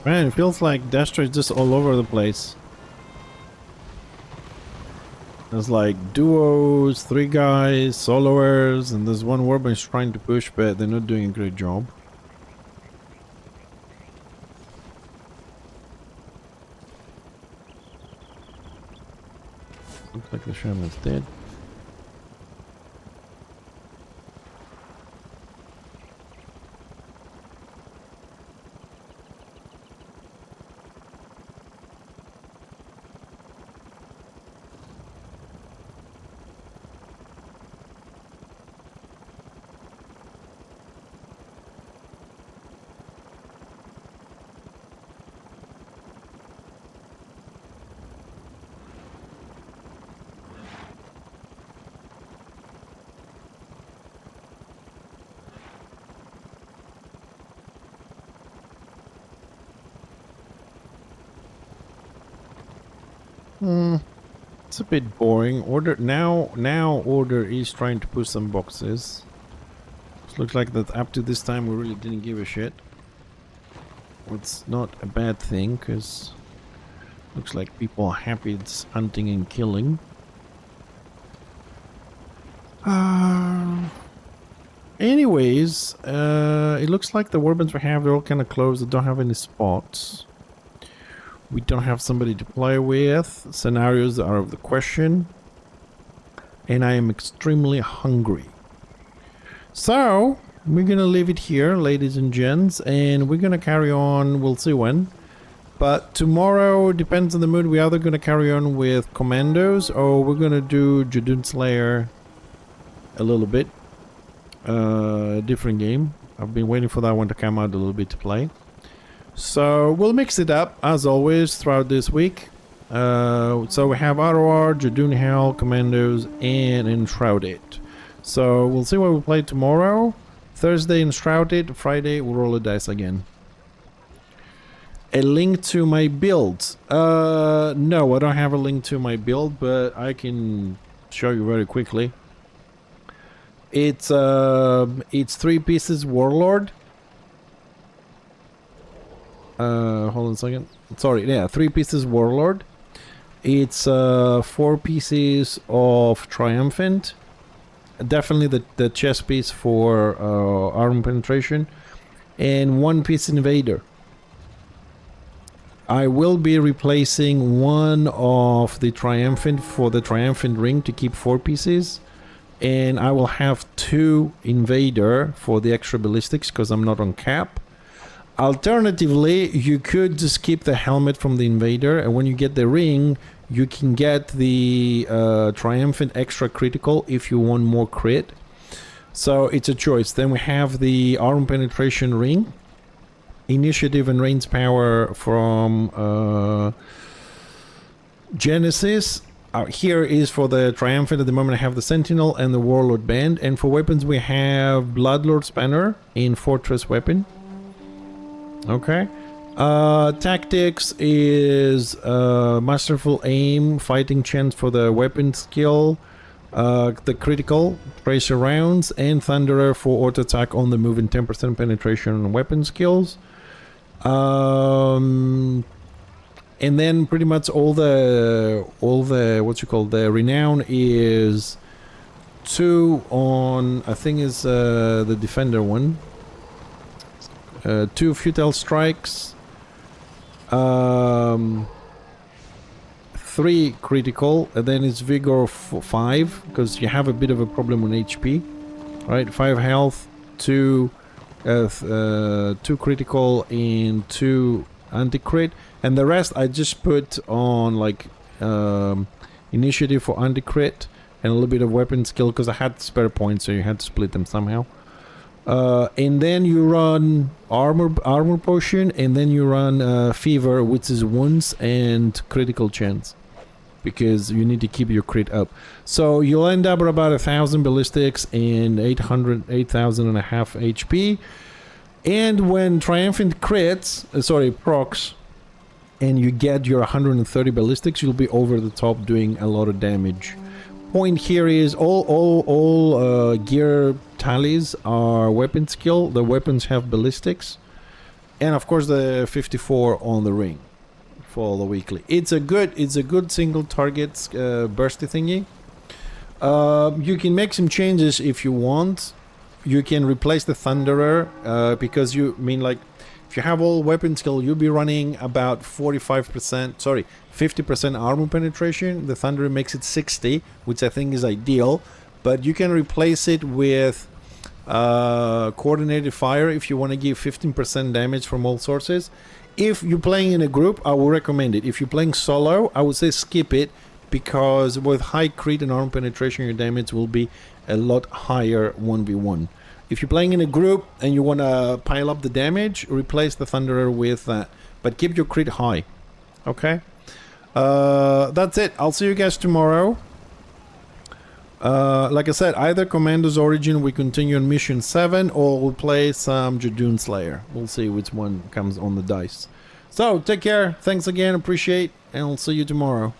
Man, it feels like Destra is just all over the place. There's like duos, 3 guys, soloers, and there's one warband trying to push, but they're not doing a great job. Looks like the shaman's dead. It's a bit boring. Order now Order is trying to push some boxes. It looks like that up to this time we really didn't give a shit. It's not a bad thing, because looks like people are happy it's hunting and killing. Anyways, it looks like the warbands we have, they're all kind of closed. They don't have any spots. We don't have somebody to play with. Scenarios are out of the question. And I am extremely hungry. So, we're gonna leave it here, ladies and gents. And we're gonna carry on, we'll see when. But tomorrow, depends on the mood, we're either gonna carry on with Commandos, or we're gonna do Judun Slayer a little bit. Different game. I've been waiting for that one to come out a little bit to play. So we'll mix it up as always throughout this week. So we have ROR, Judun Hell, Commandos, and Enshrouded. So we'll see what we play tomorrow. Thursday Enshrouded, Friday we'll roll the dice again. A link to my build. No, I don't have a link to my build, but I can show you very quickly. It's 3 pieces Warlord. Hold on a second. Sorry, yeah, 3 pieces Warlord. It's 4 pieces of Triumphant. Definitely the chest piece for armor penetration. And 1 piece Invader. I will be replacing one of the Triumphant for the Triumphant ring to keep 4 pieces. And I will have 2 Invader for the extra ballistics because I'm not on cap. Alternatively, you could just keep the helmet from the Invader, and when you get the ring, you can get the Triumphant extra critical if you want more crit. So it's a choice. Then we have the armor penetration ring, initiative and range power from Genesis. Here is for the Triumphant. At the moment I have the Sentinel and the Warlord band, and for weapons we have Bloodlord Spanner in Fortress weapon. Okay. Tactics is Masterful Aim, Fighting Chance for the weapon skill, the critical, pressure rounds, and Thunderer for auto attack on the move and 10% penetration on weapon skills. And then pretty much all the the renown is 2 on, I think is the defender one. 2 futile strikes, 3 critical, and then it's vigor of 5 because you have a bit of a problem on HP, right? 5 health, 2 critical, and 2 anti-crit, and the rest I just put on like initiative for anti-crit and a little bit of weapon skill because I had spare points, so you had to split them somehow. And then you run armor potion, and then you run fever, which is wounds and critical chance, because you need to keep your crit up. So you'll end up with about 1,000 ballistics and 8,000 and a half HP. And when Triumphant crits, procs, and you get your 130 ballistics, you'll be over the top doing a lot of damage. Point here is all gear tallies are weapon skill. The weapons have ballistics, and of course the 54 on the ring for the weekly. It's a good single target bursty thingy. You can make some changes if you want. You can replace the Thunderer because if you have all weapon skill, you'll be running about 50% armor penetration. The Thunderer makes it 60, which I think is ideal. But you can replace it with coordinated fire if you want to give 15% damage from all sources. If you're playing in a group, I will recommend it. If you're playing solo, I would say skip it, because with high crit and armor penetration, your damage will be a lot higher 1v1. If you're playing in a group and you want to pile up the damage, replace the Thunderer with that. But keep your crit high. Okay? That's it. I'll see you guys tomorrow. Like I said, either Commander's Origin, we continue on Mission 7, or we'll play some Jadoon Slayer. We'll see which one comes on the dice. So, take care. Thanks again. Appreciate. And I'll see you tomorrow.